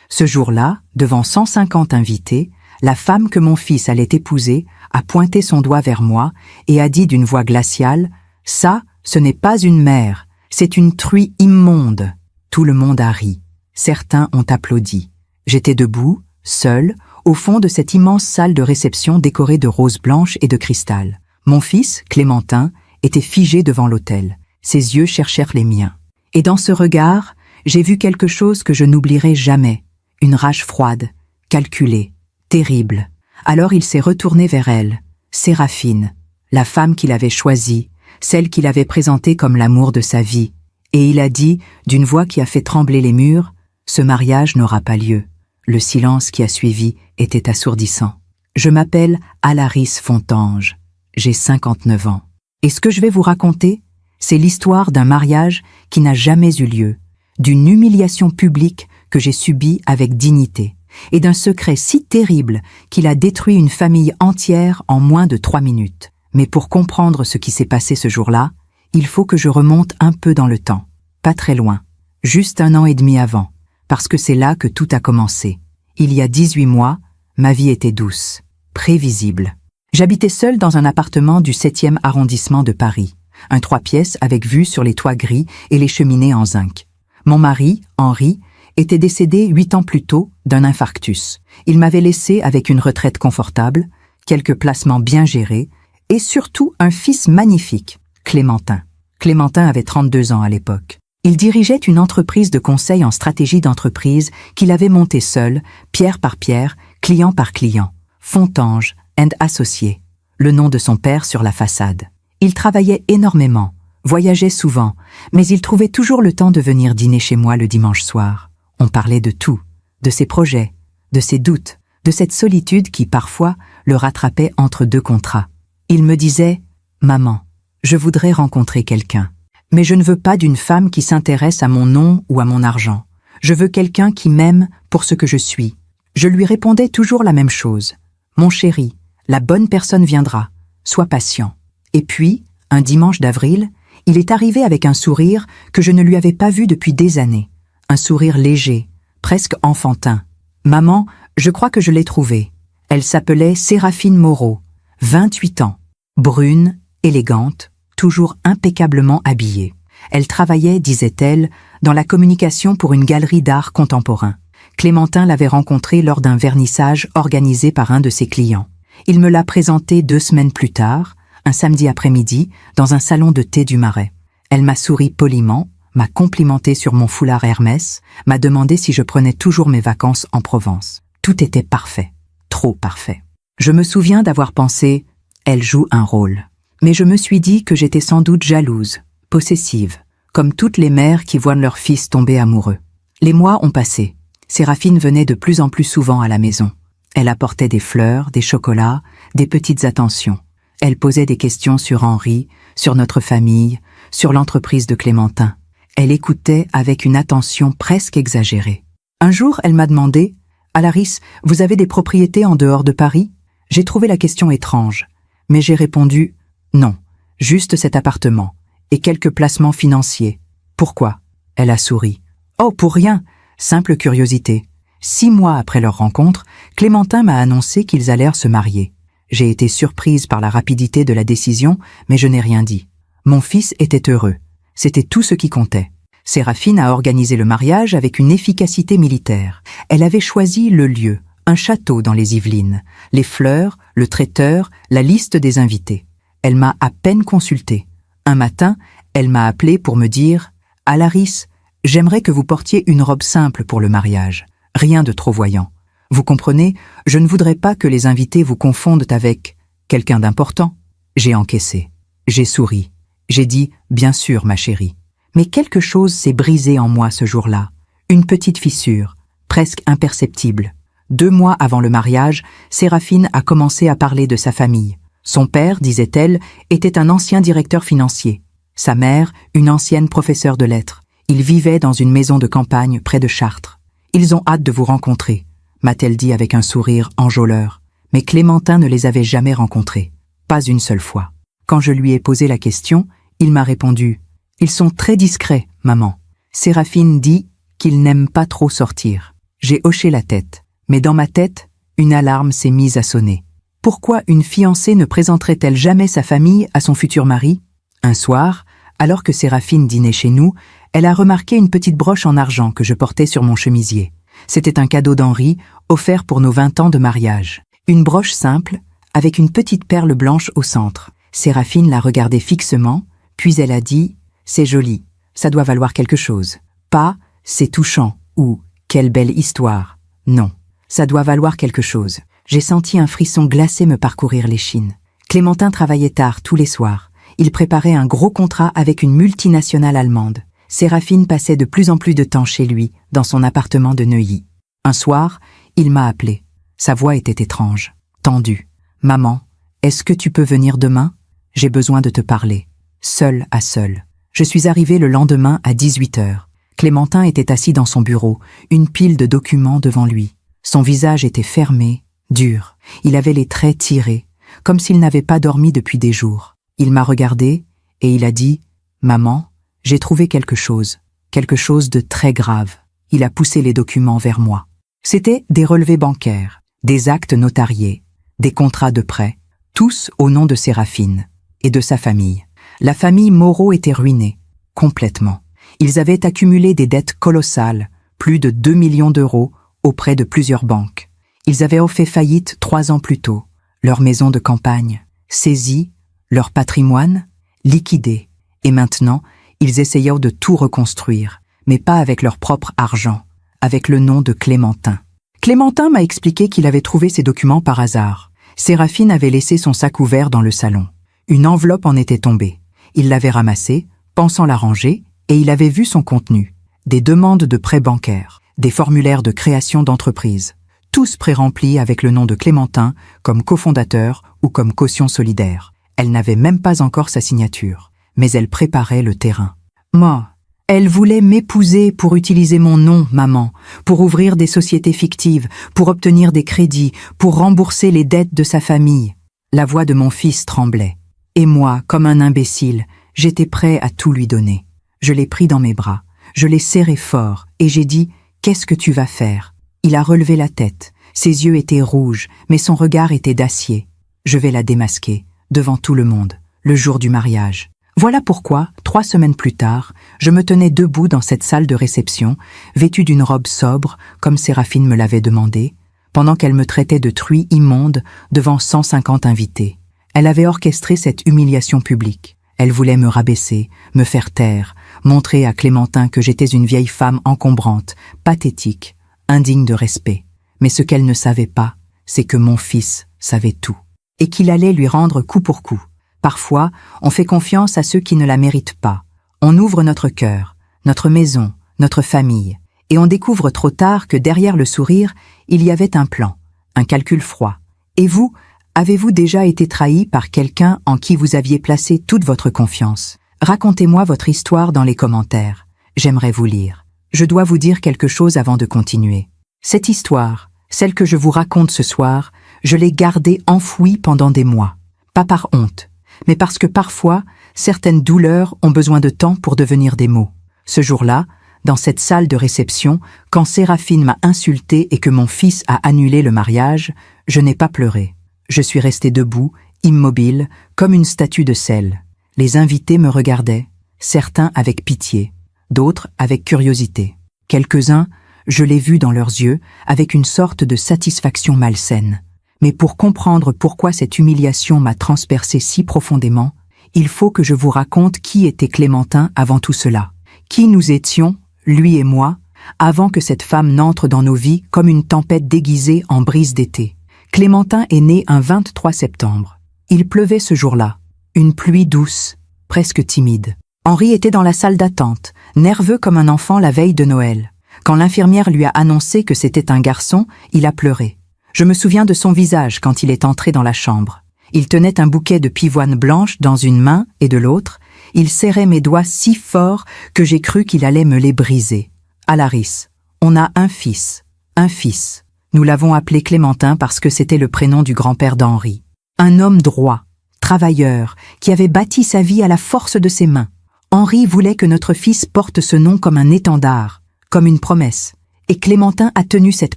Ce jour-là, devant 150 invités, la femme que mon fils allait épouser a pointé son doigt vers moi et a dit d'une voix glaciale « Ça, ce n'est pas une mère, c'est une truie immonde !» Tout le monde a ri. Certains ont applaudi. J'étais debout, seul, au fond de cette immense salle de réception décorée de roses blanches et de cristal. Mon fils, Clémentin, était figé devant l'autel. Ses yeux cherchèrent les miens. Et dans ce regard, j'ai vu quelque chose que je n'oublierai jamais. Une rage froide, calculée, terrible. Alors il s'est retourné vers elle, Séraphine, la femme qu'il avait choisie, celle qu'il avait présentée comme l'amour de sa vie. Et il a dit, d'une voix qui a fait trembler les murs, « Ce mariage n'aura pas lieu. » Le silence qui a suivi était assourdissant. Je m'appelle Alaris Fontange. J'ai 59 ans. Et ce que je vais vous raconter, c'est l'histoire d'un mariage qui n'a jamais eu lieu, d'une humiliation publique que j'ai subie avec dignité, et d'un secret si terrible qu'il a détruit une famille entière en moins de 3 minutes. Mais pour comprendre ce qui s'est passé ce jour-là, il faut que je remonte un peu dans le temps, pas très loin, juste 1 an et demi avant, parce que c'est là que tout a commencé. Il y a 18 mois, ma vie était douce, prévisible. J'habitais seule dans un appartement du 7e arrondissement de Paris, un 3 pièces avec vue sur les toits gris et les cheminées en zinc. Mon mari, Henri, était décédé 8 ans plus tôt d'un infarctus. Il m'avait laissé avec une retraite confortable, quelques placements bien gérés et surtout un fils magnifique, Clémentin. Clémentin avait 32 ans à l'époque. Il dirigeait une entreprise de conseil en stratégie d'entreprise qu'il avait montée seul, pierre par pierre, client par client. Fontange & Associés, le nom de son père sur la façade. Il travaillait énormément, voyageait souvent, mais il trouvait toujours le temps de venir dîner chez moi le dimanche soir. On parlait de tout, de ses projets, de ses doutes, de cette solitude qui parfois le rattrapait entre 2 contrats. Il me disait « Maman, je voudrais rencontrer quelqu'un, mais je ne veux pas d'une femme qui s'intéresse à mon nom ou à mon argent. Je veux quelqu'un qui m'aime pour ce que je suis. » Je lui répondais toujours la même chose. « Mon chéri, la bonne personne viendra. Sois patient. » Et puis, un dimanche d'avril, il est arrivé avec un sourire que je ne lui avais pas vu depuis des années. Un sourire léger, presque enfantin. « Maman, je crois que je l'ai trouvée. Elle s'appelait Séraphine Moreau, 28 ans, brune, élégante, toujours impeccablement habillée. Elle travaillait, disait-elle, dans la communication pour une galerie d'art contemporain. Clémentin l'avait rencontrée lors d'un vernissage organisé par un de ses clients. Il me l'a présentée 2 semaines plus tard, un samedi après-midi, dans un salon de thé du Marais. Elle m'a souri poliment, m'a complimenté sur mon foulard Hermès, m'a demandé si je prenais toujours mes vacances en Provence. Tout était parfait, trop parfait. Je me souviens d'avoir pensé « elle joue un rôle ». Mais je me suis dit que j'étais sans doute jalouse, possessive, comme toutes les mères qui voient leur fils tomber amoureux. Les mois ont passé. Séraphine venait de plus en plus souvent à la maison. Elle apportait des fleurs, des chocolats, des petites attentions. Elle posait des questions sur Henri, sur notre famille, sur l'entreprise de Clémentin. Elle écoutait avec une attention presque exagérée. Un jour, elle m'a demandé « Alaris, vous avez des propriétés en dehors de Paris ?» J'ai trouvé la question étrange, mais j'ai répondu « Non, juste cet appartement et quelques placements financiers. » Pourquoi ? Elle a souri. « Oh, pour rien, simple curiosité. » 6 mois après leur rencontre, Clémentin m'a annoncé qu'ils allèrent se marier. J'ai été surprise par la rapidité de la décision, mais je n'ai rien dit. Mon fils était heureux. C'était tout ce qui comptait. Séraphine a organisé le mariage avec une efficacité militaire. Elle avait choisi le lieu, un château dans les Yvelines, les fleurs, le traiteur, la liste des invités. Elle m'a à peine consultée. Un matin, elle m'a appelé pour me dire « Alaris, j'aimerais que vous portiez une robe simple pour le mariage. Rien de trop voyant. Vous comprenez, je ne voudrais pas que les invités vous confondent avec quelqu'un d'important. » J'ai encaissé. J'ai souri. J'ai dit « Bien sûr, ma chérie. » Mais quelque chose s'est brisé en moi ce jour-là. Une petite fissure, presque imperceptible. 2 mois avant le mariage, Séraphine a commencé à parler de sa famille. Son père, disait-elle, était un ancien directeur financier. Sa mère, une ancienne professeure de lettres. Ils vivaient dans une maison de campagne près de Chartres. Ils ont hâte de vous rencontrer, m'a-t-elle dit avec un sourire enjôleur. Mais Clémentin ne les avait jamais rencontrés. Pas une seule fois. Quand je lui ai posé la question, il m'a répondu « Ils sont très discrets, maman. Séraphine dit qu'ils n'aiment pas trop sortir. » J'ai hoché la tête, mais dans ma tête, une alarme s'est mise à sonner. Pourquoi une fiancée ne présenterait-elle jamais sa famille à son futur mari? Un soir, alors que Séraphine dînait chez nous, elle a remarqué une petite broche en argent que je portais sur mon chemisier. C'était un cadeau d'Henri, offert pour nos 20 ans de mariage. Une broche simple, avec une petite perle blanche au centre. Séraphine l'a regardée fixement, puis elle a dit « C'est joli, ça doit valoir quelque chose. » Pas « C'est touchant » ou « Quelle belle histoire ». Non, ça doit valoir quelque chose. J'ai senti un frisson glacé me parcourir l'échine. Clémentin travaillait tard tous les soirs. Il préparait un gros contrat avec une multinationale allemande. Séraphine passait de plus en plus de temps chez lui, dans son appartement de Neuilly. Un soir, il m'a appelé. Sa voix était étrange, tendue. « Maman, est-ce que tu peux venir demain? J'ai besoin de te parler. » Seul à seul. Je suis arrivé le lendemain à 18h. Clémentin était assis dans son bureau, une pile de documents devant lui. Son visage était fermé, dur. Il avait les traits tirés, comme s'il n'avait pas dormi depuis des jours. Il m'a regardé et il a dit « Maman, j'ai trouvé quelque chose de très grave. » Il a poussé les documents vers moi. C'étaient des relevés bancaires, des actes notariés, des contrats de prêt, tous au nom de Séraphine et de sa famille. La famille Moreau était ruinée, complètement. Ils avaient accumulé des dettes colossales, plus de 2 millions d'euros, auprès de plusieurs banques. Ils avaient fait faillite 3 ans plus tôt, leur maison de campagne, saisie, leur patrimoine, liquidé. Et maintenant, ils essayaient de tout reconstruire, mais pas avec leur propre argent, avec le nom de Clémentin. Clémentin m'a expliqué qu'il avait trouvé ces documents par hasard. Séraphine avait laissé son sac ouvert dans le salon. Une enveloppe en était tombée. Il l'avait ramassée, pensant la ranger, et il avait vu son contenu. Des demandes de prêts bancaires, des formulaires de création d'entreprise, tous pré-remplis avec le nom de Clémentin comme cofondateur ou comme caution solidaire. Elle n'avait même pas encore sa signature, mais elle préparait le terrain. Moi, elle voulait m'épouser pour utiliser mon nom, maman, pour ouvrir des sociétés fictives, pour obtenir des crédits, pour rembourser les dettes de sa famille. La voix de mon fils tremblait. Et moi, comme un imbécile, j'étais prêt à tout lui donner. Je l'ai pris dans mes bras, je l'ai serré fort, et j'ai dit « Qu'est-ce que tu vas faire ?» Il a relevé la tête, ses yeux étaient rouges, mais son regard était d'acier. Je vais la démasquer, devant tout le monde, le jour du mariage. Voilà pourquoi, 3 semaines plus tard, je me tenais debout dans cette salle de réception, vêtue d'une robe sobre, comme Séraphine me l'avait demandé, pendant qu'elle me traitait de truie immonde devant 150 invités. Elle avait orchestré cette humiliation publique. Elle voulait me rabaisser, me faire taire, montrer à Clémentin que j'étais une vieille femme encombrante, pathétique, indigne de respect. Mais ce qu'elle ne savait pas, c'est que mon fils savait tout, et qu'il allait lui rendre coup pour coup. Parfois, on fait confiance à ceux qui ne la méritent pas. On ouvre notre cœur, notre maison, notre famille, et on découvre trop tard que derrière le sourire, il y avait un plan, un calcul froid. Et vous, avez-vous déjà été trahi par quelqu'un en qui vous aviez placé toute votre confiance? Racontez-moi votre histoire dans les commentaires. J'aimerais vous lire. Je dois vous dire quelque chose avant de continuer. Cette histoire, celle que je vous raconte ce soir, je l'ai gardée enfouie pendant des mois. Pas par honte, mais parce que parfois, certaines douleurs ont besoin de temps pour devenir des mots. Ce jour-là, dans cette salle de réception, quand Séraphine m'a insulté et que mon fils a annulé le mariage, je n'ai pas pleuré. Je suis resté debout, immobile, comme une statue de sel. Les invités me regardaient, certains avec pitié, d'autres avec curiosité. Quelques-uns, je l'ai vu dans leurs yeux, avec une sorte de satisfaction malsaine. Mais pour comprendre pourquoi cette humiliation m'a transpercé si profondément, il faut que je vous raconte qui était Clémentin avant tout cela. Qui nous étions, lui et moi, avant que cette femme n'entre dans nos vies comme une tempête déguisée en brise d'été. Clémentin est né un 23 septembre. Il pleuvait ce jour-là. Une pluie douce, presque timide. Henri était dans la salle d'attente, nerveux comme un enfant la veille de Noël. Quand l'infirmière lui a annoncé que c'était un garçon, il a pleuré. Je me souviens de son visage quand il est entré dans la chambre. Il tenait un bouquet de pivoine blanche dans une main et de l'autre. Il serrait mes doigts si fort que j'ai cru qu'il allait me les briser. Alaris, on a un fils. Un fils. Nous l'avons appelé Clémentin parce que c'était le prénom du grand-père d'Henri. Un homme droit, travailleur, qui avait bâti sa vie à la force de ses mains. Henri voulait que notre fils porte ce nom comme un étendard, comme une promesse. Et Clémentin a tenu cette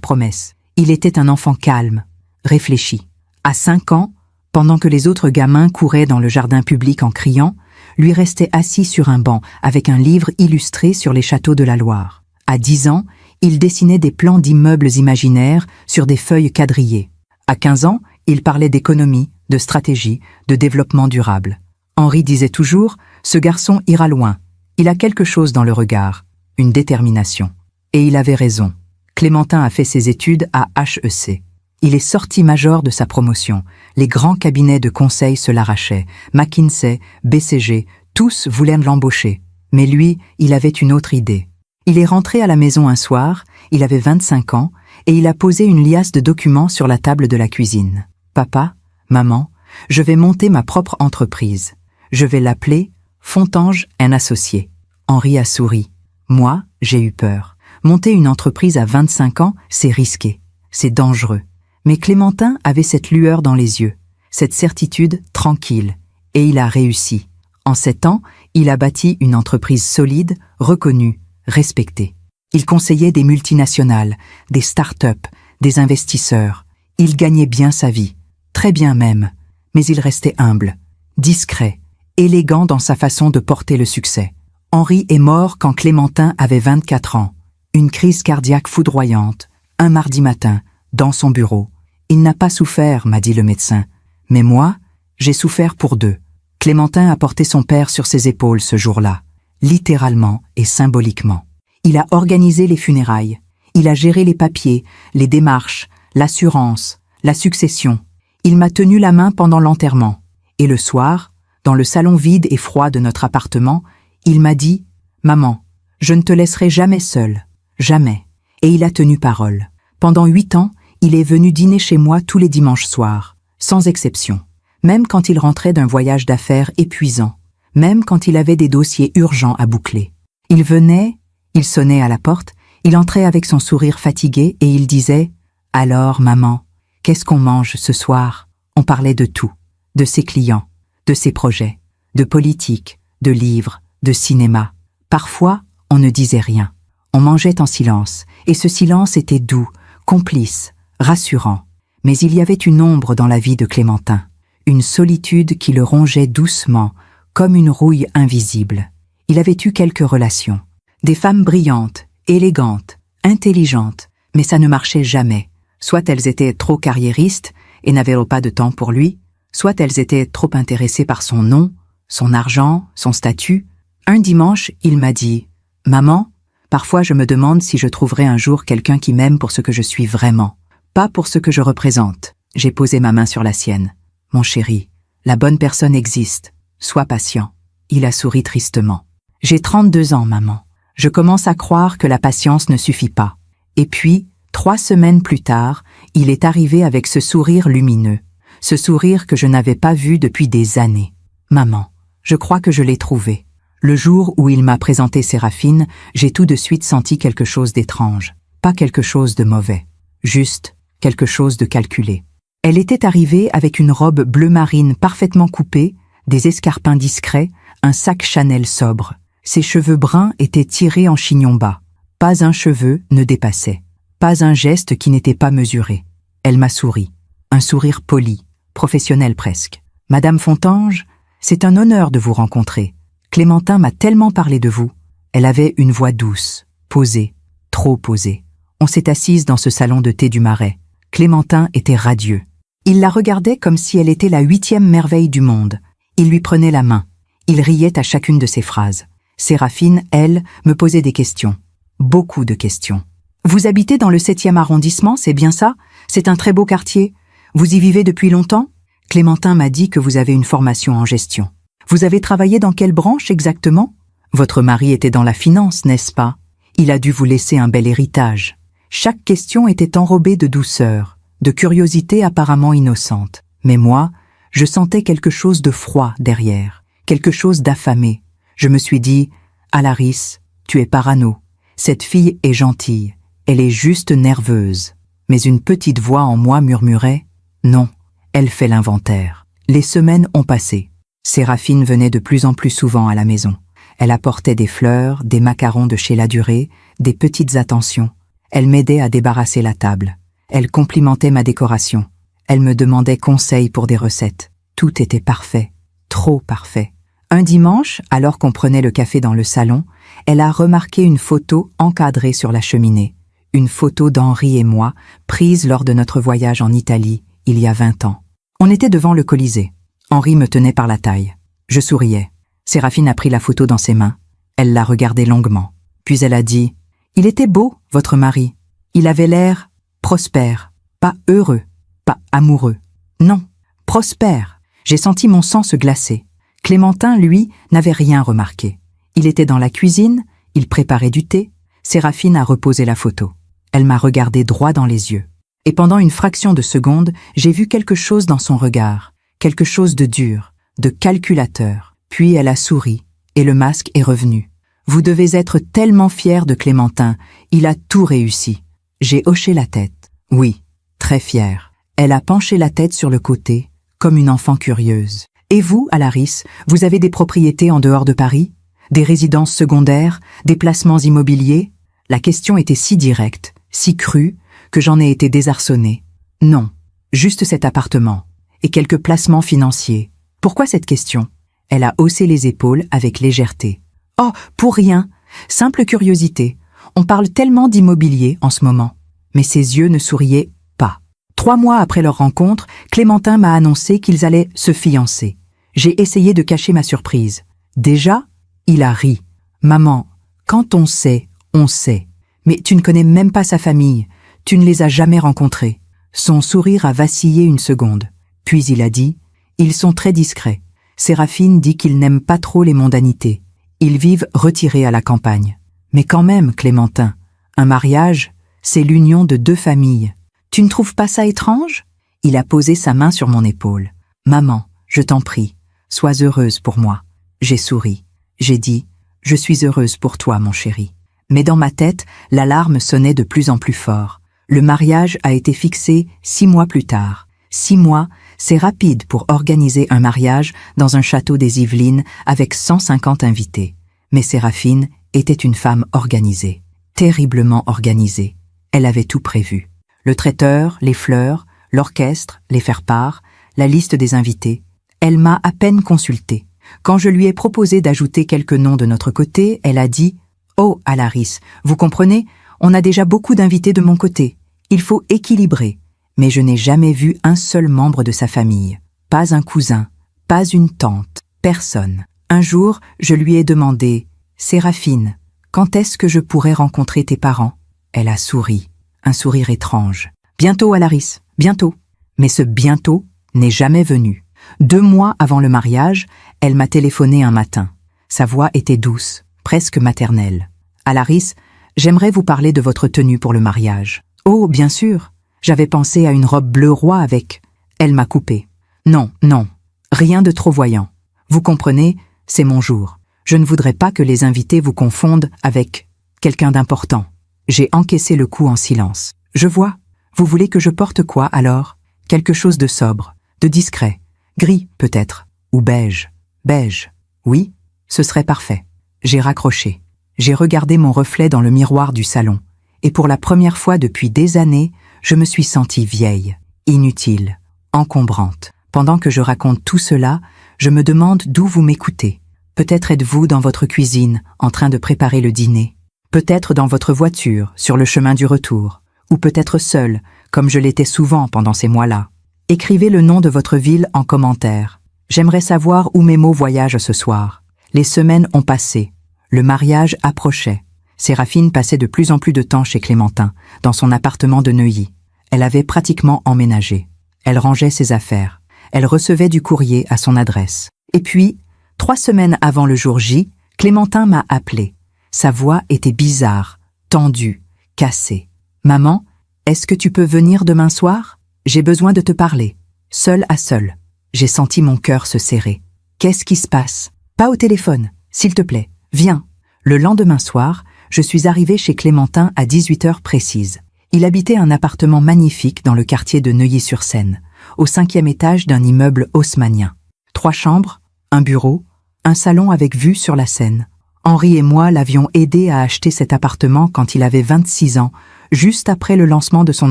promesse. Il était un enfant calme, réfléchi. À 5 ans, pendant que les autres gamins couraient dans le jardin public en criant, lui restait assis sur un banc avec un livre illustré sur les châteaux de la Loire. À 10 ans, il dessinait des plans d'immeubles imaginaires sur des feuilles quadrillées. À 15 ans, il parlait d'économie, de stratégie, de développement durable. Henri disait toujours « Ce garçon ira loin. Il a quelque chose dans le regard, une détermination. » Et il avait raison. Clémentin a fait ses études à HEC. Il est sorti major de sa promotion. Les grands cabinets de conseil se l'arrachaient. McKinsey, BCG, tous voulaient l'embaucher. Mais lui, il avait une autre idée. Il est rentré à la maison un soir, il avait 25 ans, et il a posé une liasse de documents sur la table de la cuisine. « Papa, maman, je vais monter ma propre entreprise. Je vais l'appeler Fontange & Associés. » Henri a souri. Moi, j'ai eu peur. Monter une entreprise à 25 ans, c'est risqué. C'est dangereux. Mais Clémentin avait cette lueur dans les yeux, cette certitude tranquille. Et il a réussi. En 7 ans, il a bâti une entreprise solide, reconnue, respectée. Il conseillait des multinationales, des start-up, des investisseurs. Il gagnait bien sa vie, très bien même. Mais il restait humble, discret, élégant dans sa façon de porter le succès. Henri est mort quand Clémentin avait 24 ans. Une crise cardiaque foudroyante, un mardi matin, dans son bureau. Il n'a pas souffert, m'a dit le médecin. Mais moi, j'ai souffert pour 2. Clémentin a porté son père sur ses épaules ce jour-là, littéralement et symboliquement. Il a organisé les funérailles. Il a géré les papiers, les démarches, l'assurance, la succession. Il m'a tenu la main pendant l'enterrement. Et le soir, dans le salon vide et froid de notre appartement, il m'a dit « Maman, je ne te laisserai jamais seule. Jamais. » Et il a tenu parole. Pendant 8 ans, il est venu dîner chez moi tous les dimanches soirs, sans exception. Même quand il rentrait d'un voyage d'affaires épuisant. Même quand il avait des dossiers urgents à boucler. Il venait, il sonnait à la porte, il entrait avec son sourire fatigué et il disait « Alors, maman, qu'est-ce qu'on mange ce soir ?» On parlait de tout. De ses clients, de ses projets, de politique, de livres, de cinéma. Parfois, on ne disait rien. On mangeait en silence, et ce silence était doux, complice, rassurant. Mais il y avait une ombre dans la vie de Clémentin, une solitude qui le rongeait doucement, comme une rouille invisible. Il avait eu quelques relations. Des femmes brillantes, élégantes, intelligentes, mais ça ne marchait jamais. Soit elles étaient trop carriéristes et n'avaient pas de temps pour lui, soit elles étaient trop intéressées par son nom, son argent, son statut. Un dimanche, il m'a dit « Maman, parfois je me demande si je trouverai un jour quelqu'un qui m'aime pour ce que je suis vraiment, pas pour ce que je représente. » J'ai posé ma main sur la sienne. « Mon chéri, la bonne personne existe. Sois patient. » Il a souri tristement. « J'ai 32 ans, maman. Je commence à croire que la patience ne suffit pas. » Et puis, 3 semaines plus tard, il est arrivé avec ce sourire lumineux, ce sourire que je n'avais pas vu depuis des années. « Maman, je crois que je l'ai trouvé. » Le jour où il m'a présenté Séraphine, j'ai tout de suite senti quelque chose d'étrange. Pas quelque chose de mauvais. Juste quelque chose de calculé. Elle était arrivée avec une robe bleu marine parfaitement coupée, des escarpins discrets, un sac Chanel sobre. Ses cheveux bruns étaient tirés en chignon bas. Pas un cheveu ne dépassait. Pas un geste qui n'était pas mesuré. Elle m'a souri. Un sourire poli, professionnel presque. « Madame Fontange, c'est un honneur de vous rencontrer. Clémentin m'a tellement parlé de vous. » Elle avait une voix douce, posée, trop posée. On s'est assise dans ce salon de thé du Marais. Clémentin était radieux. Il la regardait comme si elle était la 8e merveille du monde. Il lui prenait la main. Il riait à chacune de ses phrases. Séraphine, elle, me posait des questions. Beaucoup de questions. « Vous habitez dans le 7e arrondissement, c'est bien ça? C'est un très beau quartier. Vous y vivez depuis longtemps? » Clémentin m'a dit que vous avez une formation en gestion. Vous avez travaillé dans quelle branche exactement? Votre mari était dans la finance, n'est-ce pas? Il a dû vous laisser un bel héritage. Chaque question était enrobée de douceur, de curiosité apparemment innocente. Mais moi, je sentais quelque chose de froid derrière, quelque chose d'affamé. Je me suis dit, Alaris, tu es parano. Cette fille est gentille, elle est juste nerveuse. Mais une petite voix en moi murmurait, non, elle fait l'inventaire. Les semaines ont passé. Séraphine venait de plus en plus souvent à la maison. Elle apportait des fleurs, des macarons de chez Ladurée, des petites attentions. Elle m'aidait à débarrasser la table. Elle complimentait ma décoration. Elle me demandait conseil pour des recettes. Tout était parfait, trop parfait. Un dimanche, alors qu'on prenait le café dans le salon, elle a remarqué une photo encadrée sur la cheminée. Une photo d'Henri et moi, prise lors de notre voyage en Italie, il y a 20 ans. On était devant le Colisée. Henri me tenait par la taille. Je souriais. Séraphine a pris la photo dans ses mains. Elle l'a regardée longuement. Puis elle a dit « Il était beau, votre mari. Il avait l'air prospère, pas heureux, pas amoureux. Non, prospère. » J'ai senti mon sang se glacer. Clémentin, lui, n'avait rien remarqué. Il était dans la cuisine, il préparait du thé. Séraphine a reposé la photo. Elle m'a regardé droit dans les yeux. Et pendant une fraction de seconde, j'ai vu quelque chose dans son regard, quelque chose de dur, de calculateur. Puis elle a souri, et le masque est revenu. Vous devez être tellement fier de Clémentin, il a tout réussi. J'ai hoché la tête. Oui, très fière. Elle a penché la tête sur le côté, comme une enfant curieuse. Et vous, Alaris, vous avez des propriétés en dehors de Paris? Des résidences secondaires? Des placements immobiliers? La question était si directe, si crue, que j'en ai été désarçonné. Non, juste cet appartement, et quelques placements financiers. Pourquoi cette question? Elle a haussé les épaules avec légèreté. Oh, pour rien, simple curiosité. On parle tellement d'immobilier en ce moment. Mais ses yeux ne souriaient pas. 3 mois après leur rencontre, Clémentin m'a annoncé qu'ils allaient se fiancer. J'ai essayé de cacher ma surprise. Déjà, il a ri. Maman, quand on sait, on sait. Mais tu ne connais même pas sa famille. Tu ne les as jamais rencontrés. Son sourire a vacillé une seconde. Puis il a dit, ils sont très discrets. Séraphine dit qu'ils n'aiment pas trop les mondanités. Ils vivent retirés à la campagne. Mais quand même, Clémentin, un mariage, c'est l'union de 2 familles. Tu ne trouves pas ça étrange? Il a posé sa main sur mon épaule. Maman, je t'en prie, sois heureuse pour moi. J'ai souri. J'ai dit, je suis heureuse pour toi, mon chéri. Mais dans ma tête, l'alarme sonnait de plus en plus fort. Le mariage a été fixé 6 mois plus tard. 6 mois, c'est rapide pour organiser un mariage dans un château des Yvelines avec 150 invités. Mais Séraphine était une femme organisée, terriblement organisée. Elle avait tout prévu. Le traiteur, les fleurs, l'orchestre, les faire-part, la liste des invités. Elle m'a à peine consultée. Quand je lui ai proposé d'ajouter quelques noms de notre côté, elle a dit « Oh, Alaris, vous comprenez, on a déjà beaucoup d'invités de mon côté. Il faut équilibrer. » Mais je n'ai jamais vu un seul membre de sa famille. Pas un cousin, pas une tante, personne. Un jour, je lui ai demandé « Séraphine, quand est-ce que je pourrais rencontrer tes parents ?» Elle a souri, un sourire étrange. « Bientôt, Alaris, bientôt. » Mais ce « bientôt » n'est jamais venu. 2 mois avant le mariage, elle m'a téléphoné un matin. Sa voix était douce, presque maternelle. « Alaris, j'aimerais vous parler de votre tenue pour le mariage. »« Oh, bien sûr. J'avais pensé à une robe bleu roi avec... » Elle m'a coupé. « Non, non, rien de trop voyant. Vous comprenez, c'est mon jour. Je ne voudrais pas que les invités vous confondent avec quelqu'un d'important. » J'ai encaissé le coup en silence. « Je vois. Vous voulez que je porte quoi alors? Quelque chose de sobre, de discret. Gris, peut-être. Ou beige. Beige. Oui, ce serait parfait. » J'ai raccroché. J'ai regardé mon reflet dans le miroir du salon. Et pour la première fois depuis des années, je me suis sentie vieille, inutile, encombrante. Pendant que je raconte tout cela, je me demande d'où vous m'écoutez. Peut-être êtes-vous dans votre cuisine, en train de préparer le dîner. Peut-être dans votre voiture, sur le chemin du retour. Ou peut-être seul, comme je l'étais souvent pendant ces mois-là. Écrivez le nom de votre ville en commentaire. J'aimerais savoir où mes mots voyagent ce soir. Les semaines ont passé. Le mariage approchait. Séraphine passait de plus en plus de temps chez Clémentin, dans son appartement de Neuilly. Elle avait pratiquement emménagé. Elle rangeait ses affaires. Elle recevait du courrier à son adresse. Et puis, 3 semaines avant le jour J, Clémentin m'a appelé. Sa voix était bizarre, tendue, cassée. « Maman, est-ce que tu peux venir demain soir? J'ai besoin de te parler. Seul à seul. » J'ai senti mon cœur se serrer. « Qu'est-ce qui se passe? Pas au téléphone, s'il te plaît. Viens. » Le lendemain soir, je suis arrivée chez Clémentin à 18h précises. Il habitait un appartement magnifique dans le quartier de Neuilly-sur-Seine, au 5e étage d'un immeuble haussmannien. 3 chambres, un bureau, un salon avec vue sur la Seine. Henri et moi l'avions aidé à acheter cet appartement quand il avait 26 ans, juste après le lancement de son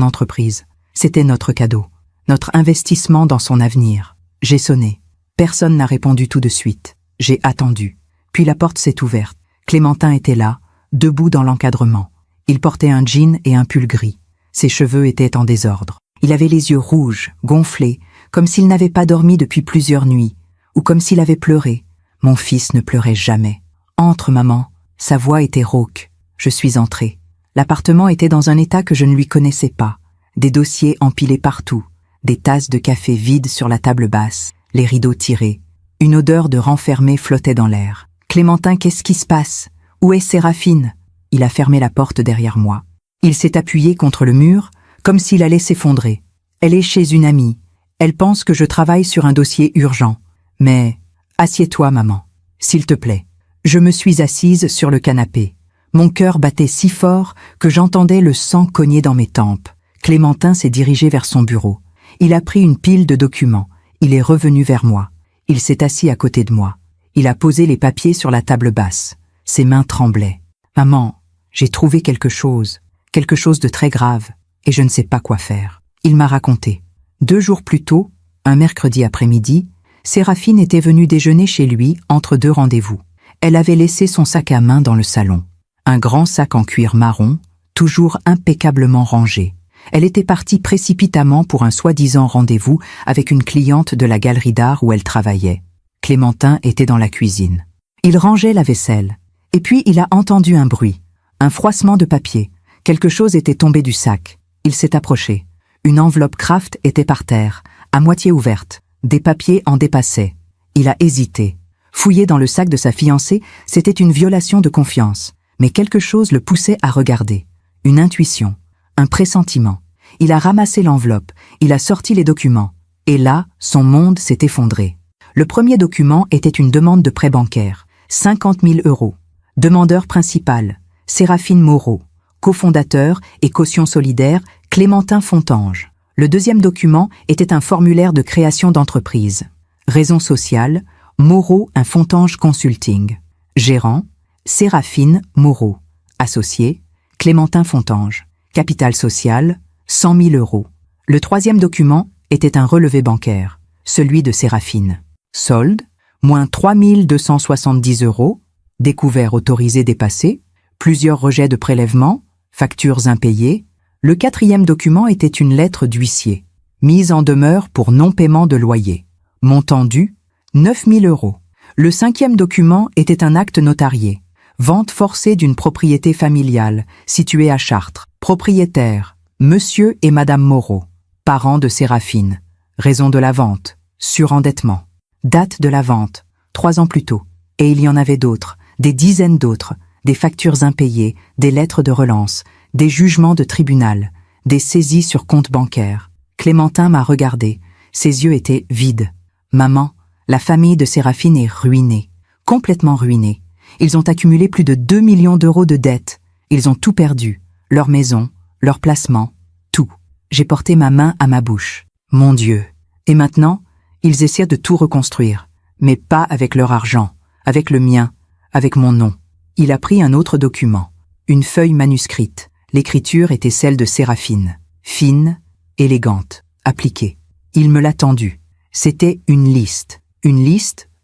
entreprise. C'était notre cadeau, notre investissement dans son avenir. J'ai sonné. Personne n'a répondu tout de suite. J'ai attendu. Puis la porte s'est ouverte. Clémentin était là, debout dans l'encadrement. Il portait un jean et un pull gris. Ses cheveux étaient en désordre. Il avait les yeux rouges, gonflés, comme s'il n'avait pas dormi depuis plusieurs nuits, ou comme s'il avait pleuré. Mon fils ne pleurait jamais. « Entre, maman !» Sa voix était rauque. Je suis entrée. L'appartement était dans un état que je ne lui connaissais pas. Des dossiers empilés partout, des tasses de café vides sur la table basse, les rideaux tirés. Une odeur de renfermé flottait dans l'air. « Clémentin, qu'est-ce qui se passe? Où est Séraphine ?» Il a fermé la porte derrière moi. Il s'est appuyé contre le mur, comme s'il allait s'effondrer. « Elle est chez une amie. Elle pense que je travaille sur un dossier urgent. Mais assieds-toi, maman, s'il te plaît. » Je me suis assise sur le canapé. Mon cœur battait si fort que j'entendais le sang cogner dans mes tempes. Clémentin s'est dirigé vers son bureau. Il a pris une pile de documents. Il est revenu vers moi. Il s'est assis à côté de moi. Il a posé les papiers sur la table basse. Ses mains tremblaient. « Maman, j'ai trouvé quelque chose de très grave, et je ne sais pas quoi faire. » Il m'a raconté. 2 jours plus tôt, un mercredi après-midi, Séraphine était venue déjeuner chez lui entre 2 rendez-vous. Elle avait laissé son sac à main dans le salon. Un grand sac en cuir marron, toujours impeccablement rangé. Elle était partie précipitamment pour un soi-disant rendez-vous avec une cliente de la galerie d'art où elle travaillait. Clémentin était dans la cuisine. Il rangeait la vaisselle. Et puis il a entendu un bruit, un froissement de papier. Quelque chose était tombé du sac. Il s'est approché. Une enveloppe Kraft était par terre, à moitié ouverte. Des papiers en dépassaient. Il a hésité. Fouiller dans le sac de sa fiancée, c'était une violation de confiance. Mais quelque chose le poussait à regarder. Une intuition, un pressentiment. Il a ramassé l'enveloppe, il a sorti les documents. Et là, son monde s'est effondré. Le premier document était une demande de prêt bancaire. 50 000 €. Demandeur principal, Séraphine Moreau. Cofondateur et caution solidaire, Clémentin Fontange. Le deuxième document était un formulaire de création d'entreprise. Raison sociale, Moreau un Fontange Consulting. Gérant, Séraphine Moreau. Associé, Clémentin Fontange. Capital social, 100 000 €. Le troisième document était un relevé bancaire, celui de Séraphine. Solde, moins 3 270 €. Découvert autorisé dépassé. Plusieurs rejets de prélèvements, factures impayées. Le quatrième document était une lettre d'huissier. Mise en demeure pour non-paiement de loyer. Montant dû, 9 000 €. Le cinquième document était un acte notarié. Vente forcée d'une propriété familiale, située à Chartres. Propriétaire, Monsieur et Madame Moreau. Parents de Séraphine. Raison de la vente, surendettement. Date de la vente, 3 ans plus tôt. Et il y en avait d'autres, des dizaines d'autres, des factures impayées, des lettres de relance, des jugements de tribunal, des saisies sur compte bancaire. Clémentin m'a regardé, ses yeux étaient vides. Maman, la famille de Séraphine est ruinée, complètement ruinée. Ils ont accumulé plus de 2 millions d'euros de dettes. Ils ont tout perdu, leur maison, leur placement, tout. J'ai porté ma main à ma bouche. Mon Dieu. Et maintenant, ils essaient de tout reconstruire, mais pas avec leur argent, avec le mien, avec mon nom. Il a pris un autre document, une feuille manuscrite. L'écriture était celle de Séraphine, fine, élégante, appliquée. Il me l'a tendue. C'était une liste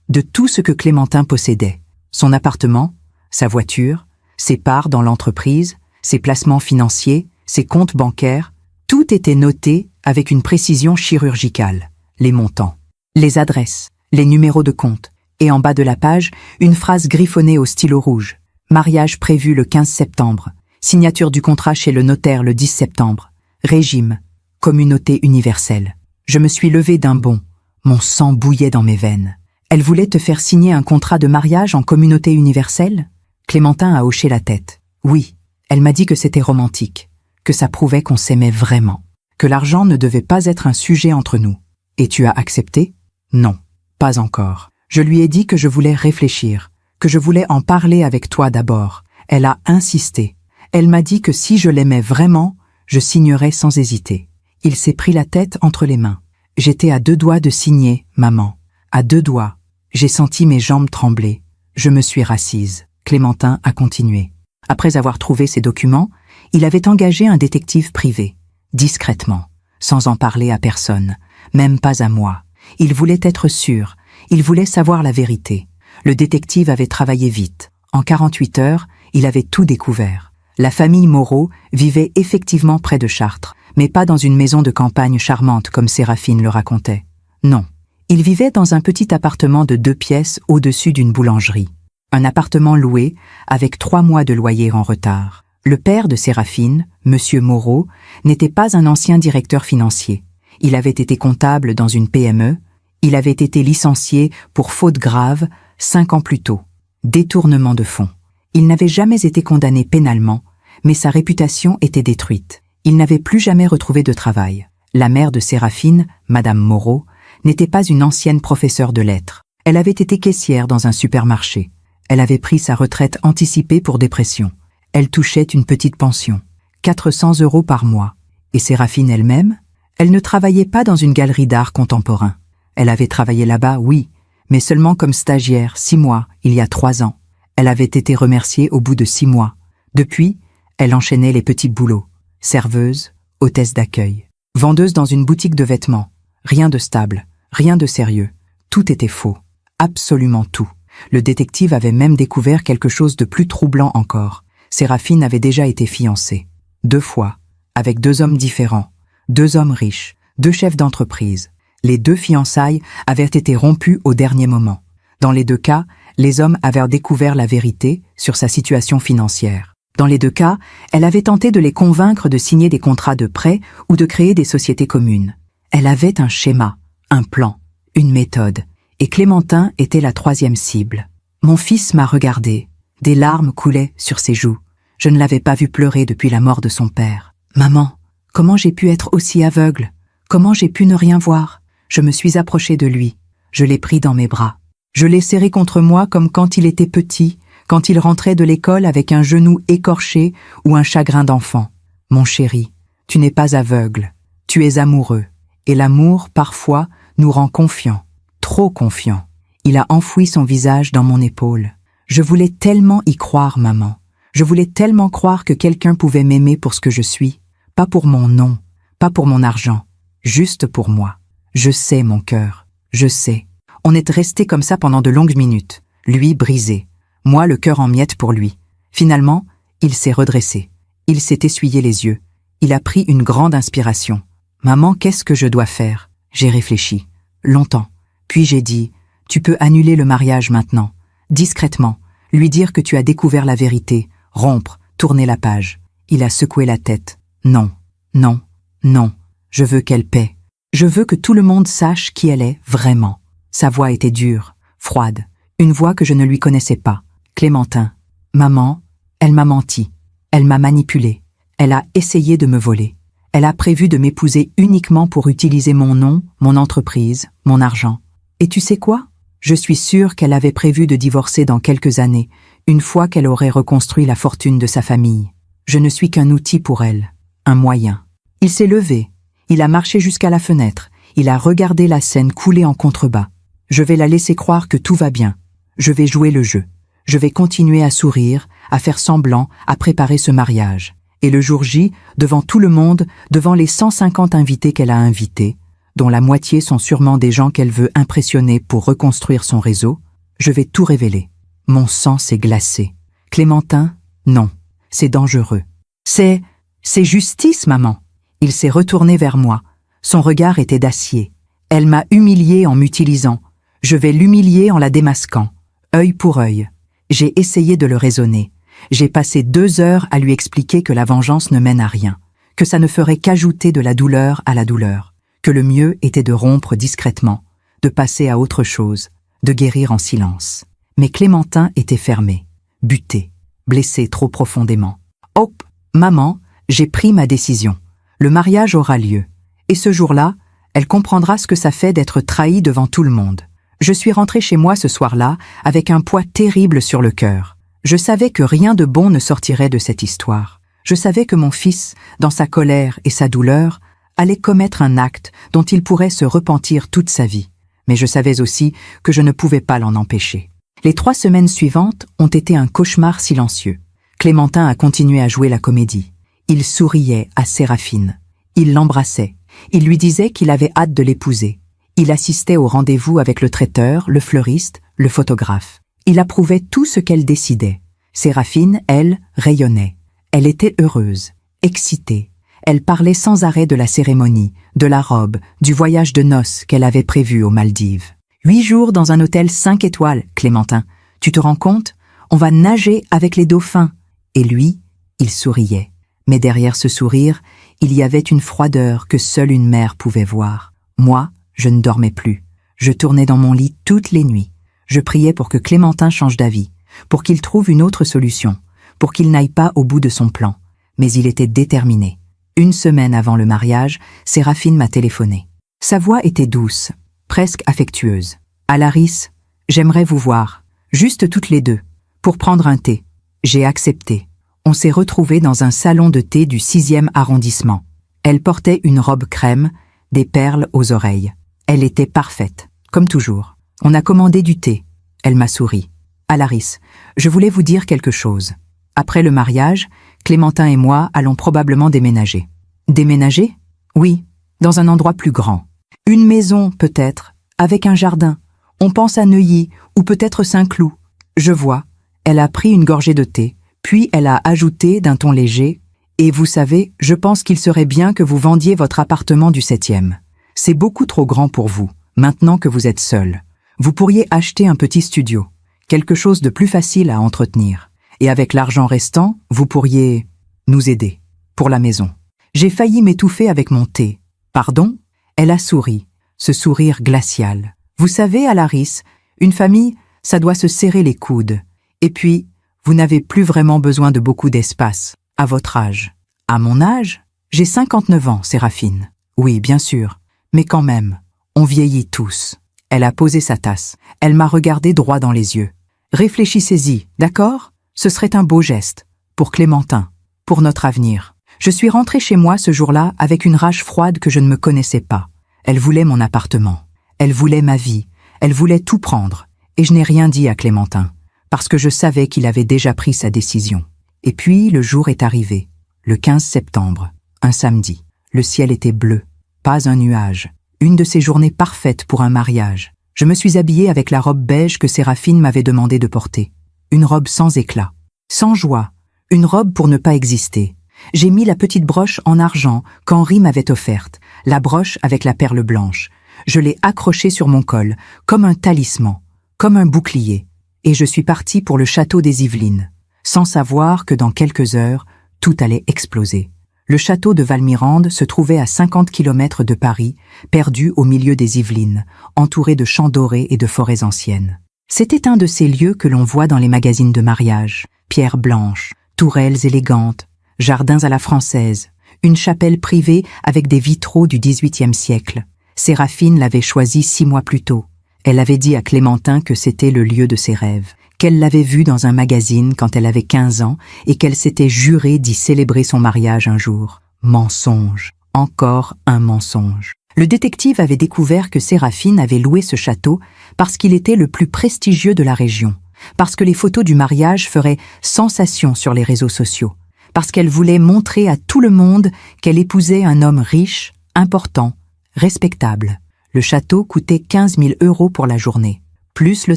de tout ce que Clémentin possédait. Son appartement, sa voiture, ses parts dans l'entreprise, ses placements financiers, ses comptes bancaires, tout était noté avec une précision chirurgicale. Les montants, les adresses, les numéros de compte, et en bas de la page, une phrase griffonnée au stylo rouge. Mariage prévu le 15 septembre. Signature du contrat chez le notaire le 10 septembre. Régime. Communauté universelle. Je me suis levée d'un bond. Mon sang bouillait dans mes veines. Elle voulait te faire signer un contrat de mariage en communauté universelle? Clémentin a hoché la tête. Oui, elle m'a dit que c'était romantique, que ça prouvait qu'on s'aimait vraiment, que l'argent ne devait pas être un sujet entre nous. Et tu as accepté? Non, pas encore. Je lui ai dit que je voulais réfléchir, que je voulais en parler avec toi d'abord. Elle a insisté. Elle m'a dit que si je l'aimais vraiment, je signerais sans hésiter. Il s'est pris la tête entre les mains. J'étais à 2 doigts de signer, maman. À 2 doigts. J'ai senti mes jambes trembler. Je me suis rassise. Clémentin a continué. Après avoir trouvé ses documents, Il avait engagé un détective privé, discrètement, sans en parler à personne, même pas à moi. Il voulait être sûr, il voulait savoir la vérité. Le détective avait travaillé vite. En 48 heures, il avait tout découvert. La famille Moreau vivait effectivement près de Chartres, mais pas dans une maison de campagne charmante comme Séraphine le racontait. Non. Il vivait dans un petit appartement de 2 pièces au-dessus d'une boulangerie. Un appartement loué avec 3 mois de loyer en retard. Le père de Séraphine, Monsieur Moreau, n'était pas un ancien directeur financier. Il avait été comptable dans une PME. Il avait été licencié pour faute grave 5 ans plus tôt. Détournement de fonds. Il n'avait jamais été condamné pénalement, mais sa réputation était détruite. Il n'avait plus jamais retrouvé de travail. La mère de Séraphine, Madame Moreau, n'était pas une ancienne professeure de lettres. Elle avait été caissière dans un supermarché. Elle avait pris sa retraite anticipée pour dépression. Elle touchait une petite pension, 400 € par mois. Et Séraphine elle-même, elle ne travaillait pas dans une galerie d'art contemporain. Elle avait travaillé là-bas, oui, mais seulement comme stagiaire, 6 mois, il y a 3 ans. Elle avait été remerciée au bout de 6 mois. Depuis, elle enchaînait les petits boulots. Serveuse, hôtesse d'accueil, vendeuse dans une boutique de vêtements. Rien de stable, rien de sérieux. Tout était faux. Absolument tout. Le détective avait même découvert quelque chose de plus troublant encore. Séraphine avait déjà été fiancée. 2 fois, avec 2 hommes différents. 2 hommes riches, 2 chefs d'entreprise. Les 2 fiançailles avaient été rompues au dernier moment. Dans les 2 cas, les hommes avaient découvert la vérité sur sa situation financière. Dans les 2 cas, elle avait tenté de les convaincre de signer des contrats de prêt ou de créer des sociétés communes. Elle avait un schéma, un plan, une méthode. Et Clémentin était la 3e cible. Mon fils m'a regardé. Des larmes coulaient sur ses joues. Je ne l'avais pas vu pleurer depuis la mort de son père. Maman, comment j'ai pu être aussi aveugle? Comment j'ai pu ne rien voir? Je me suis approchée de lui. Je l'ai pris dans mes bras. Je l'ai serré contre moi comme quand il était petit, quand il rentrait de l'école avec un genou écorché ou un chagrin d'enfant. Mon chéri, tu n'es pas aveugle. Tu es amoureux. Et l'amour, parfois, nous rend confiants. Trop confiants. Il a enfoui son visage dans mon épaule. Je voulais tellement y croire, maman. Je voulais tellement croire que quelqu'un pouvait m'aimer pour ce que je suis. Pas pour mon nom, pas pour mon argent. Juste pour moi. Je sais, mon cœur. Je sais. On est resté comme ça pendant de longues minutes. Lui brisé. Moi le cœur en miettes pour lui. Finalement, il s'est redressé. Il s'est essuyé les yeux. Il a pris une grande inspiration. Maman, qu'est-ce que je dois faire? J'ai réfléchi. Longtemps. Puis j'ai dit, tu peux annuler le mariage maintenant. Discrètement. Lui dire que tu as découvert la vérité. Rompre. Tourner la page. Il a secoué la tête. Non. Non. Non. Je veux qu'elle paie. Je veux que tout le monde sache qui elle est vraiment. Sa voix était dure, froide. Une voix que je ne lui connaissais pas. Clémentin. Maman, elle m'a menti. Elle m'a manipulé. Elle a essayé de me voler. Elle a prévu de m'épouser uniquement pour utiliser mon nom, mon entreprise, mon argent. Et tu sais quoi? Je suis sûre qu'elle avait prévu de divorcer dans quelques années, une fois qu'elle aurait reconstruit la fortune de sa famille. Je ne suis qu'un outil pour elle, un moyen. Il s'est levé. Il a marché jusqu'à la fenêtre. Il a regardé la scène couler en contrebas. Je vais la laisser croire que tout va bien. Je vais jouer le jeu. Je vais continuer à sourire, à faire semblant, à préparer ce mariage. Et le jour J, devant tout le monde, devant les 150 invités qu'elle a invités, dont la moitié sont sûrement des gens qu'elle veut impressionner pour reconstruire son réseau, je vais tout révéler. Mon sang s'est glacé. Clémentin, non, c'est dangereux. C'est justice, maman. Il s'est retourné vers moi. Son regard était d'acier. Elle m'a humilié en m'utilisant. Je vais l'humilier en la démasquant, œil pour œil. J'ai essayé de le raisonner. J'ai passé 2 heures à lui expliquer que la vengeance ne mène à rien, que ça ne ferait qu'ajouter de la douleur à la douleur, que le mieux était de rompre discrètement, de passer à autre chose, de guérir en silence. Mais Clémentin était fermé, buté, blessé trop profondément. Hop, maman, j'ai pris ma décision. Le mariage aura lieu. Et ce jour-là, elle comprendra ce que ça fait d'être trahie devant tout le monde. Je suis rentrée chez moi ce soir-là avec un poids terrible sur le cœur. Je savais que rien de bon ne sortirait de cette histoire. Je savais que mon fils, dans sa colère et sa douleur, allait commettre un acte dont il pourrait se repentir toute sa vie. Mais je savais aussi que je ne pouvais pas l'en empêcher. Les 3 semaines suivantes ont été un cauchemar silencieux. Clémentin a continué à jouer la comédie. Il souriait à Séraphine. Il l'embrassait. Il lui disait qu'il avait hâte de l'épouser. Il assistait au rendez-vous avec le traiteur, le fleuriste, le photographe. Il approuvait tout ce qu'elle décidait. Séraphine, elle, rayonnait. Elle était heureuse, excitée. Elle parlait sans arrêt de la cérémonie, de la robe, du voyage de noces qu'elle avait prévu aux Maldives. 8 jours dans un hôtel 5 étoiles, Clémentin. Tu te rends compte? On va nager avec les dauphins. Et lui, il souriait. Mais derrière ce sourire, il y avait une froideur que seule une mère pouvait voir. Moi, je ne dormais plus. Je tournais dans mon lit toutes les nuits. Je priais pour que Clémentin change d'avis, pour qu'il trouve une autre solution, pour qu'il n'aille pas au bout de son plan. Mais il était déterminé. 1 semaine avant le mariage, Séraphine m'a téléphoné. Sa voix était douce, presque affectueuse. « Alaris, j'aimerais vous voir, juste toutes les deux, pour prendre un thé. » J'ai accepté. On s'est retrouvés dans un salon de thé du 6e arrondissement. Elle portait une robe crème, des perles aux oreilles. Elle était parfaite, comme toujours. On a commandé du thé. Elle m'a souri. « Alaris, je voulais vous dire quelque chose. Après le mariage, Clémentin et moi allons probablement déménager. » Déménager? Oui, dans un endroit plus grand. Une maison, peut-être, avec un jardin. On pense à Neuilly ou peut-être Saint-Cloud. Je vois. Elle a pris une gorgée de thé, puis elle a ajouté d'un ton léger « Et vous savez, je pense qu'il serait bien que vous vendiez votre appartement du 7e. C'est beaucoup trop grand pour vous, maintenant que vous êtes seul. Vous pourriez acheter un petit studio, quelque chose de plus facile à entretenir. Et avec l'argent restant, vous pourriez nous aider, pour la maison. » J'ai failli m'étouffer avec mon thé. « Pardon ?» Elle a souri, ce sourire glacial. « Vous savez, Alaris, une famille, ça doit se serrer les coudes. Et puis, vous n'avez plus vraiment besoin de beaucoup d'espace, à votre âge. » À mon âge? J'ai 59 ans, Séraphine. Oui, bien sûr. Mais quand même, on vieillit tous. Elle a posé sa tasse. Elle m'a regardé droit dans les yeux. Réfléchissez-y, d'accord? Ce serait un beau geste. Pour Clémentin. Pour notre avenir. Je suis rentrée chez moi ce jour-là avec une rage froide que je ne me connaissais pas. Elle voulait mon appartement. Elle voulait ma vie. Elle voulait tout prendre. Et je n'ai rien dit à Clémentin. Parce que je savais qu'il avait déjà pris sa décision. Et puis, le jour est arrivé. Le 15 septembre. Un samedi. Le ciel était bleu. Pas un nuage. Une de ces journées parfaites pour un mariage. Je me suis habillée avec la robe beige que Séraphine m'avait demandé de porter. Une robe sans éclat. Sans joie. Une robe pour ne pas exister. J'ai mis la petite broche en argent qu'Henri m'avait offerte, la broche avec la perle blanche. Je l'ai accrochée sur mon col, comme un talisman, comme un bouclier, et je suis partie pour le château des Yvelines, sans savoir que dans quelques heures, tout allait exploser. Le château de Valmirande se trouvait à 50 km de Paris, perdu au milieu des Yvelines, entouré de champs dorés et de forêts anciennes. C'était un de ces lieux que l'on voit dans les magazines de mariage, pierres blanches, tourelles élégantes, jardins à la française, une chapelle privée avec des vitraux du XVIIIe siècle. Séraphine l'avait choisi 6 mois plus tôt. Elle avait dit à Clémentin que c'était le lieu de ses rêves, qu'elle l'avait vu dans un magazine quand elle avait 15 ans et qu'elle s'était juré d'y célébrer son mariage un jour. Mensonge. Encore un mensonge. Le détective avait découvert que Séraphine avait loué ce château parce qu'il était le plus prestigieux de la région, parce que les photos du mariage feraient sensation sur les réseaux sociaux, parce qu'elle voulait montrer à tout le monde qu'elle épousait un homme riche, important, respectable. Le château coûtait 15 000 € pour la journée, plus le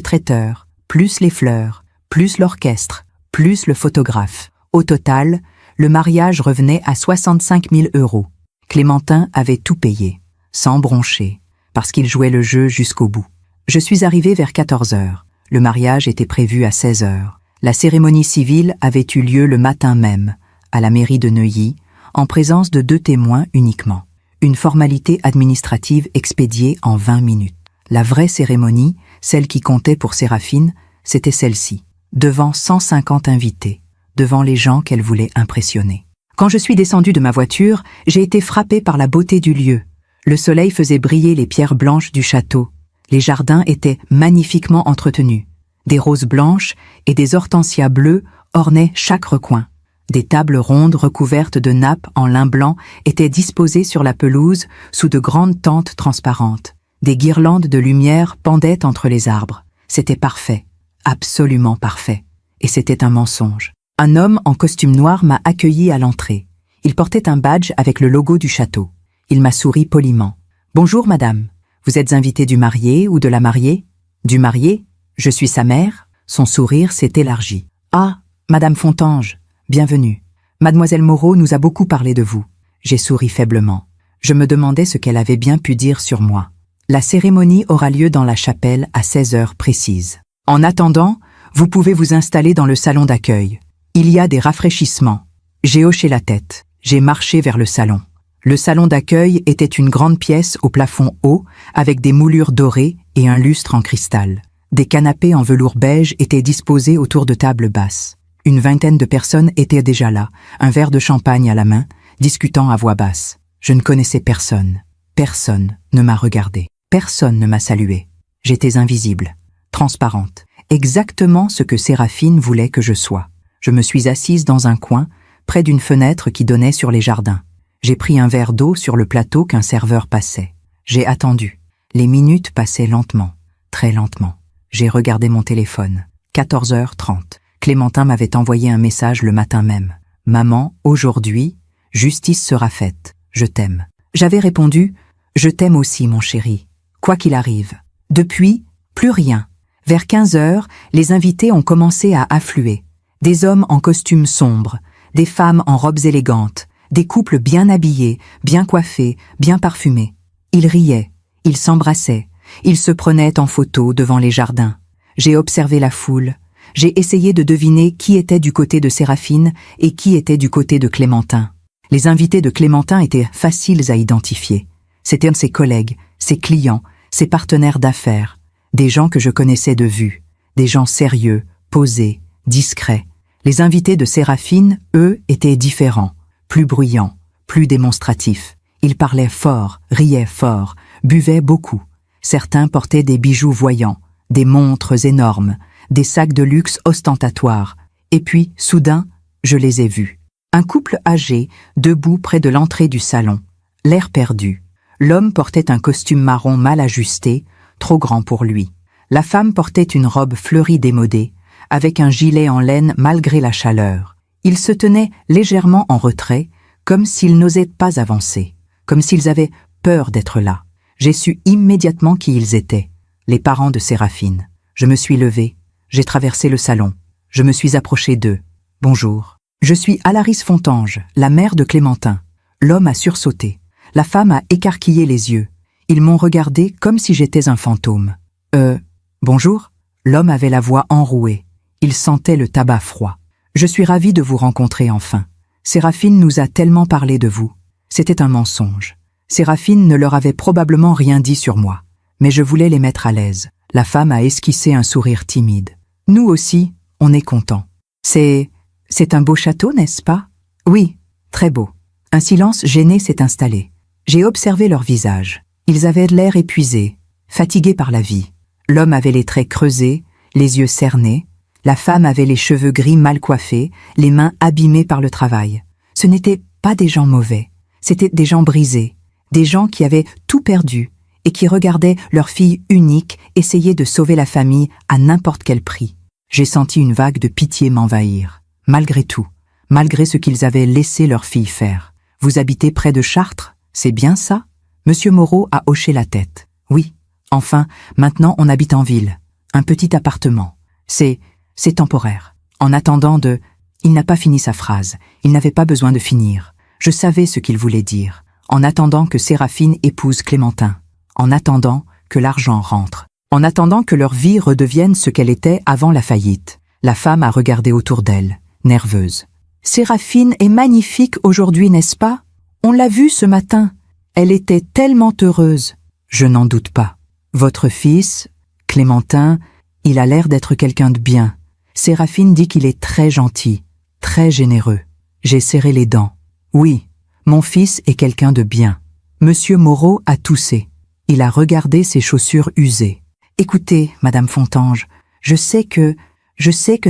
traiteur, plus les fleurs, plus l'orchestre, plus le photographe. Au total, le mariage revenait à 65 000 €. Clémentin avait tout payé, sans broncher, parce qu'il jouait le jeu jusqu'au bout. Je suis arrivée vers 14 heures. Le mariage était prévu à 16 heures. La cérémonie civile avait eu lieu le matin même, à la mairie de Neuilly, en présence de 2 témoins uniquement. Une formalité administrative expédiée en 20 minutes. La vraie cérémonie, celle qui comptait pour Séraphine, c'était celle-ci, devant 150 invités, devant les gens qu'elle voulait impressionner. Quand je suis descendue de ma voiture, j'ai été frappée par la beauté du lieu. Le soleil faisait briller les pierres blanches du château. Les jardins étaient magnifiquement entretenus. Des roses blanches et des hortensias bleues ornaient chaque recoin. Des tables rondes recouvertes de nappes en lin blanc étaient disposées sur la pelouse sous de grandes tentes transparentes. Des guirlandes de lumière pendaient entre les arbres. C'était parfait, absolument parfait. Et c'était un mensonge. Un homme en costume noir m'a accueilli à l'entrée. Il portait un badge avec le logo du château. Il m'a souri poliment. « Bonjour, madame. Vous êtes invitée du marié ou de la mariée ?»« Du marié. Je suis sa mère. » Son sourire s'est élargi. « Ah, madame Fontange, bienvenue. Mademoiselle Moreau nous a beaucoup parlé de vous. » J'ai souri faiblement. Je me demandais ce qu'elle avait bien pu dire sur moi. La cérémonie aura lieu dans la chapelle à 16 heures précises. En attendant, vous pouvez vous installer dans le salon d'accueil. Il y a des rafraîchissements. J'ai hoché la tête. J'ai marché vers le salon. Le salon d'accueil était une grande pièce au plafond haut, avec des moulures dorées et un lustre en cristal. Des canapés en velours beige étaient disposés autour de tables basses. Une vingtaine de personnes étaient déjà là, un verre de champagne à la main, discutant à voix basse. Je ne connaissais personne. Personne ne m'a regardé. Personne ne m'a salué. J'étais invisible, transparente, exactement ce que Séraphine voulait que je sois. Je me suis assise dans un coin, près d'une fenêtre qui donnait sur les jardins. J'ai pris un verre d'eau sur le plateau qu'un serveur passait. J'ai attendu. Les minutes passaient lentement, très lentement. J'ai regardé mon téléphone. 14h30. Clémentin m'avait envoyé un message le matin même. « Maman, aujourd'hui, justice sera faite. Je t'aime. » J'avais répondu « Je t'aime aussi, mon chéri. Quoi qu'il arrive. » Depuis, plus rien. Vers 15h, les invités ont commencé à affluer. Des hommes en costumes sombres, des femmes en robes élégantes, des couples bien habillés, bien coiffés, bien parfumés. Ils riaient, ils s'embrassaient, ils se prenaient en photo devant les jardins. J'ai observé la foule. J'ai essayé de deviner qui était du côté de Séraphine et qui était du côté de Clémentin. Les invités de Clémentin étaient faciles à identifier. C'étaient ses collègues, ses clients, ses partenaires d'affaires, des gens que je connaissais de vue, des gens sérieux, posés, discrets. Les invités de Séraphine, eux, étaient différents, plus bruyants, plus démonstratifs. Ils parlaient fort, riaient fort, buvaient beaucoup. Certains portaient des bijoux voyants, des montres énormes, des sacs de luxe ostentatoires. Et puis, soudain, je les ai vus. Un couple âgé, debout près de l'entrée du salon, l'air perdu. L'homme portait un costume marron mal ajusté, trop grand pour lui. La femme portait une robe fleurie démodée, avec un gilet en laine malgré la chaleur. Ils se tenaient légèrement en retrait, comme s'ils n'osaient pas avancer, comme s'ils avaient peur d'être là. J'ai su immédiatement qui ils étaient, les parents de Séraphine. Je me suis levée, j'ai traversé le salon. Je me suis approchée d'eux. « Bonjour. Je suis Alaris Fontange, la mère de Clémentin. » L'homme a sursauté. La femme a écarquillé les yeux. Ils m'ont regardé comme si j'étais un fantôme. « Bonjour ?» L'homme avait la voix enrouée. Il sentait le tabac froid. « Je suis ravie de vous rencontrer enfin. Séraphine nous a tellement parlé de vous. » C'était un mensonge. Séraphine ne leur avait probablement rien dit sur moi. Mais je voulais les mettre à l'aise. La femme a esquissé un sourire timide. « Nous aussi, on est contents. C'est un beau château, n'est-ce pas ?»« Oui, très beau. » Un silence gêné s'est installé. J'ai observé leur visage. Ils avaient l'air épuisés, fatigués par la vie. L'homme avait les traits creusés, les yeux cernés. La femme avait les cheveux gris mal coiffés, les mains abîmées par le travail. Ce n'étaient pas des gens mauvais, c'étaient des gens brisés, des gens qui avaient tout perdu et qui regardaient leur fille unique essayer de sauver la famille à n'importe quel prix. J'ai senti une vague de pitié m'envahir. Malgré tout, malgré ce qu'ils avaient laissé leur fille faire. « Vous habitez près de Chartres, c'est bien ça ?» Monsieur Moreau a hoché la tête. « Oui. Enfin, maintenant on habite en ville. Un petit appartement. C'est temporaire. En attendant de... » Il n'a pas fini sa phrase. Il n'avait pas besoin de finir. Je savais ce qu'il voulait dire. En attendant que Séraphine épouse Clémentin. En attendant que l'argent rentre. En attendant que leur vie redevienne ce qu'elle était avant la faillite. La femme a regardé autour d'elle, nerveuse. « Séraphine est magnifique aujourd'hui, n'est-ce pas? On l'a vue ce matin. Elle était tellement heureuse. »« Je n'en doute pas. Votre fils, Clémentin, il a l'air d'être quelqu'un de bien. Séraphine dit qu'il est très gentil, très généreux. » J'ai serré les dents. « Oui, mon fils est quelqu'un de bien. » Monsieur Moreau a toussé. Il a regardé ses chaussures usées. « Écoutez, Madame Fontange, je sais que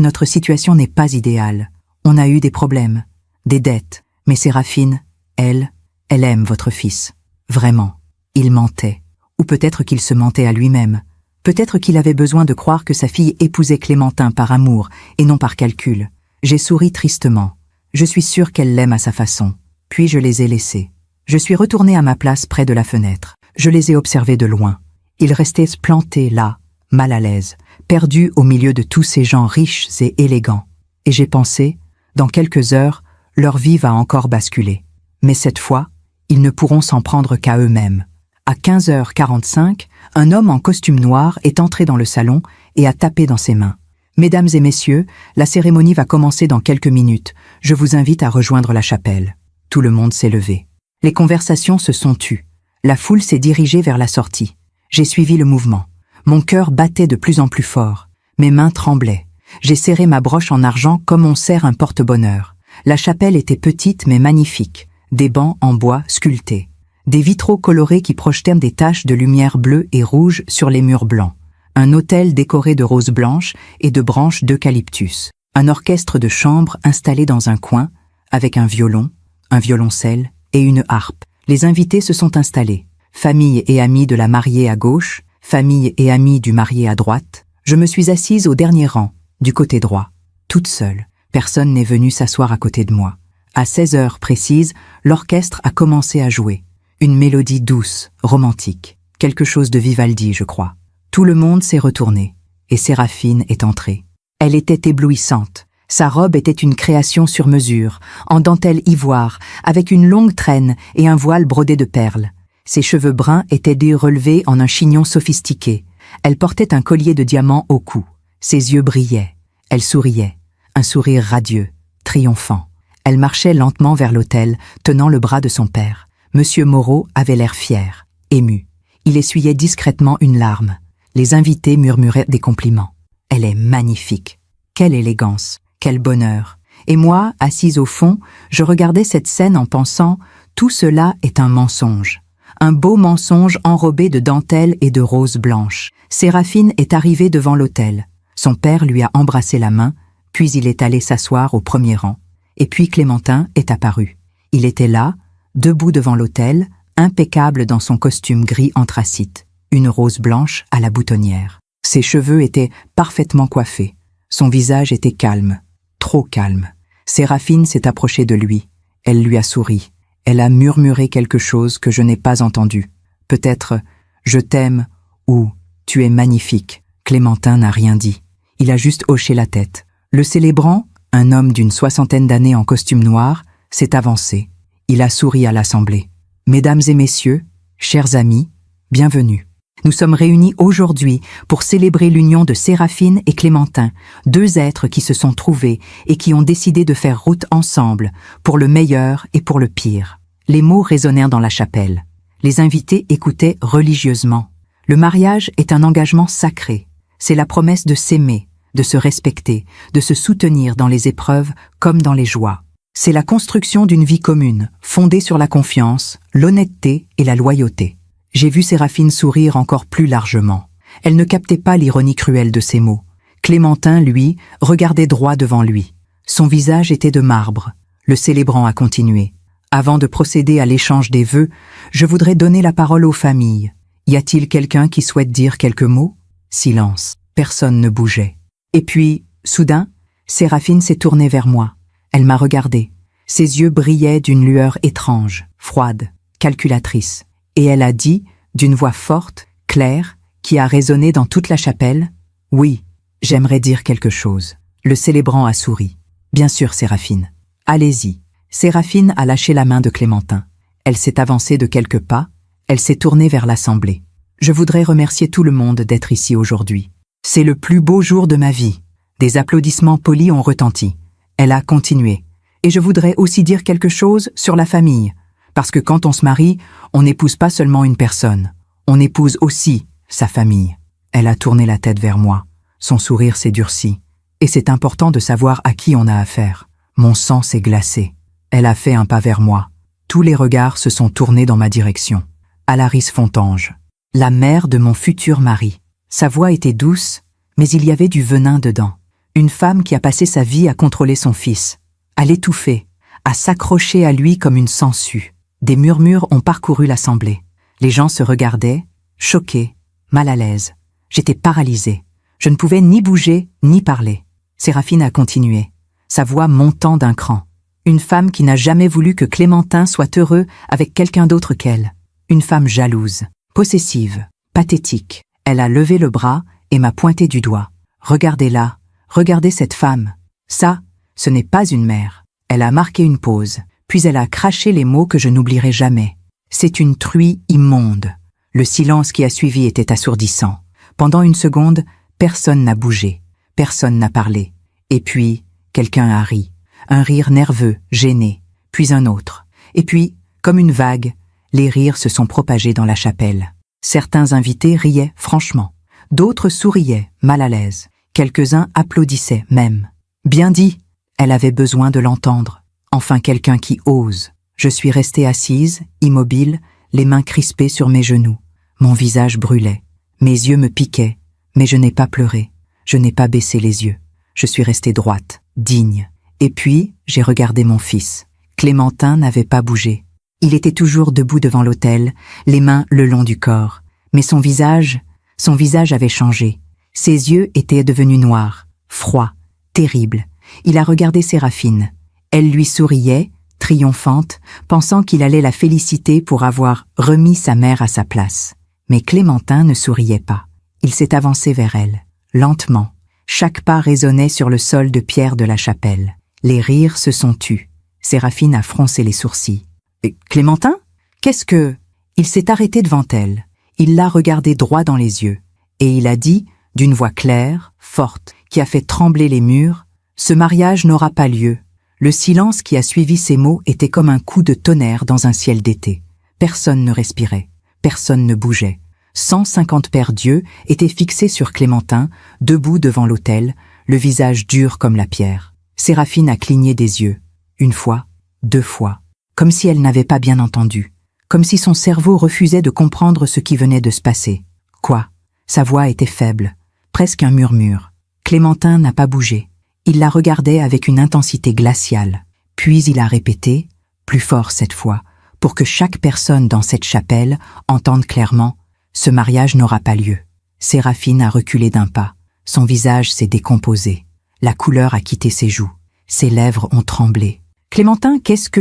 notre situation n'est pas idéale. On a eu des problèmes, des dettes, mais Séraphine, elle aime votre fils. Vraiment. Il mentait. Ou peut-être qu'il se mentait à lui-même. Peut-être qu'il avait besoin de croire que sa fille épousait Clémentin par amour et non par calcul. J'ai souri tristement. Je suis sûre qu'elle l'aime à sa façon. Puis je les ai laissés. Je suis retournée à ma place près de la fenêtre. Je les ai observés de loin. Ils restaient plantés là, mal à l'aise, perdus au milieu de tous ces gens riches et élégants. Et j'ai pensé, dans quelques heures, leur vie va encore basculer. Mais cette fois, ils ne pourront s'en prendre qu'à eux-mêmes. À 15h45, un homme en costume noir est entré dans le salon et a tapé dans ses mains. « Mesdames et messieurs, la cérémonie va commencer dans quelques minutes. Je vous invite à rejoindre la chapelle. » Tout le monde s'est levé. Les conversations se sont tues. La foule s'est dirigée vers la sortie. J'ai suivi le mouvement. Mon cœur battait de plus en plus fort. Mes mains tremblaient. J'ai serré ma broche en argent comme on serre un porte-bonheur. La chapelle était petite mais magnifique. Des bancs en bois sculptés. Des vitraux colorés qui projetaient des taches de lumière bleue et rouge sur les murs blancs. Un autel décoré de roses blanches et de branches d'eucalyptus. Un orchestre de chambre installé dans un coin, avec un violon, un violoncelle et une harpe. Les invités se sont installés. Famille et amis de la mariée à gauche, famille et amis du marié à droite. Je me suis assise au dernier rang, du côté droit, toute seule. Personne n'est venu s'asseoir à côté de moi. À 16h précises, l'orchestre a commencé à jouer. Une mélodie douce, romantique. Quelque chose de Vivaldi, je crois. Tout le monde s'est retourné, et Séraphine est entrée. Elle était éblouissante. Sa robe était une création sur mesure, en dentelle ivoire, avec une longue traîne et un voile brodé de perles. Ses cheveux bruns étaient relevés en un chignon sophistiqué. Elle portait un collier de diamants au cou. Ses yeux brillaient. Elle souriait. Un sourire radieux, triomphant. Elle marchait lentement vers l'autel, tenant le bras de son père. Monsieur Moreau avait l'air fier, ému. Il essuyait discrètement une larme. Les invités murmuraient des compliments. « Elle est magnifique. Quelle élégance, quel bonheur. » Et moi, assise au fond, je regardais cette scène en pensant « Tout cela est un mensonge. » Un beau mensonge enrobé de dentelles et de roses blanches. Séraphine est arrivée devant l'autel. Son père lui a embrassé la main, puis il est allé s'asseoir au premier rang. Et puis Clémentin est apparu. Il était là, debout devant l'autel, impeccable dans son costume gris anthracite, une rose blanche à la boutonnière. Ses cheveux étaient parfaitement coiffés. Son visage était calme, trop calme. Séraphine s'est approchée de lui. Elle lui a souri. Elle a murmuré quelque chose que je n'ai pas entendu. Peut-être « Je t'aime » ou « Tu es magnifique ». Clémentin n'a rien dit. Il a juste hoché la tête. Le célébrant, un homme d'une 60aine d'années en costume noir, s'est avancé. Il a souri à l'assemblée. « Mesdames et messieurs, chers amis, bienvenue. Nous sommes réunis aujourd'hui pour célébrer l'union de Séraphine et Clémentin, deux êtres qui se sont trouvés et qui ont décidé de faire route ensemble, pour le meilleur et pour le pire. » Les mots résonnèrent dans la chapelle. Les invités écoutaient religieusement. Le mariage est un engagement sacré. C'est la promesse de s'aimer, de se respecter, de se soutenir dans les épreuves comme dans les joies. C'est la construction d'une vie commune, fondée sur la confiance, l'honnêteté et la loyauté. J'ai vu Séraphine sourire encore plus largement. Elle ne captait pas l'ironie cruelle de ses mots. Clémentin, lui, regardait droit devant lui. Son visage était de marbre. Le célébrant a continué. Avant de procéder à l'échange des vœux, je voudrais donner la parole aux familles. Y a-t-il quelqu'un qui souhaite dire quelques mots? Silence. Personne ne bougeait. Et puis, soudain, Séraphine s'est tournée vers moi. Elle m'a regardé. Ses yeux brillaient d'une lueur étrange, froide, calculatrice. Et elle a dit, d'une voix forte, claire, qui a résonné dans toute la chapelle, « Oui, j'aimerais dire quelque chose. » Le célébrant a souri. « Bien sûr, Séraphine. Allez-y. » Séraphine a lâché la main de Clémentin. Elle s'est avancée de quelques pas, elle s'est tournée vers l'assemblée. « Je voudrais remercier tout le monde d'être ici aujourd'hui. C'est le plus beau jour de ma vie. » Des applaudissements polis ont retenti. Elle a continué. « Et je voudrais aussi dire quelque chose sur la famille. Parce que quand on se marie, on n'épouse pas seulement une personne. On épouse aussi sa famille. » Elle a tourné la tête vers moi. Son sourire s'est durci. Et c'est important de savoir à qui on a affaire. Mon sang s'est glacé. Elle a fait un pas vers moi. Tous les regards se sont tournés dans ma direction. Alaris Fontange, la mère de mon futur mari. Sa voix était douce, mais il y avait du venin dedans. Une femme qui a passé sa vie à contrôler son fils, à l'étouffer, à s'accrocher à lui comme une sangsue. Des murmures ont parcouru l'assemblée. Les gens se regardaient, choqués, mal à l'aise. J'étais paralysée. Je ne pouvais ni bouger, ni parler. Séraphine a continué, sa voix montant d'un cran. « Une femme qui n'a jamais voulu que Clémentin soit heureux avec quelqu'un d'autre qu'elle. Une femme jalouse, possessive, pathétique. Elle a levé le bras et m'a pointé du doigt. Regardez-la, regardez cette femme. Ça, ce n'est pas une mère. Elle a marqué une pause, puis elle a craché les mots que je n'oublierai jamais. C'est une truie immonde. Le silence qui a suivi était assourdissant. Pendant une seconde, personne n'a bougé, personne n'a parlé. Et puis, quelqu'un a ri. Un rire nerveux, gêné, puis un autre. Et puis, comme une vague, les rires se sont propagés dans la chapelle. Certains invités riaient franchement. D'autres souriaient, mal à l'aise. Quelques-uns applaudissaient même. Bien dit, elle avait besoin de l'entendre. Enfin quelqu'un qui ose. Je suis restée assise, immobile, les mains crispées sur mes genoux. Mon visage brûlait. Mes yeux me piquaient, mais je n'ai pas pleuré. Je n'ai pas baissé les yeux. Je suis restée droite, digne. Et puis, j'ai regardé mon fils. Clémentin n'avait pas bougé. Il était toujours debout devant l'autel, les mains le long du corps. Mais son visage avait changé. Ses yeux étaient devenus noirs, froids, terribles. Il a regardé Séraphine. Elle lui souriait, triomphante, pensant qu'il allait la féliciter pour avoir remis sa mère à sa place. Mais Clémentin ne souriait pas. Il s'est avancé vers elle, lentement. Chaque pas résonnait sur le sol de pierre de la chapelle. Les rires se sont tus. Séraphine a froncé les sourcils. « Clémentin ? Qu'est-ce que… » Il s'est arrêté devant elle. Il l'a regardée droit dans les yeux. Et il a dit, d'une voix claire, forte, qui a fait trembler les murs, « Ce mariage n'aura pas lieu. » Le silence qui a suivi ces mots était comme un coup de tonnerre dans un ciel d'été. Personne ne respirait. Personne ne bougeait. 150 paires d'yeux étaient fixés sur Clémentin, debout devant l'autel, le visage dur comme la pierre. Séraphine a cligné des yeux. Une fois, 2 fois. Comme si elle n'avait pas bien entendu. Comme si son cerveau refusait de comprendre ce qui venait de se passer. Quoi ? Sa voix était faible, presque un murmure. Clémentin n'a pas bougé. Il la regardait avec une intensité glaciale. Puis il a répété, plus fort cette fois, pour que chaque personne dans cette chapelle entende clairement « Ce mariage n'aura pas lieu ». Séraphine a reculé d'un pas. Son visage s'est décomposé. La couleur a quitté ses joues. Ses lèvres ont tremblé. « Clémentin, qu'est-ce que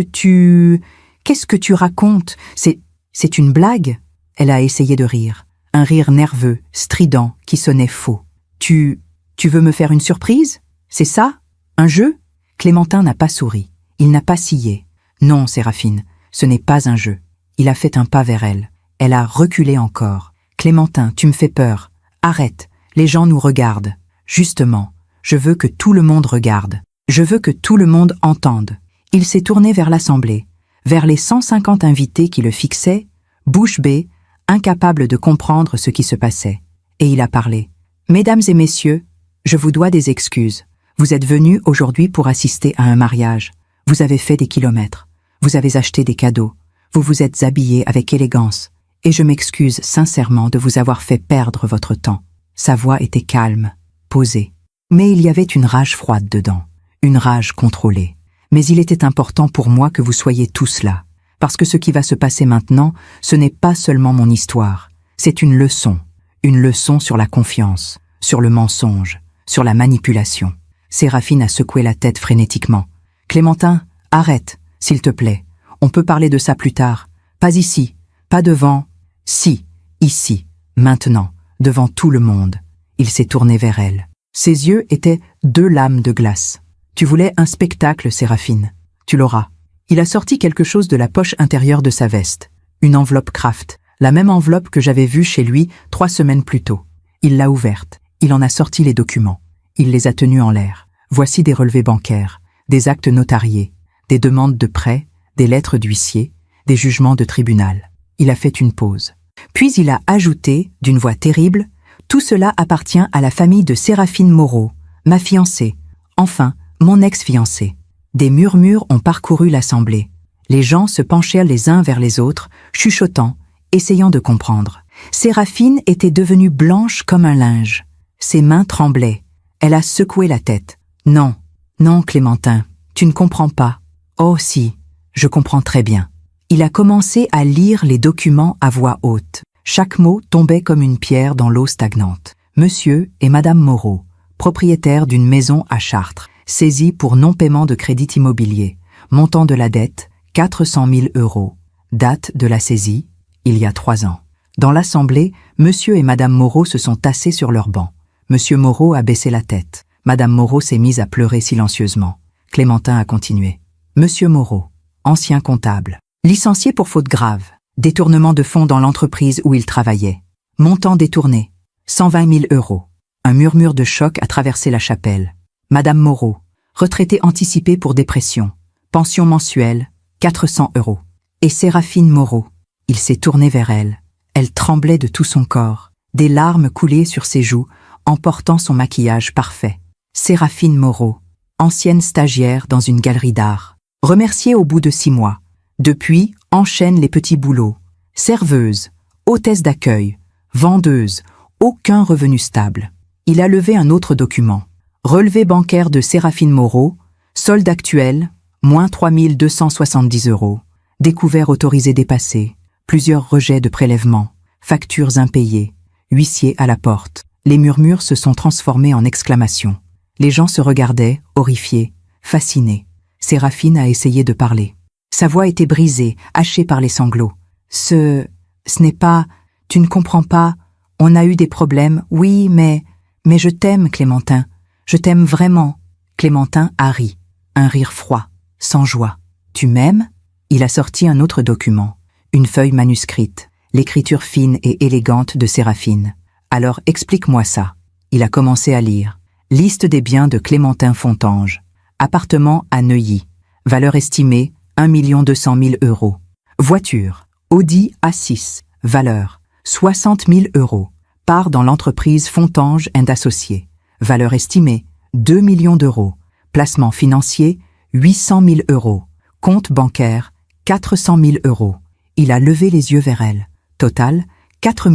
tu racontes ? C'est une blague ?» Elle a essayé de rire. Un rire nerveux, strident, qui sonnait faux. « Tu veux me faire une surprise ? C'est ça ? Un jeu ?» Clémentin n'a pas souri. Il n'a pas scié. « Non, Séraphine, ce n'est pas un jeu. » Il a fait un pas vers elle. Elle a reculé encore. « Clémentin, tu me fais peur. Arrête, les gens nous regardent. Justement, je veux que tout le monde regarde. Je veux que tout le monde entende. » Il s'est tourné vers l'assemblée, vers les 150 invités qui le fixaient, bouche bée, incapable de comprendre ce qui se passait. Et il a parlé. « Mesdames et messieurs, je vous dois des excuses. Vous êtes venus aujourd'hui pour assister à un mariage. Vous avez fait des kilomètres. Vous avez acheté des cadeaux. Vous vous êtes habillés avec élégance. Et je m'excuse sincèrement de vous avoir fait perdre votre temps. » Sa voix était calme, posée. Mais il y avait une rage froide dedans, une rage contrôlée. Mais il était important pour moi que vous soyez tous là. Parce que ce qui va se passer maintenant, ce n'est pas seulement mon histoire. C'est une leçon sur la confiance, sur le mensonge, sur la manipulation. Séraphine a secoué la tête frénétiquement. « Clémentin, arrête, s'il te plaît. On peut parler de ça plus tard. Pas ici, pas devant. Si, ici, maintenant, devant tout le monde. » Il s'est tourné vers elle. Ses yeux étaient 2 lames de glace. « Tu voulais un spectacle, Séraphine. Tu l'auras. » Il a sorti quelque chose de la poche intérieure de sa veste. Une enveloppe Kraft, la même enveloppe que j'avais vue chez lui 3 semaines plus tôt. Il l'a ouverte. Il en a sorti les documents. Il les a tenus en l'air. Voici des relevés bancaires, des actes notariés, des demandes de prêts, des lettres d'huissier, des jugements de tribunal. Il a fait une pause. Puis il a ajouté, d'une voix terrible, « Tout cela appartient à la famille de Séraphine Moreau, ma fiancée, enfin, mon ex-fiancée. » Des murmures ont parcouru l'assemblée. Les gens se penchèrent les uns vers les autres, chuchotant, essayant de comprendre. Séraphine était devenue blanche comme un linge. Ses mains tremblaient. Elle a secoué la tête. « Non, non, Clémentin, tu ne comprends pas. »« Oh si, je comprends très bien. » Il a commencé à lire les documents à voix haute. Chaque mot tombait comme une pierre dans l'eau stagnante. Monsieur et Madame Moreau, propriétaires d'une maison à Chartres, saisis pour non-paiement de crédit immobilier. Montant de la dette, 400 000 €. Date de la saisie, il y a 3 ans. Dans l'assemblée, Monsieur et Madame Moreau se sont tassés sur leur banc. Monsieur Moreau a baissé la tête. Madame Moreau s'est mise à pleurer silencieusement. Clémentin a continué. Monsieur Moreau, ancien comptable, licencié pour faute grave, détournement de fonds dans l'entreprise où il travaillait. Montant détourné, 120 000 €. Un murmure de choc a traversé la chapelle. Madame Moreau, retraitée anticipée pour dépression. Pension mensuelle, 400 €. Et Séraphine Moreau. Il s'est tourné vers elle. Elle tremblait de tout son corps. Des larmes coulaient sur ses joues, emportant son maquillage parfait. Séraphine Moreau, ancienne stagiaire dans une galerie d'art. Remerciée au bout de 6 mois. Depuis, enchaîne les petits boulots. Serveuse, hôtesse d'accueil, vendeuse, aucun revenu stable. Il a levé un autre document. Relevé bancaire de Séraphine Moreau, solde actuel, moins 3 270 €. Découvert autorisé dépassé, plusieurs rejets de prélèvements, factures impayées, huissier à la porte. Les murmures se sont transformés en exclamations. Les gens se regardaient, horrifiés, fascinés. Séraphine a essayé de parler. Sa voix était brisée, hachée par les sanglots. Ce n'est pas... Tu ne comprends pas. On a eu des problèmes, oui, mais je t'aime, Clémentin. Je t'aime vraiment. Clémentin a ri. Un rire froid, sans joie. Tu m'aimes? Il a sorti un autre document. Une feuille manuscrite. L'écriture fine et élégante de Séraphine. Alors explique-moi ça. Il a commencé à lire. Liste des biens de Clémentin Fontange. Appartement à Neuilly. Valeur estimée, 1 200 000 €. Voiture, Audi A6. Valeur, 60 000 €. Part dans l'entreprise Fontange & Associés. Valeur estimée, 2 millions d'euros. Placement financier, 800 000 €. Compte bancaire, 400 000 €. Il a levé les yeux vers elle. Total, 4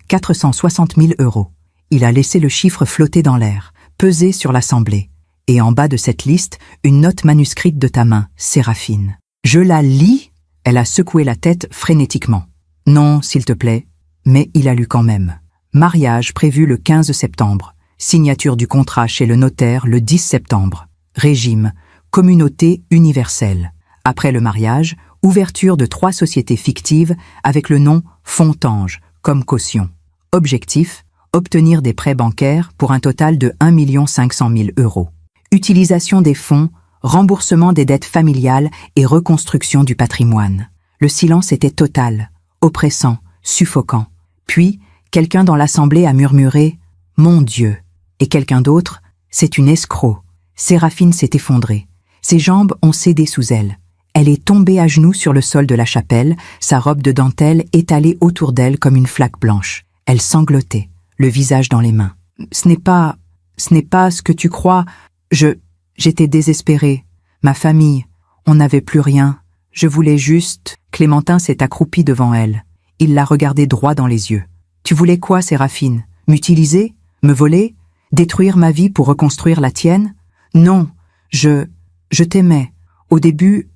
460 000 €. Il a laissé le chiffre flotter dans l'air, peser sur l'assemblée. Et en bas de cette liste, une note manuscrite de ta main, Séraphine. Je la lis? Elle a secoué la tête frénétiquement. Non, s'il te plaît. Mais il a lu quand même. Mariage prévu le 15 septembre. Signature du contrat chez le notaire le 10 septembre. Régime, communauté universelle. Après le mariage, ouverture de 3 sociétés fictives avec le nom Fontange comme caution. Objectif, obtenir des prêts bancaires pour un total de 1 500 000 €. Utilisation des fonds, remboursement des dettes familiales et reconstruction du patrimoine. Le silence était total, oppressant, suffocant. Puis, quelqu'un dans l'assemblée a murmuré « Mon Dieu !» et quelqu'un d'autre « C'est une escroc !» Séraphine s'est effondrée. Ses jambes ont cédé sous elle. Elle est tombée à genoux sur le sol de la chapelle, sa robe de dentelle étalée autour d'elle comme une flaque blanche. Elle sanglotait, le visage dans les mains. « Ce n'est pas ce que tu crois. J'étais désespérée. Ma famille, on n'avait plus rien. Je voulais juste... » Clémentin s'est accroupi devant elle. Il l'a regardée droit dans les yeux. « Tu voulais quoi, Séraphine? M'utiliser? Me voler? Détruire ma vie pour reconstruire la tienne? Non, je t'aimais. Au début,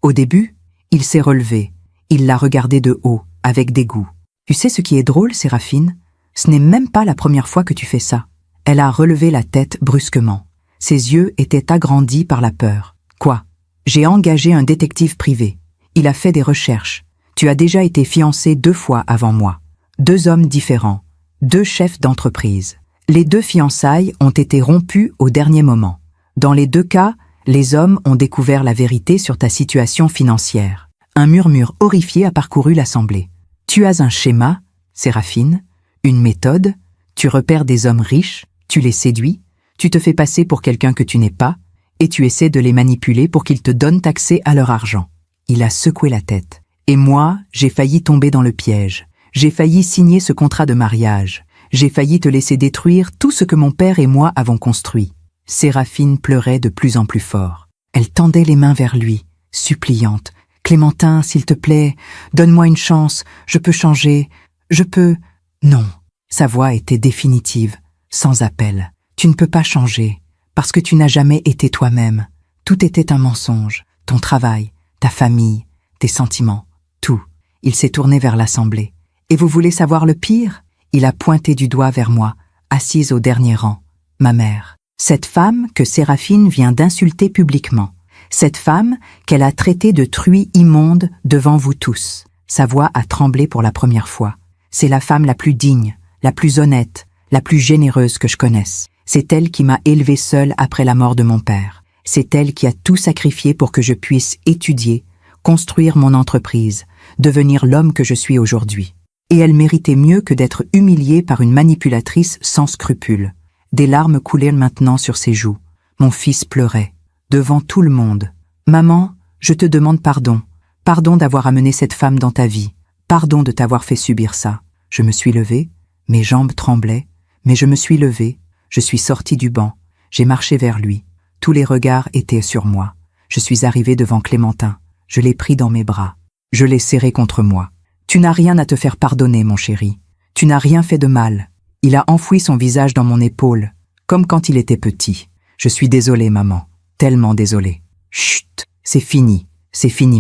Au début, il s'est relevé. Il l'a regardée de haut, avec dégoût. Tu sais ce qui est drôle, Séraphine? Ce n'est même pas la première fois que tu fais ça. Elle a relevé la tête brusquement. Ses yeux étaient agrandis par la peur. Quoi? J'ai engagé un détective privé. Il a fait des recherches. Tu as déjà été fiancée 2 fois avant moi. 2 hommes différents. 2 chefs d'entreprise. Les 2 fiançailles ont été rompues au dernier moment. Dans les 2 cas, les hommes ont découvert la vérité sur ta situation financière. Un murmure horrifié a parcouru l'assemblée. Tu as un schéma, Séraphine, une méthode, tu repères des hommes riches, tu les séduis, tu te fais passer pour quelqu'un que tu n'es pas, et tu essaies de les manipuler pour qu'ils te donnent accès à leur argent. Il a secoué la tête. Et moi, j'ai failli tomber dans le piège. J'ai failli signer ce contrat de mariage. J'ai failli te laisser détruire tout ce que mon père et moi avons construit. Séraphine pleurait de plus en plus fort. Elle tendait les mains vers lui, suppliante. « Clémentin, s'il te plaît, donne-moi une chance, je peux changer, je peux... » Non, sa voix était définitive, sans appel. « Tu ne peux pas changer, parce que tu n'as jamais été toi-même. Tout était un mensonge, ton travail, ta famille, tes sentiments, tout. » Il s'est tourné vers l'assemblée. « Et vous voulez savoir le pire ?» Il a pointé du doigt vers moi, assise au dernier rang, ma mère. Cette femme que Séraphine vient d'insulter publiquement. Cette femme qu'elle a traitée de truie immonde devant vous tous. Sa voix a tremblé pour la première fois. C'est la femme la plus digne, la plus honnête, la plus généreuse que je connaisse. C'est elle qui m'a élevée seule après la mort de mon père. C'est elle qui a tout sacrifié pour que je puisse étudier, construire mon entreprise, devenir l'homme que je suis aujourd'hui. Et elle méritait mieux que d'être humiliée par une manipulatrice sans scrupules. Des larmes coulaient maintenant sur ses joues. Mon fils pleurait, devant tout le monde. « Maman, je te demande pardon. Pardon d'avoir amené cette femme dans ta vie. Pardon de t'avoir fait subir ça. » Je me suis levée, mes jambes tremblaient, mais je me suis levée, je suis sortie du banc, j'ai marché vers lui. Tous les regards étaient sur moi. Je suis arrivée devant Clémentin. Je l'ai pris dans mes bras. Je l'ai serré contre moi. « Tu n'as rien à te faire pardonner, mon chéri. Tu n'as rien fait de mal. » Il a enfoui son visage dans mon épaule, comme quand il était petit. « Je suis désolée, maman. Tellement désolée. »« Chut, c'est fini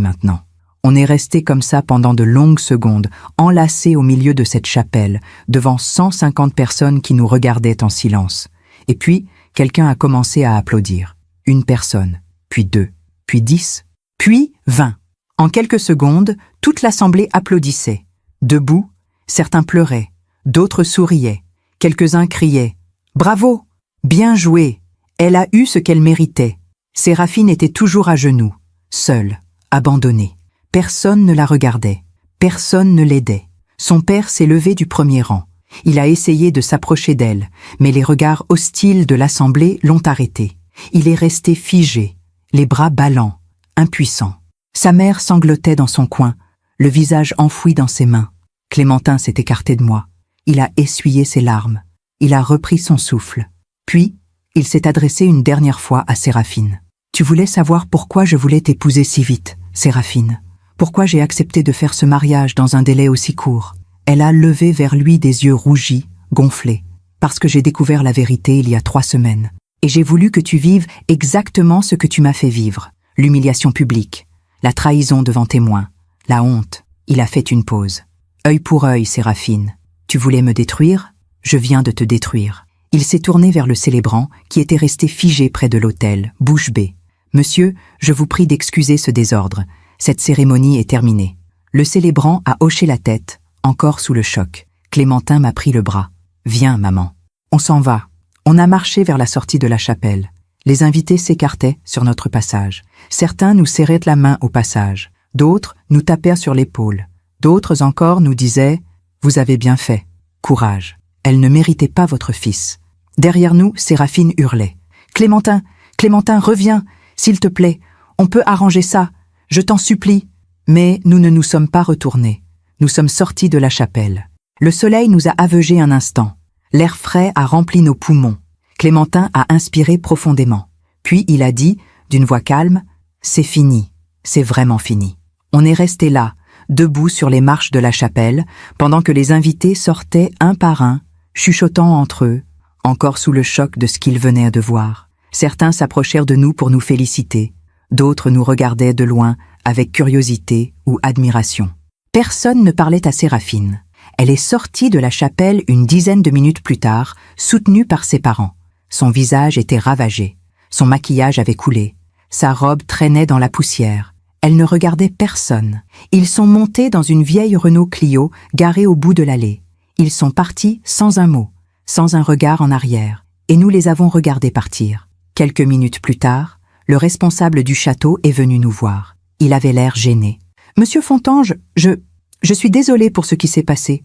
maintenant. » On est resté comme ça pendant de longues secondes, enlacés au milieu de cette chapelle, devant 150 personnes qui nous regardaient en silence. Et puis, quelqu'un a commencé à applaudir. Une personne, puis 2, puis 10, puis 20. En quelques secondes, toute l'assemblée applaudissait. Debout, certains pleuraient, d'autres souriaient, quelques-uns criaient « Bravo! Bien joué! Elle a eu ce qu'elle méritait. » Séraphine était toujours à genoux, seule, abandonnée. Personne ne la regardait, personne ne l'aidait. Son père s'est levé du premier rang. Il a essayé de s'approcher d'elle, mais les regards hostiles de l'assemblée l'ont arrêté. Il est resté figé, les bras ballants, impuissant. Sa mère sanglotait dans son coin, le visage enfoui dans ses mains. Clémentin s'est écarté de moi. Il a essuyé ses larmes. Il a repris son souffle. Puis, il s'est adressé une dernière fois à Séraphine. « Tu voulais savoir pourquoi je voulais t'épouser si vite, Séraphine. Pourquoi j'ai accepté de faire ce mariage dans un délai aussi court ?» Elle a levé vers lui des yeux rougis, gonflés. « Parce que j'ai découvert la vérité il y a 3 semaines. Et j'ai voulu que tu vives exactement ce que tu m'as fait vivre. L'humiliation publique, la trahison devant témoins, la honte. » Il a fait une pause. « Œil pour œil, Séraphine. Tu voulais me détruire? Je viens de te détruire. » Il s'est tourné vers le célébrant, qui était resté figé près de l'autel, bouche bée. « Monsieur, je vous prie d'excuser ce désordre. Cette cérémonie est terminée. » Le célébrant a hoché la tête, encore sous le choc. Clémentin m'a pris le bras. « Viens, maman. » On s'en va. On a marché vers la sortie de la chapelle. Les invités s'écartaient sur notre passage. Certains nous serraient la main au passage. D'autres nous tapèrent sur l'épaule. D'autres encore nous disaient « Vous avez bien fait. Courage. Elle ne méritait pas votre fils. » Derrière nous, Séraphine hurlait. « Clémentin, Clémentin, reviens, s'il te plaît. On peut arranger ça. Je t'en supplie. » Mais nous ne nous sommes pas retournés. Nous sommes sortis de la chapelle. Le soleil nous a aveugés un instant. L'air frais a rempli nos poumons. Clémentin a inspiré profondément. Puis il a dit, d'une voix calme, « C'est fini. C'est vraiment fini. » On est resté là, debout sur les marches de la chapelle, pendant que les invités sortaient un par un, chuchotant entre eux, encore sous le choc de ce qu'ils venaient de voir. Certains s'approchèrent de nous pour nous féliciter. D'autres nous regardaient de loin avec curiosité ou admiration. Personne ne parlait à Séraphine. Elle est sortie de la chapelle une dizaine de minutes plus tard, soutenue par ses parents. Son visage était ravagé. Son maquillage avait coulé. Sa robe traînait dans la poussière. Elle ne regardait personne. Ils sont montés dans une vieille Renault Clio garée au bout de l'allée. Ils sont partis sans un mot, sans un regard en arrière, et nous les avons regardés partir. Quelques minutes plus tard, le responsable du château est venu nous voir. Il avait l'air gêné. « Monsieur Fontange, je suis désolé pour ce qui s'est passé.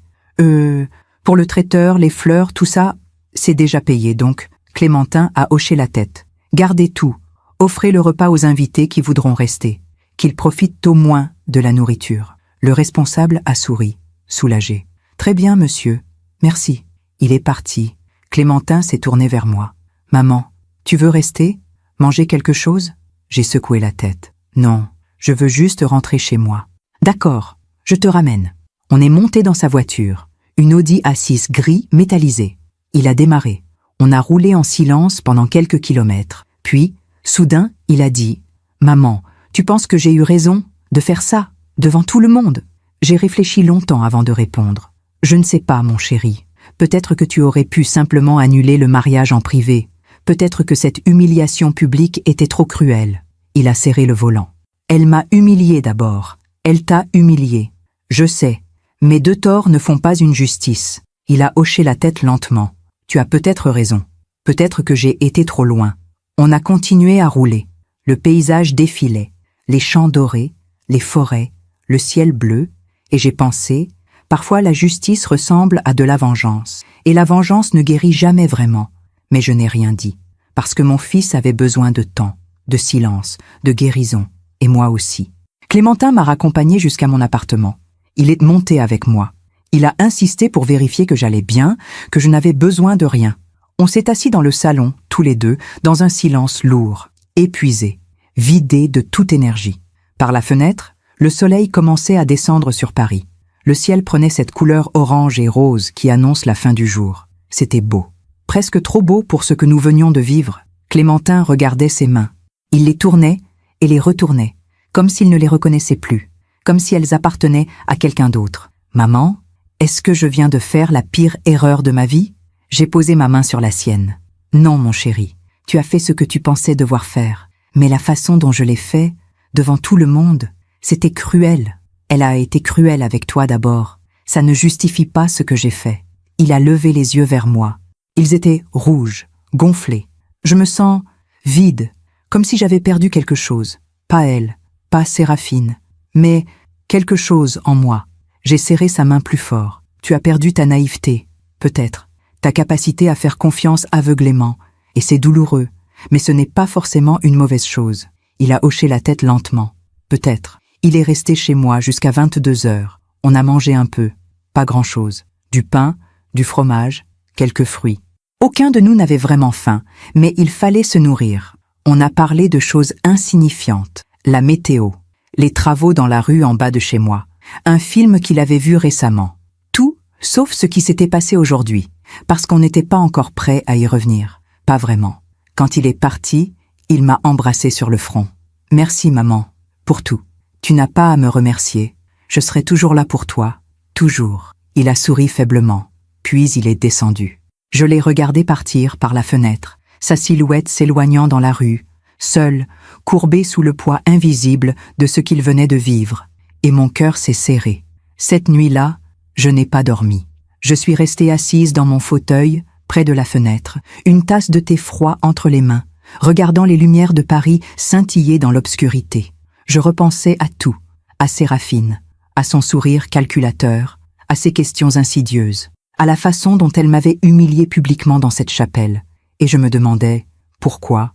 Pour le traiteur, les fleurs, tout ça, c'est déjà payé, donc. » Clémentin a hoché la tête. « Gardez tout. Offrez le repas aux invités qui voudront rester. Qu'ils profitent au moins de la nourriture. » Le responsable a souri, soulagé. « Très bien, monsieur. Merci. » Il est parti. Clémentin s'est tourné vers moi. « Maman, tu veux rester? Manger quelque chose ?» J'ai secoué la tête. « Non, je veux juste rentrer chez moi. »« D'accord, je te ramène. » On est monté dans sa voiture, une Audi A6 gris métallisé. Il a démarré. On a roulé en silence pendant quelques kilomètres. Puis, soudain, il a dit « Maman, tu penses que j'ai eu raison de faire ça, devant tout le monde ?» J'ai réfléchi longtemps avant de répondre. « Je ne sais pas, mon chéri. Peut-être que tu aurais pu simplement annuler le mariage en privé. Peut-être que cette humiliation publique était trop cruelle. Il a serré le volant. Elle m'a humilié d'abord. Elle t'a humilié. Je sais. Mais deux torts ne font pas une justice. Il a hoché la tête lentement. Tu as peut-être raison. Peut-être que j'ai été trop loin. On a continué à rouler. Le paysage défilait. Les champs dorés, les forêts, le ciel bleu. Et j'ai pensé, parfois la justice ressemble à de la vengeance. Et la vengeance ne guérit jamais vraiment. Mais je n'ai rien dit. Parce que mon fils avait besoin de temps, de silence, de guérison. Et moi aussi. Clémentin m'a raccompagné jusqu'à mon appartement. Il est monté avec moi. Il a insisté pour vérifier que j'allais bien, que je n'avais besoin de rien. On s'est assis dans le salon, tous les deux, dans un silence lourd, épuisé, vidé de toute énergie. Par la fenêtre, le soleil commençait à descendre sur Paris. Le ciel prenait cette couleur orange et rose qui annonce la fin du jour. C'était beau. Presque trop beau pour ce que nous venions de vivre. Clémentin regardait ses mains. Il les tournait et les retournait, comme s'il ne les reconnaissait plus, comme si elles appartenaient à quelqu'un d'autre. « Maman, est-ce que je viens de faire la pire erreur de ma vie ?» J'ai posé ma main sur la sienne. « Non, mon chéri, tu as fait ce que tu pensais devoir faire. Mais la façon dont je l'ai fait, devant tout le monde, c'était cruel. Elle a été cruelle avec toi d'abord. Ça ne justifie pas ce que j'ai fait. » Il a levé les yeux vers moi. Ils étaient rouges, gonflés. Je me sens vide, comme si j'avais perdu quelque chose. Pas elle, pas Séraphine, mais quelque chose en moi. J'ai serré sa main plus fort. Tu as perdu ta naïveté, peut-être, ta capacité à faire confiance aveuglément, et c'est douloureux, mais ce n'est pas forcément une mauvaise chose. Il a hoché la tête lentement. Peut-être. Il est resté chez moi jusqu'à 22 heures. On a mangé un peu, pas grand-chose. Du pain, du fromage, quelques fruits. Aucun de nous n'avait vraiment faim, mais il fallait se nourrir. On a parlé de choses insignifiantes, la météo, les travaux dans la rue en bas de chez moi, un film qu'il avait vu récemment. Tout, sauf ce qui s'était passé aujourd'hui, parce qu'on n'était pas encore prêt à y revenir. Pas vraiment. Quand il est parti, il m'a embrassé sur le front. « Merci, maman, pour tout. Tu n'as pas à me remercier. Je serai toujours là pour toi. Toujours. » Il a souri faiblement, puis il est descendu. Je l'ai regardé partir par la fenêtre, sa silhouette s'éloignant dans la rue, seul, courbé sous le poids invisible de ce qu'il venait de vivre, et mon cœur s'est serré. Cette nuit-là, je n'ai pas dormi. Je suis restée assise dans mon fauteuil, près de la fenêtre, une tasse de thé froid entre les mains, regardant les lumières de Paris scintiller dans l'obscurité. Je repensais à tout, à Séraphine, à son sourire calculateur, à ses questions insidieuses, à la façon dont elle m'avait humiliée publiquement dans cette chapelle, et je me demandais pourquoi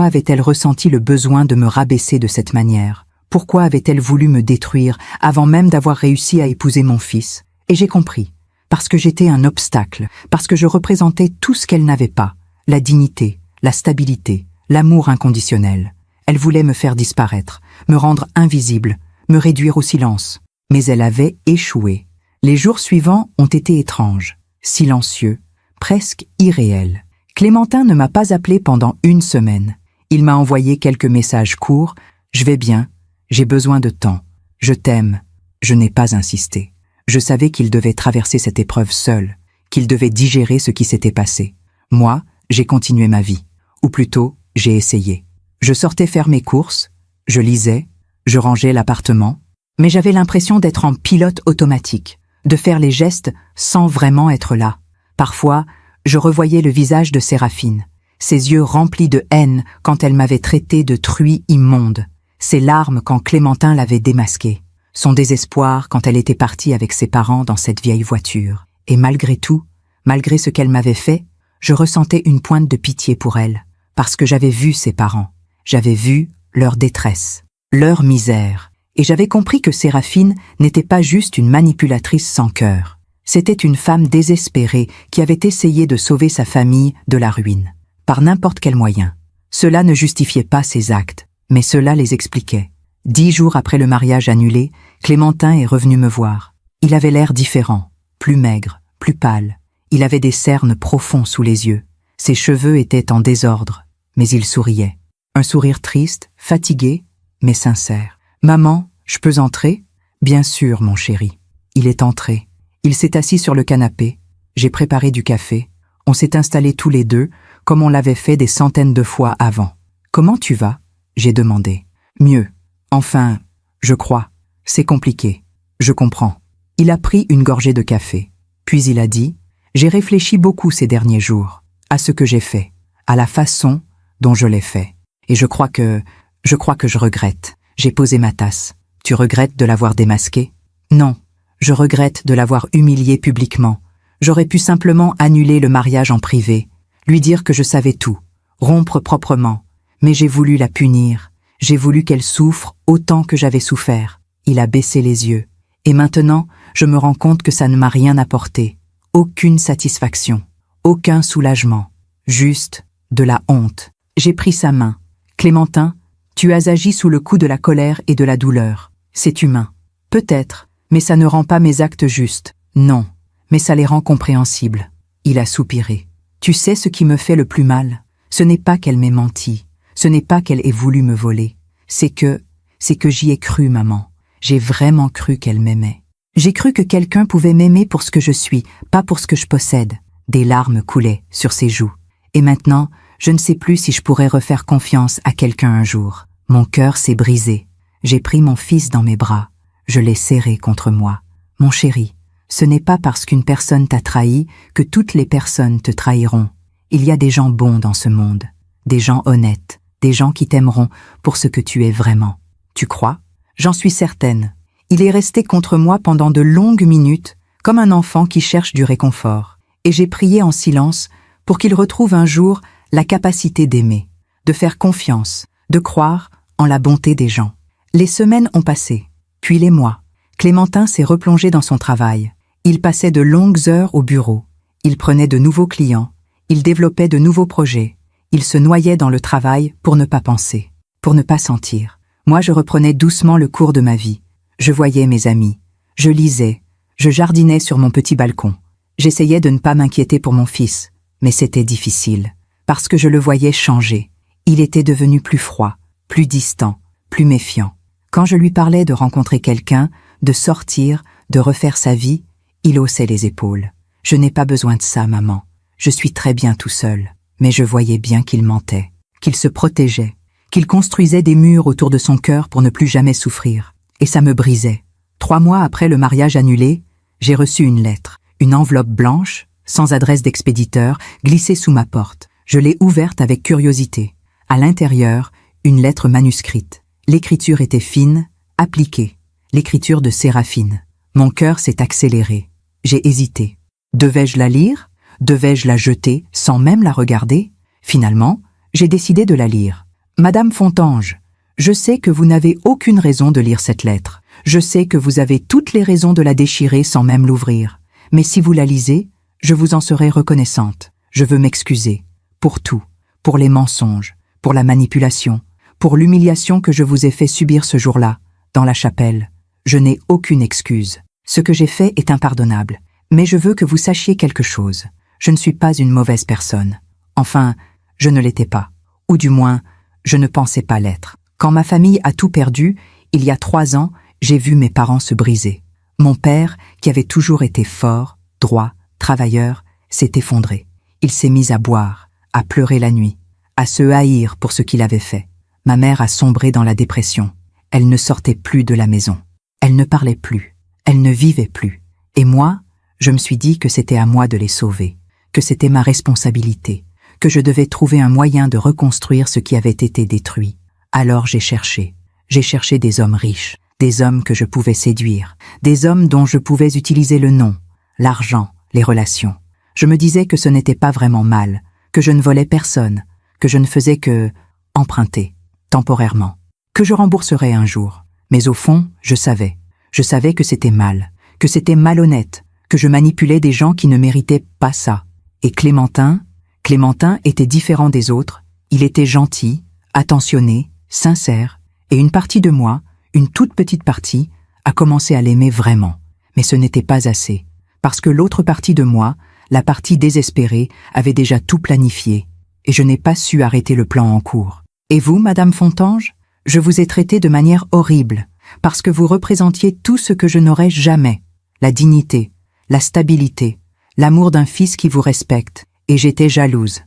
avait-elle ressenti le besoin de me rabaisser de cette manière? Pourquoi avait-elle voulu me détruire avant même d'avoir réussi à épouser mon fils? Et j'ai compris. Parce que j'étais un obstacle, parce que je représentais tout ce qu'elle n'avait pas, la dignité, la stabilité, l'amour inconditionnel. Elle voulait me faire disparaître, me rendre invisible, me réduire au silence. Mais elle avait échoué. Les jours suivants ont été étranges, silencieux, presque irréels. Clémentin ne m'a pas appelé pendant 1 semaine. Il m'a envoyé quelques messages courts. « Je vais bien, j'ai besoin de temps, je t'aime ». Je n'ai pas insisté. Je savais qu'il devait traverser cette épreuve seul, qu'il devait digérer ce qui s'était passé. Moi, j'ai continué ma vie. Ou plutôt, j'ai essayé. Je sortais faire mes courses, je lisais, je rangeais l'appartement, mais j'avais l'impression d'être en pilote automatique, de faire les gestes sans vraiment être là. Parfois, je revoyais le visage de Séraphine, ses yeux remplis de haine quand elle m'avait traité de truie immonde, ses larmes quand Clémentin l'avait démasquée, son désespoir quand elle était partie avec ses parents dans cette vieille voiture. Et malgré tout, malgré ce qu'elle m'avait fait, je ressentais une pointe de pitié pour elle, parce que j'avais vu ses parents, j'avais vu leur détresse, leur misère, et j'avais compris que Séraphine n'était pas juste une manipulatrice sans cœur. C'était une femme désespérée qui avait essayé de sauver sa famille de la ruine, par n'importe quel moyen. Cela ne justifiait pas ses actes, mais cela les expliquait. 10 jours après le mariage annulé, Clémentin est revenu me voir. Il avait l'air différent, plus maigre, plus pâle. Il avait des cernes profonds sous les yeux. Ses cheveux étaient en désordre, mais il souriait. Un sourire triste, fatigué, mais sincère. « Maman, je peux entrer ?»« Bien sûr, mon chéri. » Il est entré. Il s'est assis sur le canapé. J'ai préparé du café. On s'est installés tous les deux, comme on l'avait fait des centaines de fois avant. « Comment tu vas ?» j'ai demandé. Mieux. Enfin, je crois. C'est compliqué. Je comprends. Il a pris une gorgée de café. Puis il a dit, j'ai réfléchi beaucoup ces derniers jours, à ce que j'ai fait, à la façon dont je l'ai fait. Et je crois que je regrette. J'ai posé ma tasse. Tu regrettes de l'avoir démasqué? Non. Je regrette de l'avoir humilié publiquement. J'aurais pu simplement annuler le mariage en privé, lui dire que je savais tout, rompre proprement. Mais j'ai voulu la punir. J'ai voulu qu'elle souffre autant que j'avais souffert. Il a baissé les yeux. Et maintenant, je me rends compte que ça ne m'a rien apporté. Aucune satisfaction. Aucun soulagement. Juste de la honte. J'ai pris sa main. Clémentin, tu as agi sous le coup de la colère et de la douleur. C'est humain. Peut-être, mais ça ne rend pas mes actes justes. Non, mais ça les rend compréhensibles. Il a soupiré. Tu sais ce qui me fait le plus mal? Ce n'est pas qu'elle m'ait menti. Ce n'est pas qu'elle ait voulu me voler. C'est que j'y ai cru, maman. J'ai vraiment cru qu'elle m'aimait. J'ai cru que quelqu'un pouvait m'aimer pour ce que je suis, pas pour ce que je possède. Des larmes coulaient sur ses joues. Et maintenant, je ne sais plus si je pourrais refaire confiance à quelqu'un un jour. Mon cœur s'est brisé. J'ai pris mon fils dans mes bras. Je l'ai serré contre moi. Mon chéri, ce n'est pas parce qu'une personne t'a trahi que toutes les personnes te trahiront. Il y a des gens bons dans ce monde. Des gens honnêtes. Des gens qui t'aimeront pour ce que tu es vraiment. Tu crois? J'en suis certaine. Il est resté contre moi pendant de longues minutes, comme un enfant qui cherche du réconfort. Et j'ai prié en silence pour qu'il retrouve un jour la capacité d'aimer, de faire confiance, de croire en la bonté des gens. Les semaines ont passé, puis les mois. Clémentin s'est replongé dans son travail. Il passait de longues heures au bureau. Il prenait de nouveaux clients. Il développait de nouveaux projets. Il se noyait dans le travail pour ne pas penser, pour ne pas sentir. Moi, je reprenais doucement le cours de ma vie. Je voyais mes amis. Je lisais. Je jardinais sur mon petit balcon. J'essayais de ne pas m'inquiéter pour mon fils, mais c'était difficile, parce que je le voyais changer. Il était devenu plus froid, plus distant, plus méfiant. Quand je lui parlais de rencontrer quelqu'un, de sortir, de refaire sa vie, il haussait les épaules. Je n'ai pas besoin de ça, maman. Je suis très bien tout seul. Mais je voyais bien qu'il mentait, qu'il se protégeait, qu'il construisait des murs autour de son cœur pour ne plus jamais souffrir. Et ça me brisait. 3 mois après le mariage annulé, j'ai reçu une lettre, une enveloppe blanche, sans adresse d'expéditeur, glissée sous ma porte. Je l'ai ouverte avec curiosité. À l'intérieur, une lettre manuscrite. L'écriture était fine, appliquée. L'écriture de Séraphine. Mon cœur s'est accéléré. J'ai hésité. Devais-je la lire ? Devais-je la jeter sans même la regarder? Finalement, j'ai décidé de la lire. Madame Fontange, je sais que vous n'avez aucune raison de lire cette lettre. Je sais que vous avez toutes les raisons de la déchirer sans même l'ouvrir. Mais si vous la lisez, je vous en serai reconnaissante. Je veux m'excuser. Pour tout. Pour les mensonges. Pour la manipulation. Pour l'humiliation que je vous ai fait subir ce jour-là, dans la chapelle. Je n'ai aucune excuse. Ce que j'ai fait est impardonnable. Mais je veux que vous sachiez quelque chose. Je ne suis pas une mauvaise personne. Enfin, je ne l'étais pas. Ou du moins, je ne pensais pas l'être. Quand ma famille a tout perdu, il y a 3 ans, j'ai vu mes parents se briser. Mon père, qui avait toujours été fort, droit, travailleur, s'est effondré. Il s'est mis à boire, à pleurer la nuit, à se haïr pour ce qu'il avait fait. Ma mère a sombré dans la dépression. Elle ne sortait plus de la maison. Elle ne parlait plus. Elle ne vivait plus. Et moi, je me suis dit que c'était à moi de les sauver, que c'était ma responsabilité, que je devais trouver un moyen de reconstruire ce qui avait été détruit. Alors j'ai cherché des hommes riches, des hommes que je pouvais séduire, des hommes dont je pouvais utiliser le nom, l'argent, les relations. Je me disais que ce n'était pas vraiment mal, que je ne volais personne, que je ne faisais que emprunter, temporairement, que je rembourserais un jour. Mais au fond, je savais que c'était mal, que c'était malhonnête, que je manipulais des gens qui ne méritaient pas ça. Et Clémentin était différent des autres. Il était gentil, attentionné, sincère, et une partie de moi, une toute petite partie, a commencé à l'aimer vraiment. Mais ce n'était pas assez, parce que l'autre partie de moi, la partie désespérée, avait déjà tout planifié, et je n'ai pas su arrêter le plan en cours. Et vous, Madame Fontange, je vous ai traité de manière horrible, parce que vous représentiez tout ce que je n'aurais jamais, la dignité, la stabilité, l'amour d'un fils qui vous respecte, et j'étais jalouse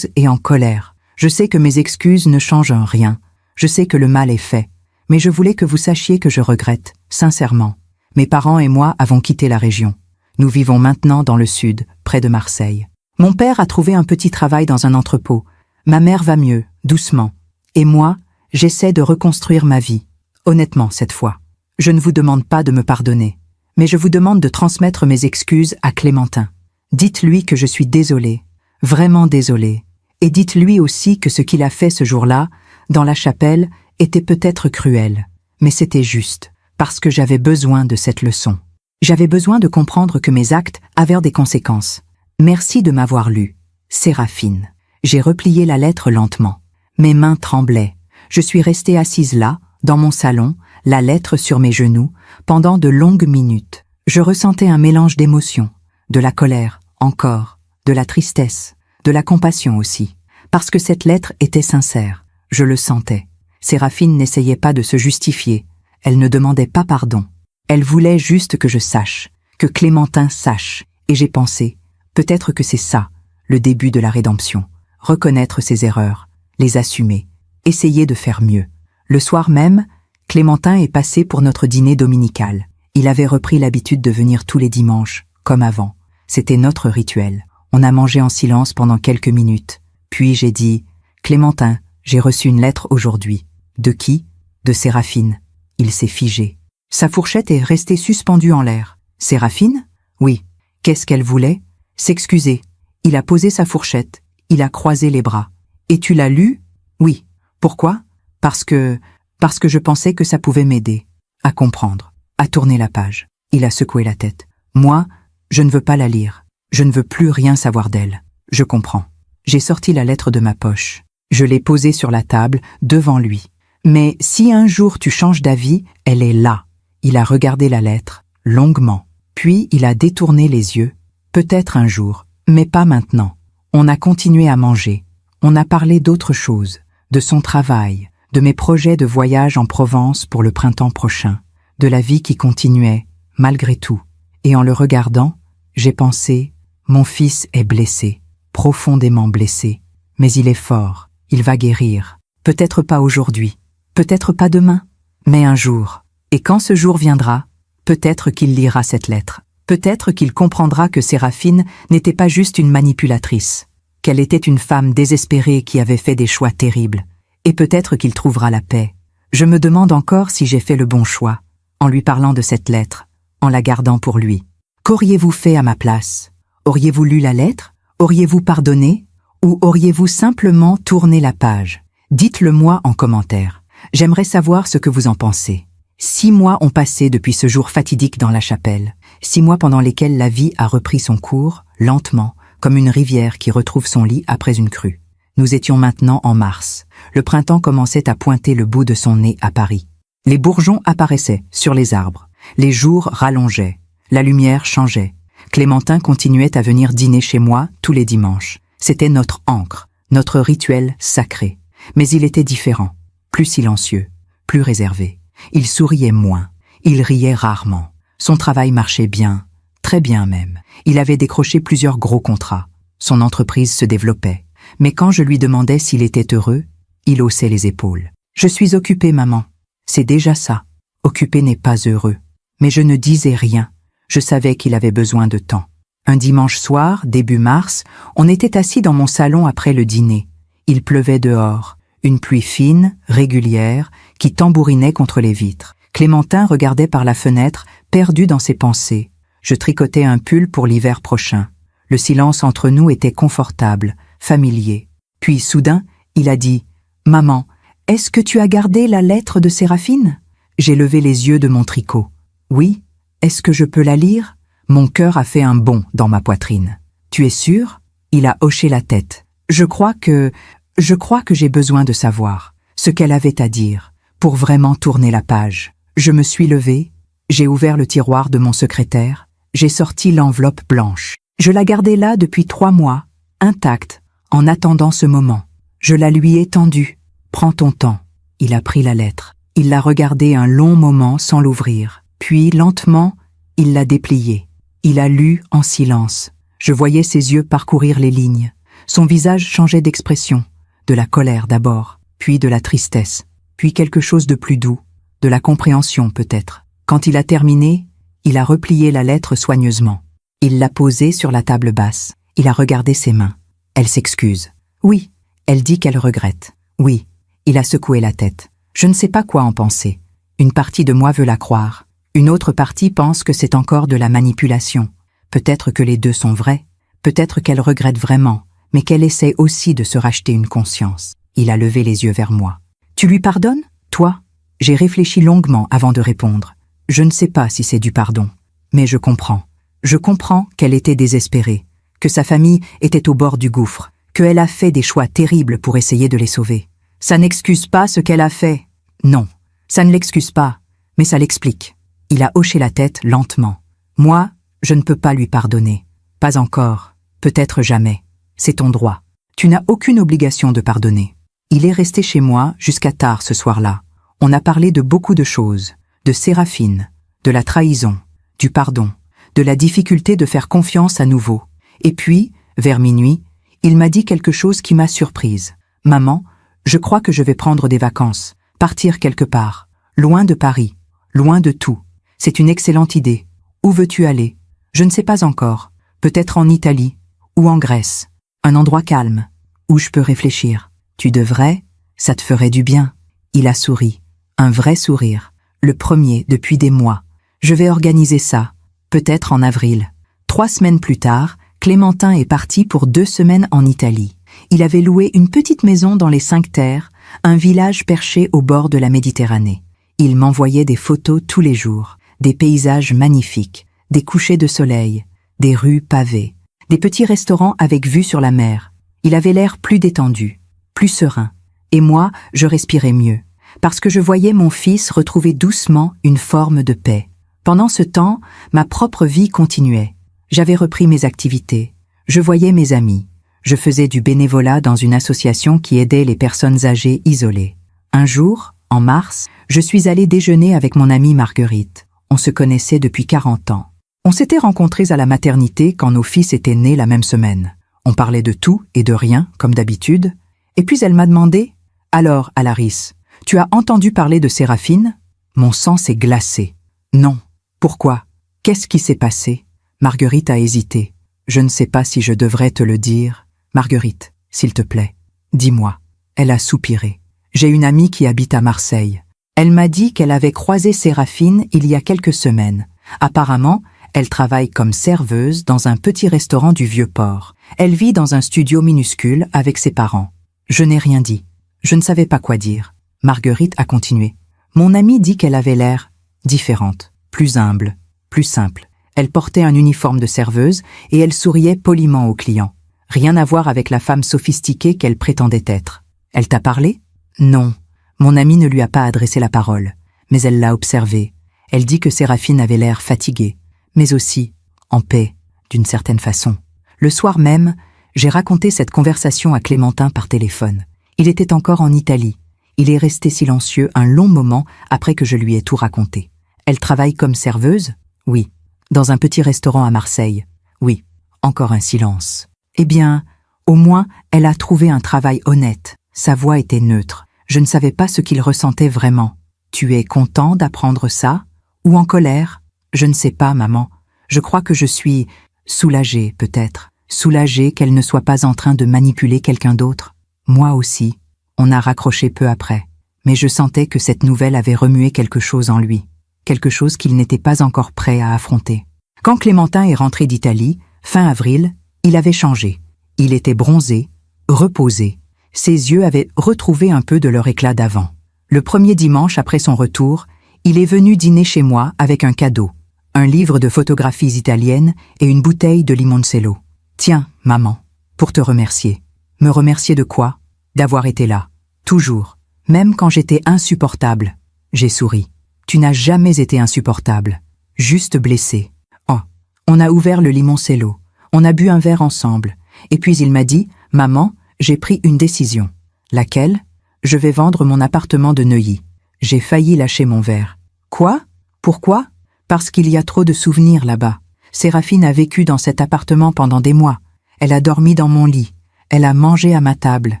et en colère. Je sais que mes excuses ne changent rien. Je sais que le mal est fait, mais je voulais que vous sachiez que je regrette, sincèrement. Mes parents et moi avons quitté la région. Nous vivons maintenant dans le sud, près de Marseille. Mon père a trouvé un petit travail dans un entrepôt. Ma mère va mieux, doucement. Et moi, j'essaie de reconstruire ma vie. Honnêtement, cette fois. Je ne vous demande pas de me pardonner, mais je vous demande de transmettre mes excuses à Clémentin. Dites-lui que je suis désolée, vraiment désolée. Et dites-lui aussi que ce qu'il a fait ce jour-là, dans la chapelle, était peut-être cruel. Mais c'était juste, parce que j'avais besoin de cette leçon. J'avais besoin de comprendre que mes actes avaient des conséquences. Merci de m'avoir lu. Séraphine. J'ai replié la lettre lentement. Mes mains tremblaient. Je suis restée assise là, dans mon salon, la lettre sur mes genoux, pendant de longues minutes. Je ressentais un mélange d'émotions, de la colère, encore, de la tristesse, de la compassion aussi, parce que cette lettre était sincère. Je le sentais. Séraphine n'essayait pas de se justifier. Elle ne demandait pas pardon. Elle voulait juste que je sache, que Clémentin sache. Et j'ai pensé, peut-être que c'est ça, le début de la rédemption. Reconnaître ses erreurs, les assumer, essayer de faire mieux. Le soir même, Clémentin est passé pour notre dîner dominical. Il avait repris l'habitude de venir tous les dimanches, comme avant. C'était notre rituel. On a mangé en silence pendant quelques minutes. Puis j'ai dit, « Clémentin, j'ai reçu une lettre aujourd'hui. » « De qui ? » ?»« De Séraphine. » Il s'est figé. Sa fourchette est restée suspendue en l'air. « Séraphine ? » ?»« Oui. » « Qu'est-ce qu'elle voulait ? » ?»« S'excuser. » Il a posé sa fourchette. Il a croisé les bras. « Et tu l'as lu ? » ?»« Oui. » « Pourquoi ? » Parce que je pensais que ça pouvait m'aider. À comprendre. À tourner la page. Il a secoué la tête. « Moi, je ne veux pas la lire. Je ne veux plus rien savoir d'elle. Je comprends. » J'ai sorti la lettre de ma poche. Je l'ai posée sur la table, devant lui. « Mais si un jour tu changes d'avis, elle est là. » Il a regardé la lettre, longuement. Puis il a détourné les yeux. « Peut-être un jour, mais pas maintenant. » On a continué à manger. On a parlé d'autre chose, de son travail, de mes projets de voyage en Provence pour le printemps prochain, de la vie qui continuait, malgré tout. Et en le regardant, j'ai pensé, mon fils est blessé, profondément blessé, mais il est fort, il va guérir. Peut-être pas aujourd'hui, peut-être pas demain, mais un jour. Et quand ce jour viendra, peut-être qu'il lira cette lettre. Peut-être qu'il comprendra que Séraphine n'était pas juste une manipulatrice, qu'elle était une femme désespérée qui avait fait des choix terribles. Et peut-être qu'il trouvera la paix. Je me demande encore si j'ai fait le bon choix, en lui parlant de cette lettre, en la gardant pour lui. Qu'auriez-vous fait à ma place ? Auriez-vous lu la lettre ? Auriez-vous pardonné ? Ou auriez-vous simplement tourné la page ? Dites-le moi en commentaire. J'aimerais savoir ce que vous en pensez. 6 mois ont passé depuis ce jour fatidique dans la chapelle. 6 mois pendant lesquels la vie a repris son cours, lentement, comme une rivière qui retrouve son lit après une crue. Nous étions maintenant en mars. Le printemps commençait à pointer le bout de son nez à Paris. Les bourgeons apparaissaient sur les arbres. Les jours rallongeaient. La lumière changeait. Clémentin continuait à venir dîner chez moi tous les dimanches. C'était notre ancre, notre rituel sacré. Mais il était différent, plus silencieux, plus réservé. Il souriait moins, il riait rarement. Son travail marchait bien, très bien même. Il avait décroché plusieurs gros contrats. Son entreprise se développait. Mais quand je lui demandais s'il était heureux, il haussait les épaules. « Je suis occupé, maman. » C'est déjà ça. Occupé n'est pas heureux. Mais je ne disais rien. Je savais qu'il avait besoin de temps. Un dimanche soir, début mars, on était assis dans mon salon après le dîner. Il pleuvait dehors, une pluie fine, régulière, qui tambourinait contre les vitres. Clémentin regardait par la fenêtre, perdu dans ses pensées. Je tricotais un pull pour l'hiver prochain. Le silence entre nous était confortable, familier. Puis soudain, il a dit « Maman, est-ce que tu as gardé la lettre de Séraphine ?» J'ai levé les yeux de mon tricot. « Oui, est-ce que je peux la lire ?» Mon cœur a fait un bond dans ma poitrine. « Tu es sûr ?» Il a hoché la tête. Je crois que j'ai besoin de savoir ce qu'elle avait à dire pour vraiment tourner la page. » Je me suis levée, j'ai ouvert le tiroir de mon secrétaire, j'ai sorti l'enveloppe blanche. Je la gardais là depuis 3 mois, intacte, en attendant ce moment. Je la lui ai tendue. « Prends ton temps. » Il a pris la lettre. Il l'a regardée un long moment sans l'ouvrir. Puis, lentement, il l'a dépliée. Il a lu en silence. Je voyais ses yeux parcourir les lignes. Son visage changeait d'expression. De la colère d'abord, puis de la tristesse. puis quelque chose de plus doux, de la compréhension peut-être. Quand il a terminé, il a replié la lettre soigneusement. Il l'a posée sur la table basse. Il a regardé ses mains. Elle s'excuse. Oui, elle dit qu'elle regrette. Oui, il a secoué la tête. Je ne sais pas quoi en penser. Une partie de moi veut la croire. Une autre partie pense que c'est encore de la manipulation. Peut-être que les deux sont vrais. Peut-être qu'elle regrette vraiment, mais qu'elle essaie aussi de se racheter une conscience. Il a levé les yeux vers moi. Tu lui pardonnes, toi? J'ai réfléchi longuement avant de répondre. Je ne sais pas si c'est du pardon, mais je comprends. Je comprends qu'elle était désespérée, que sa famille était au bord du gouffre, qu'elle a fait des choix terribles pour essayer de les sauver. Ça n'excuse pas ce qu'elle a fait. Non, ça ne l'excuse pas, mais ça l'explique. Il a hoché la tête lentement. Moi, je ne peux pas lui pardonner. Pas encore, peut-être jamais. C'est ton droit. Tu n'as aucune obligation de pardonner. Il est resté chez moi jusqu'à tard ce soir-là. On a parlé de beaucoup de choses, de Séraphine, de la trahison, du pardon, de la difficulté de faire confiance à nouveau. Et puis, vers minuit, il m'a dit quelque chose qui m'a surprise. « Maman, je crois que je vais prendre des vacances, partir quelque part, loin de Paris, loin de tout. C'est une excellente idée. Où veux-tu aller? Je ne sais pas encore. Peut-être en Italie ou en Grèce. Un endroit calme, où je peux réfléchir. Tu devrais, ça te ferait du bien. » Il a souri. Un vrai sourire. Le premier depuis des mois. Je vais organiser ça. Peut-être en avril. 3 semaines plus tard, Clémentin est parti pour 2 semaines en Italie. Il avait loué une petite maison dans les 5 Terres, un village perché au bord de la Méditerranée. Il m'envoyait des photos tous les jours, des paysages magnifiques, des couchers de soleil, des rues pavées, des petits restaurants avec vue sur la mer. Il avait l'air plus détendu, plus serein. Et moi, je respirais mieux, parce que je voyais mon fils retrouver doucement une forme de paix. Pendant ce temps, ma propre vie continuait. J'avais repris mes activités. Je voyais mes amis. Je faisais du bénévolat dans une association qui aidait les personnes âgées isolées. Un jour, en mars, je suis allée déjeuner avec mon amie Marguerite. On se connaissait depuis 40 ans. On s'était rencontrés à la maternité quand nos fils étaient nés la même semaine. On parlait de tout et de rien, comme d'habitude. Et puis elle m'a demandé « Alors, Alaris, tu as entendu parler de Séraphine ?» Mon sang s'est glacé. « Non. Pourquoi? Qu'est-ce qui s'est passé ?» Marguerite a hésité. « Je ne sais pas si je devrais te le dire. Marguerite, s'il te plaît, dis-moi. » Elle a soupiré. « J'ai une amie qui habite à Marseille. Elle m'a dit qu'elle avait croisé Séraphine il y a quelques semaines. Apparemment, elle travaille comme serveuse dans un petit restaurant du Vieux-Port. Elle vit dans un studio minuscule avec ses parents. » Je n'ai rien dit. Je ne savais pas quoi dire. Marguerite a continué. « Mon amie dit qu'elle avait l'air différente, plus humble, plus simple. Elle portait un uniforme de serveuse et elle souriait poliment aux clients. Rien à voir avec la femme sophistiquée qu'elle prétendait être. Elle t'a parlé? Non. Mon amie ne lui a pas adressé la parole, mais elle l'a observé. Elle dit que Séraphine avait l'air fatiguée, mais aussi en paix, d'une certaine façon. Le soir même, j'ai raconté cette conversation à Clémentin par téléphone. Il était encore en Italie. Il est resté silencieux un long moment après que je lui ai tout raconté. Elle travaille comme serveuse? Oui. Dans un petit restaurant à Marseille? Oui. Encore un silence. Eh bien, au moins, elle a trouvé un travail honnête. Sa voix était neutre. Je ne savais pas ce qu'il ressentait vraiment. Tu es content d'apprendre ça? Ou en colère? Je ne sais pas, maman. Je crois que je suis soulagée, peut-être. Soulagée qu'elle ne soit pas en train de manipuler quelqu'un d'autre. Moi aussi. On a raccroché peu après. Mais je sentais que cette nouvelle avait remué quelque chose en lui. Quelque chose qu'il n'était pas encore prêt à affronter. Quand Clémentin est rentré d'Italie, fin avril, il avait changé. Il était bronzé, reposé. Ses yeux avaient retrouvé un peu de leur éclat d'avant. Le premier dimanche après son retour, il est venu dîner chez moi avec un cadeau. Un livre de photographies italiennes et une bouteille de limoncello. « Tiens, maman, pour te remercier. » Me remercier de quoi? D'avoir été là. Toujours. Même quand j'étais insupportable. J'ai souri. Tu n'as jamais été insupportable. Juste blessé. Oh. On a ouvert le limoncello. On a bu un verre ensemble. Et puis il m'a dit, « Maman, j'ai pris une décision. » Laquelle? Je vais vendre mon appartement de Neuilly. J'ai failli lâcher mon verre. Quoi? Pourquoi? Parce qu'il y a trop de souvenirs là-bas. Séraphine a vécu dans cet appartement pendant des mois. Elle a dormi dans mon lit. Elle a mangé à ma table.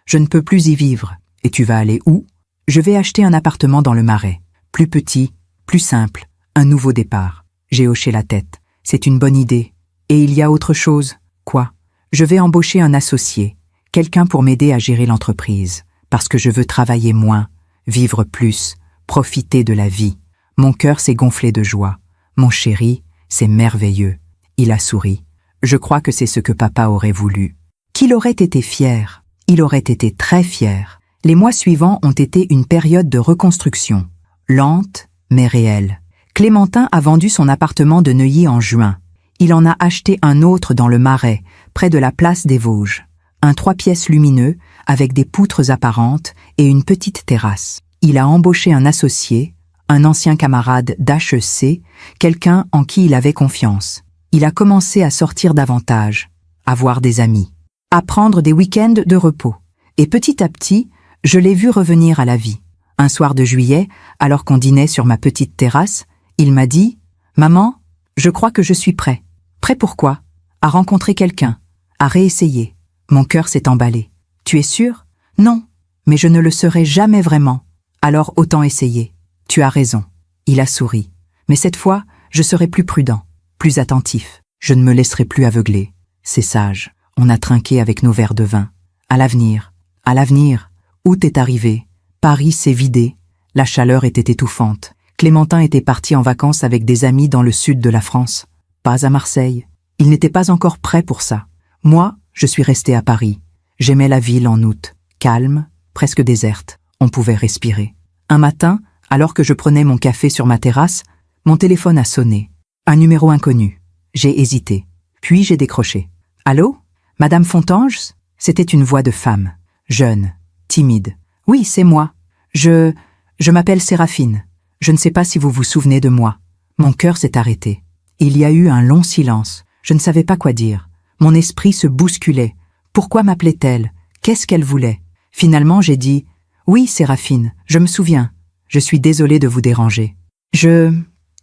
Je ne peux plus y vivre. Et tu vas aller où? Je vais acheter un appartement dans le Marais. Plus petit, plus simple, un nouveau départ. J'ai hoché la tête. C'est une bonne idée. Et il y a autre chose. Quoi? Je vais embaucher un associé, quelqu'un pour m'aider à gérer l'entreprise, parce que je veux travailler moins, vivre plus, profiter de la vie. Mon cœur s'est gonflé de joie. Mon chéri, c'est merveilleux. Il a souri. Je crois que c'est ce que papa aurait voulu. Qu'il aurait été fier. Il aurait été très fier. Les mois suivants ont été une période de reconstruction. Lente, mais réelle. Clémentin a vendu son appartement de Neuilly en juin. Il en a acheté un autre dans le Marais, près de la place des Vosges. Un 3 pièces lumineux, avec des poutres apparentes et une petite terrasse. Il a embauché un associé, un ancien camarade d'HEC, quelqu'un en qui il avait confiance. Il a commencé à sortir davantage, à voir des amis, à prendre des week-ends de repos. Et petit à petit, je l'ai vu revenir à la vie. Un soir de juillet, alors qu'on dînait sur ma petite terrasse, il m'a dit « Maman, je crois que je suis prêt. » Prêt pour quoi? À rencontrer quelqu'un, à réessayer. Mon cœur s'est emballé. Tu es sûr? Non, mais je ne le serai jamais vraiment. Alors autant essayer. Tu as raison. Il a souri. Mais cette fois, je serai plus prudent, plus attentif. Je ne me laisserai plus aveugler. C'est sage. On a trinqué avec nos verres de vin. À l'avenir. À l'avenir. Août est arrivé. Paris s'est vidé. La chaleur était étouffante. Clémentin était parti en vacances avec des amis dans le sud de la France. Pas à Marseille. Il n'était pas encore prêt pour ça. Moi, je suis resté à Paris. J'aimais la ville en août. Calme, presque déserte. On pouvait respirer. Un matin, alors que je prenais mon café sur ma terrasse, mon téléphone a sonné. Un numéro inconnu. J'ai hésité. Puis j'ai décroché. « Allô? Madame Fontanges ?» C'était une voix de femme. Jeune, timide. « Oui, c'est moi. Je m'appelle Séraphine. Je ne sais pas si vous vous souvenez de moi. » Mon cœur s'est arrêté. Il y a eu un long silence. Je ne savais pas quoi dire. Mon esprit se bousculait. Pourquoi m'appelait-elle? Qu'est-ce qu'elle voulait? Finalement, j'ai dit « Oui, Séraphine, je me souviens. Je suis désolée de vous déranger. J'ai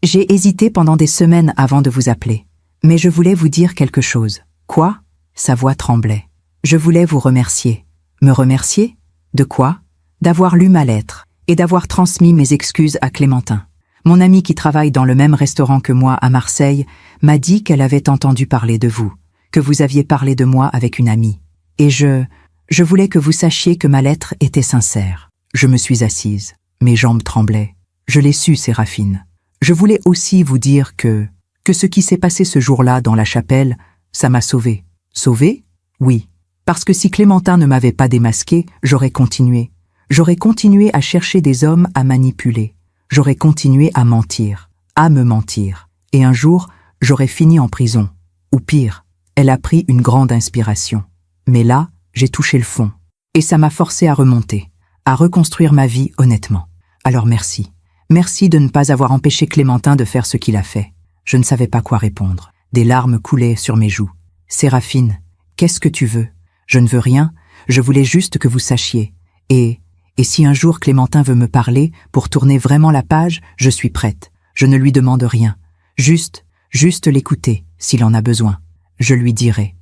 hésité pendant des semaines avant de vous appeler. Mais je voulais vous dire quelque chose. » Quoi? Sa voix tremblait. Je voulais vous remercier. Me remercier? De quoi? D'avoir lu ma lettre et d'avoir transmis mes excuses à Clémentin. Mon amie qui travaille dans le même restaurant que moi à Marseille m'a dit qu'elle avait entendu parler de vous, que vous aviez parlé de moi avec une amie. Et je voulais que vous sachiez que ma lettre était sincère. Je me suis assise. Mes jambes tremblaient. Je l'ai su, Séraphine. Je voulais aussi vous dire que ce qui s'est passé ce jour-là dans la chapelle, ça m'a sauvée. Sauvée? Oui. Parce que si Clémentin ne m'avait pas démasqué, j'aurais continué. J'aurais continué à chercher des hommes à manipuler. J'aurais continué à mentir, à me mentir. Et un jour, j'aurais fini en prison. Ou pire, elle a pris une grande inspiration. Mais là, j'ai touché le fond. Et ça m'a forcé à remonter, à reconstruire ma vie honnêtement. Alors merci. Merci de ne pas avoir empêché Clémentin de faire ce qu'il a fait. Je ne savais pas quoi répondre. Des larmes coulaient sur mes joues. Séraphine, qu'est-ce que tu veux? Je ne veux rien, je voulais juste que vous sachiez. Et si un jour Clémentin veut me parler, pour tourner vraiment la page, je suis prête. Je ne lui demande rien. Juste l'écouter, s'il en a besoin. Je lui dirai.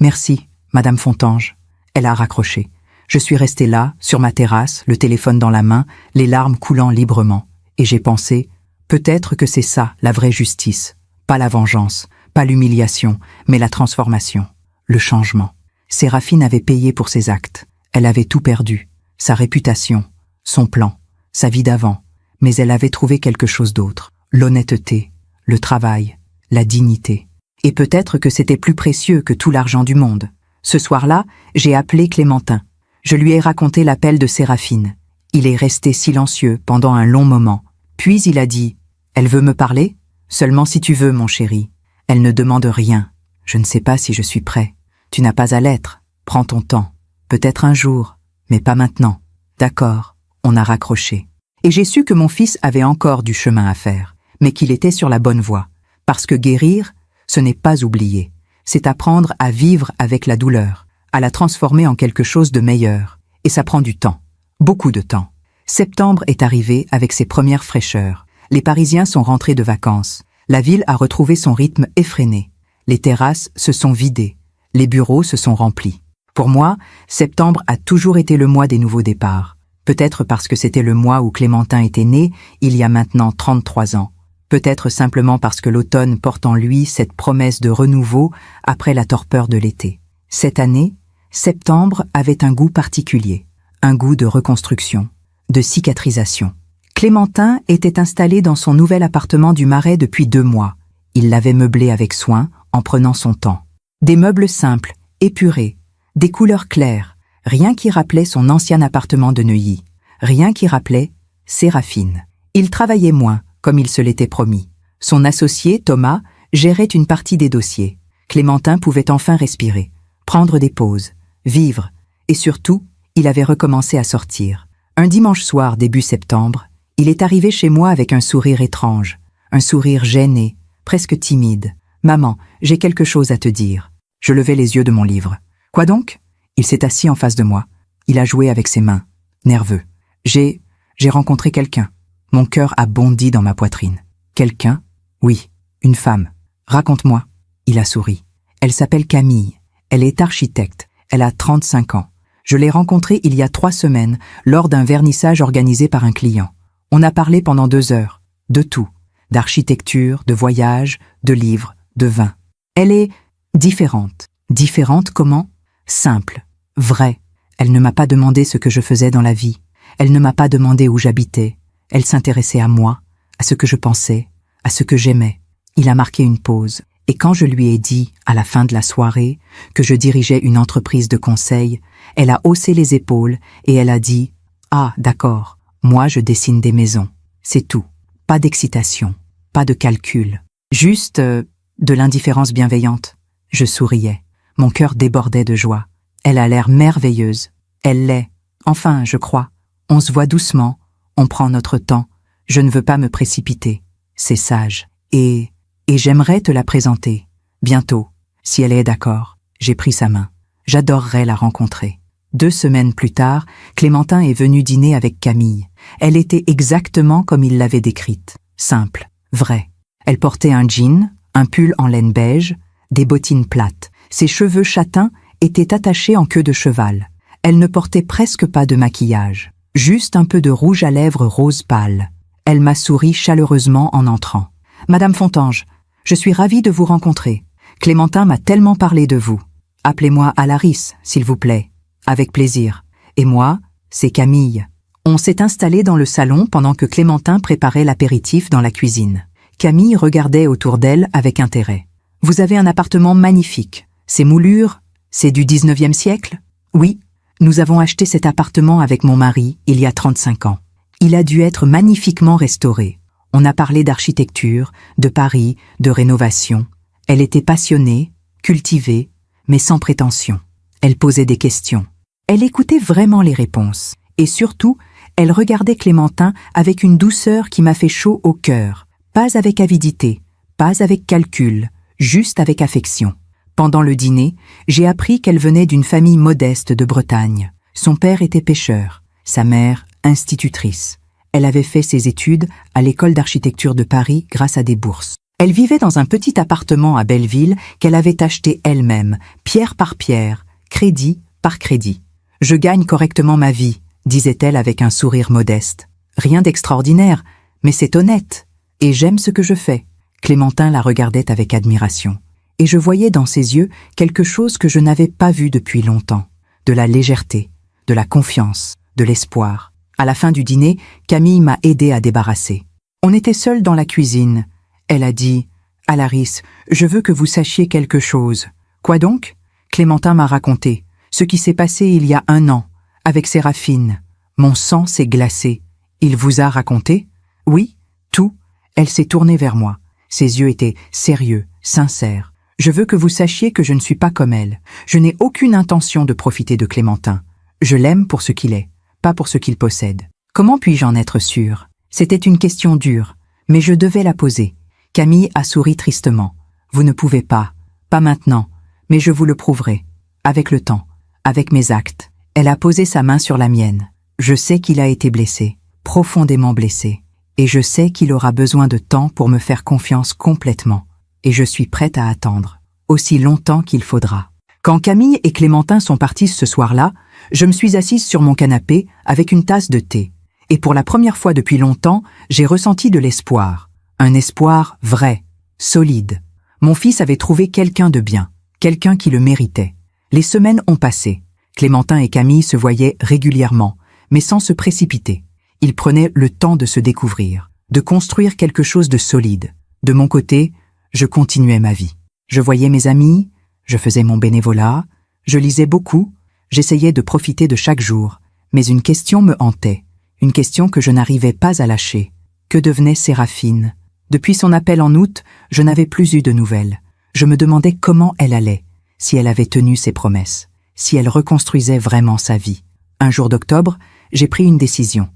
Merci, Madame Fontanges. Elle a raccroché. Je suis restée là, sur ma terrasse, le téléphone dans la main, les larmes coulant librement. Et j'ai pensé, peut-être que c'est ça, la vraie justice. Pas la vengeance, pas l'humiliation, mais la transformation, le changement. Séraphine avait payé pour ses actes. Elle avait tout perdu. Sa réputation, son plan, sa vie d'avant. Mais elle avait trouvé quelque chose d'autre. L'honnêteté, le travail, la dignité. Et peut-être que c'était plus précieux que tout l'argent du monde. Ce soir-là, j'ai appelé Clémentin. Je lui ai raconté l'appel de Séraphine. Il est resté silencieux pendant un long moment. Puis il a dit « Elle veut me parler? Seulement si tu veux, mon chéri. Elle ne demande rien. Je ne sais pas si je suis prêt. Tu n'as pas à l'être. Prends ton temps. Peut-être un jour, mais pas maintenant. D'accord, on a raccroché. Et j'ai su que mon fils avait encore du chemin à faire, mais qu'il était sur la bonne voie. Parce que guérir, ce n'est pas oublier. C'est apprendre à vivre avec la douleur, à la transformer en quelque chose de meilleur. Et ça prend du temps. Beaucoup de temps. Septembre est arrivé avec ses premières fraîcheurs. Les Parisiens sont rentrés de vacances. La ville a retrouvé son rythme effréné. Les terrasses se sont vidées. Les bureaux se sont remplis. Pour moi, septembre a toujours été le mois des nouveaux départs. Peut-être parce que c'était le mois où Clémentin était né, il y a maintenant 33 ans. Peut-être simplement parce que l'automne porte en lui cette promesse de renouveau après la torpeur de l'été. Cette année, septembre avait un goût particulier, un goût de reconstruction, de cicatrisation. Clémentin était installé dans son nouvel appartement du Marais depuis 2 mois. Il l'avait meublé avec soin, en prenant son temps. Des meubles simples, épurés, des couleurs claires, rien qui rappelait son ancien appartement de Neuilly, rien qui rappelait Séraphine. Il travaillait moins, comme il se l'était promis. Son associé, Thomas, gérait une partie des dossiers. Clémentin pouvait enfin respirer, prendre des pauses, vivre, et surtout, il avait recommencé à sortir. Un dimanche soir, début septembre, il est arrivé chez moi avec un sourire étrange, un sourire gêné, presque timide. « Maman, j'ai quelque chose à te dire. » Je levai les yeux de mon livre. « Quoi donc ?» Il s'est assis en face de moi. Il a joué avec ses mains, nerveux. J'ai rencontré quelqu'un. Mon cœur a bondi dans ma poitrine. Quelqu'un? Oui, une femme. Raconte-moi. Il a souri. Elle s'appelle Camille. Elle est architecte. Elle a 35 ans. Je l'ai rencontrée il y a 3 semaines, lors d'un vernissage organisé par un client. On a parlé pendant 2 heures. De tout. D'architecture, de voyage, de livres, de vin. Elle est différente. Différente comment? Simple. Vraie. Elle ne m'a pas demandé ce que je faisais dans la vie. Elle ne m'a pas demandé où j'habitais. Elle s'intéressait à moi, à ce que je pensais, à ce que j'aimais. Il a marqué une pause. Et quand je lui ai dit, à la fin de la soirée, que je dirigeais une entreprise de conseil, elle a haussé les épaules et elle a dit « Ah, d'accord, moi je dessine des maisons. C'est tout. Pas d'excitation, pas de calcul. Juste de l'indifférence bienveillante. » Je souriais. Mon cœur débordait de joie. Elle a l'air merveilleuse. Elle l'est. Enfin, je crois. On se voit doucement. On prend notre temps. Je ne veux pas me précipiter. C'est sage. Et j'aimerais te la présenter. Bientôt. Si elle est d'accord. J'ai pris sa main. J'adorerais la rencontrer. 2 semaines plus tard, Clémentin est venu dîner avec Camille. Elle était exactement comme il l'avait décrite. Simple. Vraie. Elle portait un jean, un pull en laine beige, des bottines plates. Ses cheveux châtains étaient attachés en queue de cheval. Elle ne portait presque pas de maquillage. Juste un peu de rouge à lèvres rose pâle. Elle m'a souri chaleureusement en entrant. « Madame Fontange, je suis ravie de vous rencontrer. Clémentin m'a tellement parlé de vous. Appelez-moi Alaris, s'il vous plaît. Avec plaisir. Et moi, c'est Camille. » On s'est installé dans le salon pendant que Clémentin préparait l'apéritif dans la cuisine. Camille regardait autour d'elle avec intérêt. « Vous avez un appartement magnifique. Ces moulures, c'est du 19e siècle ? » « Oui, nous avons acheté cet appartement avec mon mari il y a 35 ans. Il a dû être magnifiquement restauré. On a parlé d'architecture, de Paris, de rénovation. Elle était passionnée, cultivée, mais sans prétention. Elle posait des questions. Elle écoutait vraiment les réponses. Et surtout, elle regardait Clémentin avec une douceur qui m'a fait chaud au cœur. Pas avec avidité, pas avec calcul, juste avec affection. Pendant le dîner, j'ai appris qu'elle venait d'une famille modeste de Bretagne. Son père était pêcheur, sa mère institutrice. Elle avait fait ses études à l'école d'architecture de Paris grâce à des bourses. Elle vivait dans un petit appartement à Belleville qu'elle avait acheté elle-même, pierre par pierre, crédit par crédit. « Je gagne correctement ma vie », disait-elle avec un sourire modeste. « Rien d'extraordinaire, mais c'est honnête. Et j'aime ce que je fais. » Clémentin la regardait avec admiration. Et je voyais dans ses yeux quelque chose que je n'avais pas vu depuis longtemps. De la légèreté, de la confiance, de l'espoir. À la fin du dîner, Camille m'a aidé à débarrasser. On était seuls dans la cuisine. Elle a dit « Alaris, je veux que vous sachiez quelque chose. » « Quoi donc ?» Clémentin m'a raconté. Ce qui s'est passé il y a 1 an, avec Séraphine. Mon sang s'est glacé. Il vous a raconté? Oui, tout. Elle s'est tournée vers moi. Ses yeux étaient sérieux, sincères. Je veux que vous sachiez que je ne suis pas comme elle. Je n'ai aucune intention de profiter de Clémentin. Je l'aime pour ce qu'il est, pas pour ce qu'il possède. Comment puis-je en être sûre? C'était une question dure, mais je devais la poser. Camille a souri tristement. Vous ne pouvez pas, pas maintenant, mais je vous le prouverai. Avec le temps, avec mes actes. Elle a posé sa main sur la mienne. Je sais qu'il a été blessé, profondément blessé, et je sais qu'il aura besoin de temps pour me faire confiance complètement. Et je suis prête à attendre, aussi longtemps qu'il faudra. Quand Camille et Clémentin sont partis ce soir-là, Je me suis assise sur mon canapé avec une tasse de thé. Et pour la première fois depuis longtemps, j'ai ressenti de l'espoir. Un espoir vrai, solide. Mon fils avait trouvé quelqu'un de bien, quelqu'un qui le méritait. Les semaines ont passé. Clémentin et Camille se voyaient régulièrement, mais sans se précipiter. Ils prenaient le temps de se découvrir, de construire quelque chose de solide. De mon côté, je continuais ma vie. Je voyais mes amis, je faisais mon bénévolat, je lisais beaucoup, j'essayais de profiter de chaque jour, mais une question me hantait, une question que je n'arrivais pas à lâcher. Que devenait Séraphine? Depuis son appel en août, je n'avais plus eu de nouvelles. Je me demandais comment elle allait, si elle avait tenu ses promesses, si elle reconstruisait vraiment sa vie. Un jour d'octobre, j'ai pris une décision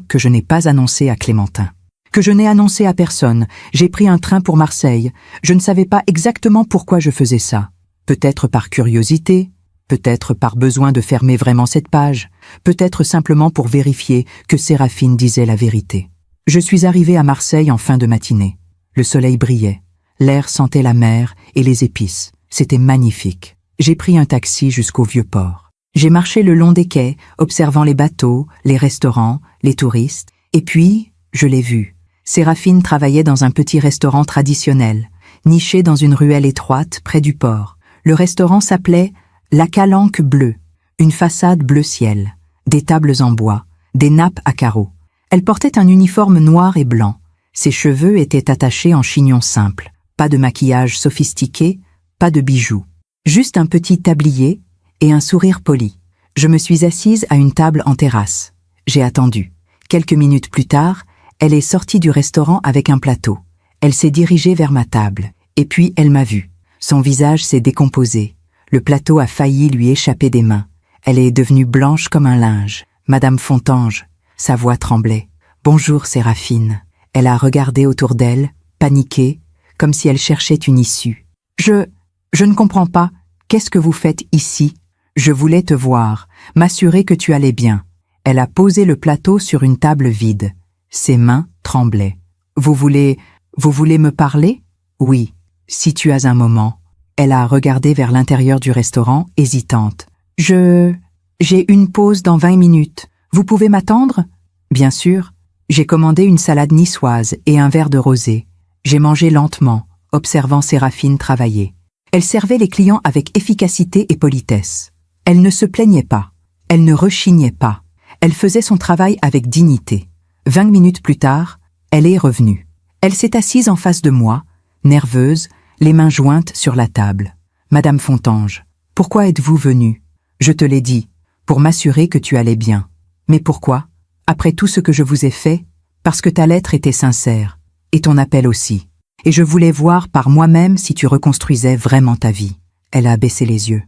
que je n'ai pas annoncée à Clémentin, que je n'ai annoncée à personne. J'ai pris un train pour Marseille. Je ne savais pas exactement pourquoi je faisais ça. Peut-être par curiosité, peut-être par besoin de fermer vraiment cette page, peut-être simplement pour vérifier que Séraphine disait la vérité. Je suis arrivée à Marseille en fin de matinée. Le soleil brillait, l'air sentait la mer et les épices. C'était magnifique. J'ai pris un taxi jusqu'au Vieux-Port. J'ai marché le long des quais, observant les bateaux, les restaurants, les touristes, et puis, je l'ai vue. Séraphine travaillait dans un petit restaurant traditionnel, niché dans une ruelle étroite près du port. Le restaurant s'appelait La Calanque Bleue, une façade bleu ciel, des tables en bois, des nappes à carreaux. Elle portait un uniforme noir et blanc. Ses cheveux étaient attachés en chignon simple. Pas de maquillage sophistiqué, pas de bijoux. Juste un petit tablier et un sourire poli. Je me suis assise à une table en terrasse. J'ai attendu. Quelques minutes plus tard, elle est sortie du restaurant avec un plateau. Elle s'est dirigée vers ma table. Et puis elle m'a vue. Son visage s'est décomposé. Le plateau a failli lui échapper des mains. Elle est devenue blanche comme un linge. Madame Fontange. Sa voix tremblait. « Bonjour, Séraphine. » Elle a regardé autour d'elle, paniquée, comme si elle cherchait une issue. « Je ne comprends pas. Qu'est-ce que vous faites ici? Je voulais te voir, m'assurer que tu allais bien. » Elle a posé le plateau sur une table vide. Ses mains tremblaient. « Vous voulez me parler? » « Oui, si tu as un moment. » Elle a regardé vers l'intérieur du restaurant, hésitante. « J'ai une pause dans 20 minutes. Vous pouvez m'attendre? » « Bien sûr. » J'ai commandé une salade niçoise et un verre de rosé. J'ai mangé lentement, observant Séraphine travailler. Elle servait les clients avec efficacité et politesse. Elle ne se plaignait pas. Elle ne rechignait pas. Elle faisait son travail avec dignité. 20 minutes plus tard, elle est revenue. Elle s'est assise en face de moi, nerveuse, les mains jointes sur la table. « Madame Fontange, pourquoi êtes-vous venue? Je te l'ai dit, pour m'assurer que tu allais bien. Mais pourquoi? Après tout ce que je vous ai fait, parce que ta lettre était sincère, et ton appel aussi. Et je voulais voir par moi-même si tu reconstruisais vraiment ta vie. » Elle a baissé les yeux.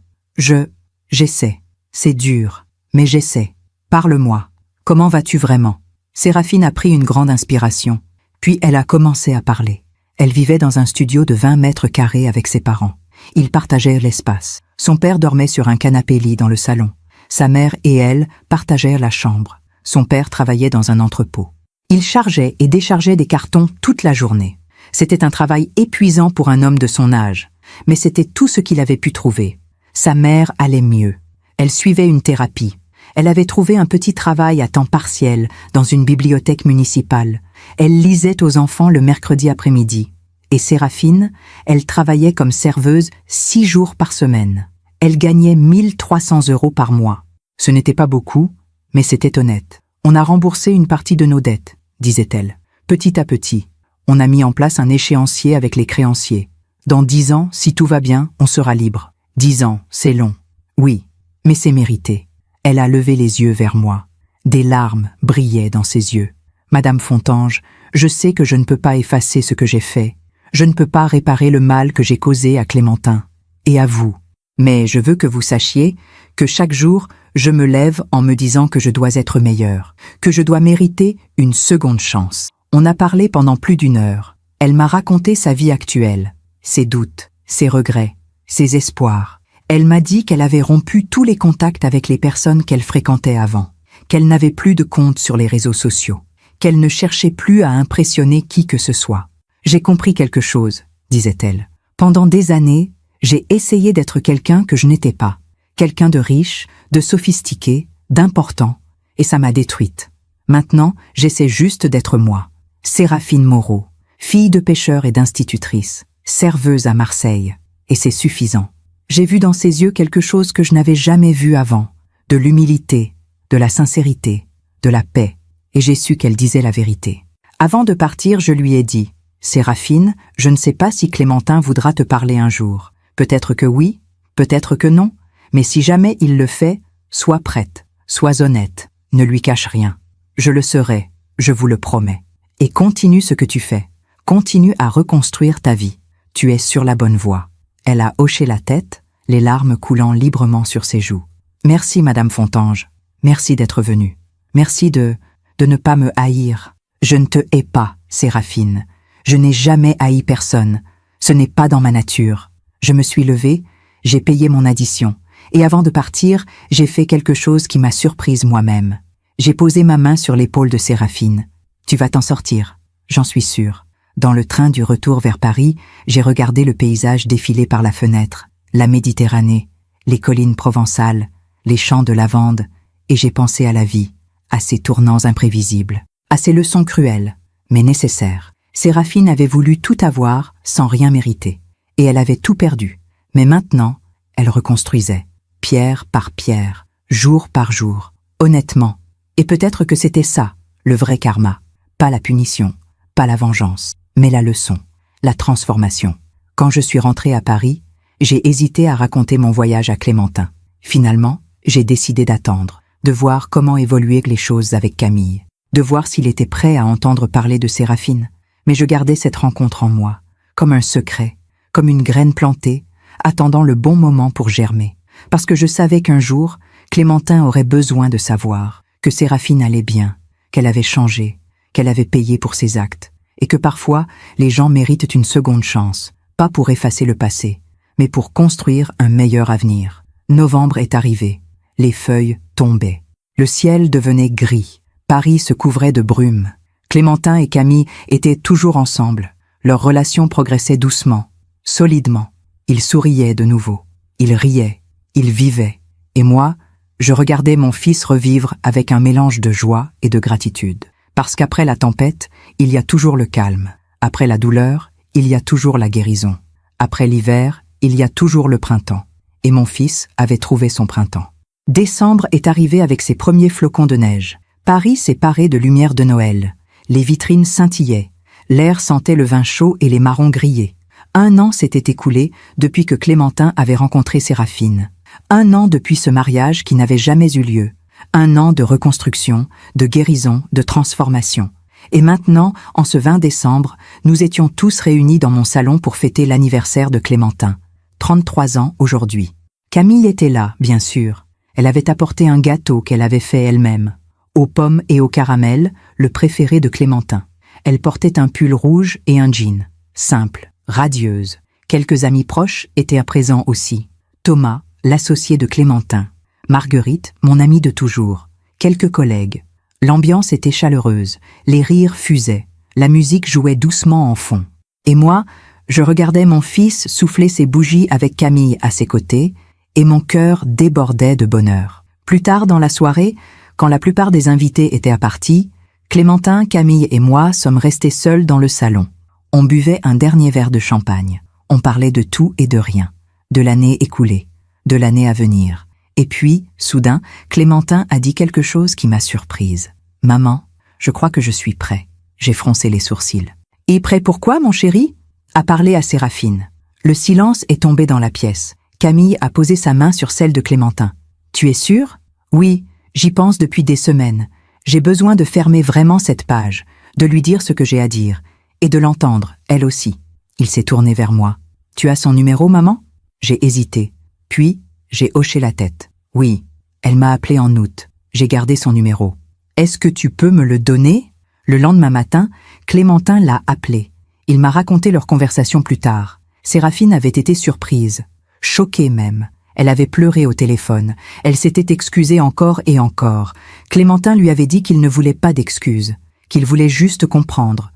J'essaie. C'est dur, mais j'essaie. Parle-moi. Comment vas-tu vraiment? Séraphine a pris une grande inspiration, puis elle a commencé à parler. Elle vivait dans un studio de 20 mètres carrés avec ses parents. Ils partageaient l'espace. Son père dormait sur un canapé-lit dans le salon. Sa mère et elle partagèrent la chambre. Son père travaillait dans un entrepôt. Il chargeait et déchargeait des cartons toute la journée. C'était un travail épuisant pour un homme de son âge, mais c'était tout ce qu'il avait pu trouver. Sa mère allait mieux. Elle suivait une thérapie. Elle avait trouvé un petit travail à temps partiel dans une bibliothèque municipale. Elle lisait aux enfants le mercredi après-midi. Et Séraphine, elle travaillait comme serveuse 6 jours par semaine. Elle gagnait 1300 € par mois. Ce n'était pas beaucoup, mais c'était honnête. « On a remboursé une partie de nos dettes, » disait-elle. Petit à petit, on a mis en place un échéancier avec les créanciers. Dans 10 ans, si tout va bien, on sera libre. 10 ans, c'est long. Oui, mais c'est mérité. Elle a levé les yeux vers moi. Des larmes brillaient dans ses yeux. « Madame Fontange, je sais que je ne peux pas effacer ce que j'ai fait. Je ne peux pas réparer le mal que j'ai causé à Clémentin. Et à vous. Mais je veux que vous sachiez que chaque jour, je me lève en me disant que je dois être meilleure, que je dois mériter une seconde chance. » On a parlé pendant plus d'1 heure. Elle m'a raconté sa vie actuelle, ses doutes, ses regrets, ses espoirs. Elle m'a dit qu'elle avait rompu tous les contacts avec les personnes qu'elle fréquentait avant, qu'elle n'avait plus de compte sur les réseaux sociaux, qu'elle ne cherchait plus à impressionner qui que ce soit. « J'ai compris quelque chose, » disait-elle. « Pendant des années, j'ai essayé d'être quelqu'un que je n'étais pas, quelqu'un de riche, de sophistiqué, d'important, et ça m'a détruite. Maintenant, j'essaie juste d'être moi. Séraphine Moreau, fille de pêcheur et d'institutrice, serveuse à Marseille, et c'est suffisant. J'ai vu dans ses yeux quelque chose que je n'avais jamais vu avant, de l'humilité, de la sincérité, de la paix, et j'ai su qu'elle disait la vérité. Avant de partir, je lui ai dit « Séraphine, je ne sais pas si Clémentin voudra te parler un jour. Peut-être que oui, peut-être que non, mais si jamais il le fait, sois prête, sois honnête, ne lui cache rien. Je le serai, je vous le promets. Et continue ce que tu fais. Continue à reconstruire ta vie. Tu es sur la bonne voie. » Elle a hoché la tête, les larmes coulant librement sur ses joues. « Merci, Madame Fontange. Merci d'être venue. Merci de ne pas me haïr. Je ne te hais pas, Séraphine. Je n'ai jamais haï personne. Ce n'est pas dans ma nature. Je me suis levée, j'ai payé mon addition. Et avant de partir, j'ai fait quelque chose qui m'a surprise moi-même. J'ai posé ma main sur l'épaule de Séraphine. Tu vas t'en sortir, j'en suis sûre. Dans le train du retour vers Paris, j'ai regardé le paysage défiler par la fenêtre, la Méditerranée, les collines provençales, les champs de lavande, et j'ai pensé à la vie, à ses tournants imprévisibles, à ses leçons cruelles, mais nécessaires. Séraphine avait voulu tout avoir sans rien mériter, et elle avait tout perdu. Mais maintenant, elle reconstruisait, pierre par pierre, jour par jour, honnêtement. Et peut-être que c'était ça, le vrai karma. Pas la punition, pas la vengeance, mais la leçon, la transformation. Quand je suis rentrée à Paris, j'ai hésité à raconter mon voyage à Clémentin. Finalement, j'ai décidé d'attendre, de voir comment évoluaient les choses avec Camille, de voir s'il était prêt à entendre parler de Séraphine. Mais je gardais cette rencontre en moi, comme un secret, comme une graine plantée, attendant le bon moment pour germer. Parce que je savais qu'un jour, Clémentin aurait besoin de savoir que Séraphine allait bien, qu'elle avait changé, qu'elle avait payé pour ses actes, et que parfois, les gens méritent une seconde chance, pas pour effacer le passé, mais pour construire un meilleur avenir. Novembre est arrivé, les feuilles tombaient, le ciel devenait gris, Paris se couvrait de brume. Clémentin et Camille étaient toujours ensemble, leur relation progressait doucement, solidement. Ils souriaient de nouveau, ils riaient, ils vivaient, et moi, je regardais mon fils revivre avec un mélange de joie et de gratitude. Parce qu'après la tempête, il y a toujours le calme. Après la douleur, il y a toujours la guérison. Après l'hiver, il y a toujours le printemps. Et mon fils avait trouvé son printemps. Décembre est arrivé avec ses premiers flocons de neige. Paris s'est paré de lumière de Noël. Les vitrines scintillaient. L'air sentait le vin chaud et les marrons grillés. 1 an s'était écoulé depuis que Clémentin avait rencontré Séraphine. 1 an depuis ce mariage qui n'avait jamais eu lieu. 1 an de reconstruction, de guérison, de transformation. Et maintenant, en ce 20 décembre, nous étions tous réunis dans mon salon pour fêter l'anniversaire de Clémentin. 33 ans aujourd'hui. Camille était là, bien sûr. Elle avait apporté un gâteau qu'elle avait fait elle-même. Aux pommes et au caramel, le préféré de Clémentin. Elle portait un pull rouge et un jean. Simple, radieuse. Quelques amis proches étaient à présent aussi. Thomas, l'associé de Clémentin. Marguerite, mon amie de toujours. Quelques collègues. L'ambiance était chaleureuse. Les rires fusaient. La musique jouait doucement en fond. Et moi, je regardais mon fils souffler ses bougies avec Camille à ses côtés, et mon cœur débordait de bonheur. Plus tard dans la soirée, quand la plupart des invités étaient partis, Clémentin, Camille et moi sommes restés seuls dans le salon. On buvait un dernier verre de champagne. On parlait de tout et de rien. De l'année écoulée, de l'année à venir. Et puis, soudain, Clémentin a dit quelque chose qui m'a surprise. « Maman, je crois que je suis prêt. » J'ai froncé les sourcils. « Et prêt pour quoi, mon chéri ?» a parlé à Séraphine. Le silence est tombé dans la pièce. Camille a posé sa main sur celle de Clémentin. « Tu es sûr ?»« Oui, j'y pense depuis des semaines. J'ai besoin de fermer vraiment cette page, de lui dire ce que j'ai à dire, et de l'entendre, elle aussi. » Il s'est tourné vers moi. « Tu as son numéro, maman ?» J'ai hésité. Puis, j'ai hoché la tête. « Oui, elle m'a appelé en août. J'ai gardé son numéro. Est-ce que tu peux me le donner ?» Le lendemain matin, Clémentin l'a appelé. Il m'a raconté leur conversation plus tard. Séraphine avait été surprise, choquée même. Elle avait pleuré au téléphone. Elle s'était excusée encore et encore. Clémentin lui avait dit qu'il ne voulait pas d'excuses, qu'il voulait juste comprendre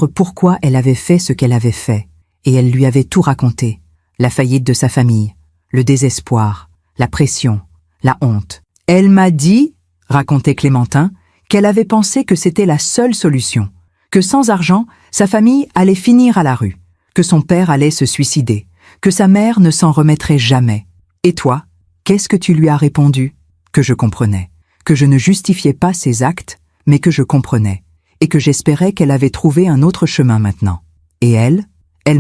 pourquoi elle avait fait ce qu'elle avait fait. Et elle lui avait tout raconté. La faillite de sa famille, le désespoir, la pression, la honte. Elle m'a dit, racontait Clémentine, qu'elle avait pensé que c'était la seule solution, que sans argent, sa famille allait finir à la rue, que son père allait se suicider, que sa mère ne s'en remettrait jamais. Et toi, qu'est-ce que tu lui as répondu? Que je comprenais, que je ne justifiais pas ses actes, mais que je comprenais, et que j'espérais qu'elle avait trouvé un autre chemin maintenant. Et elle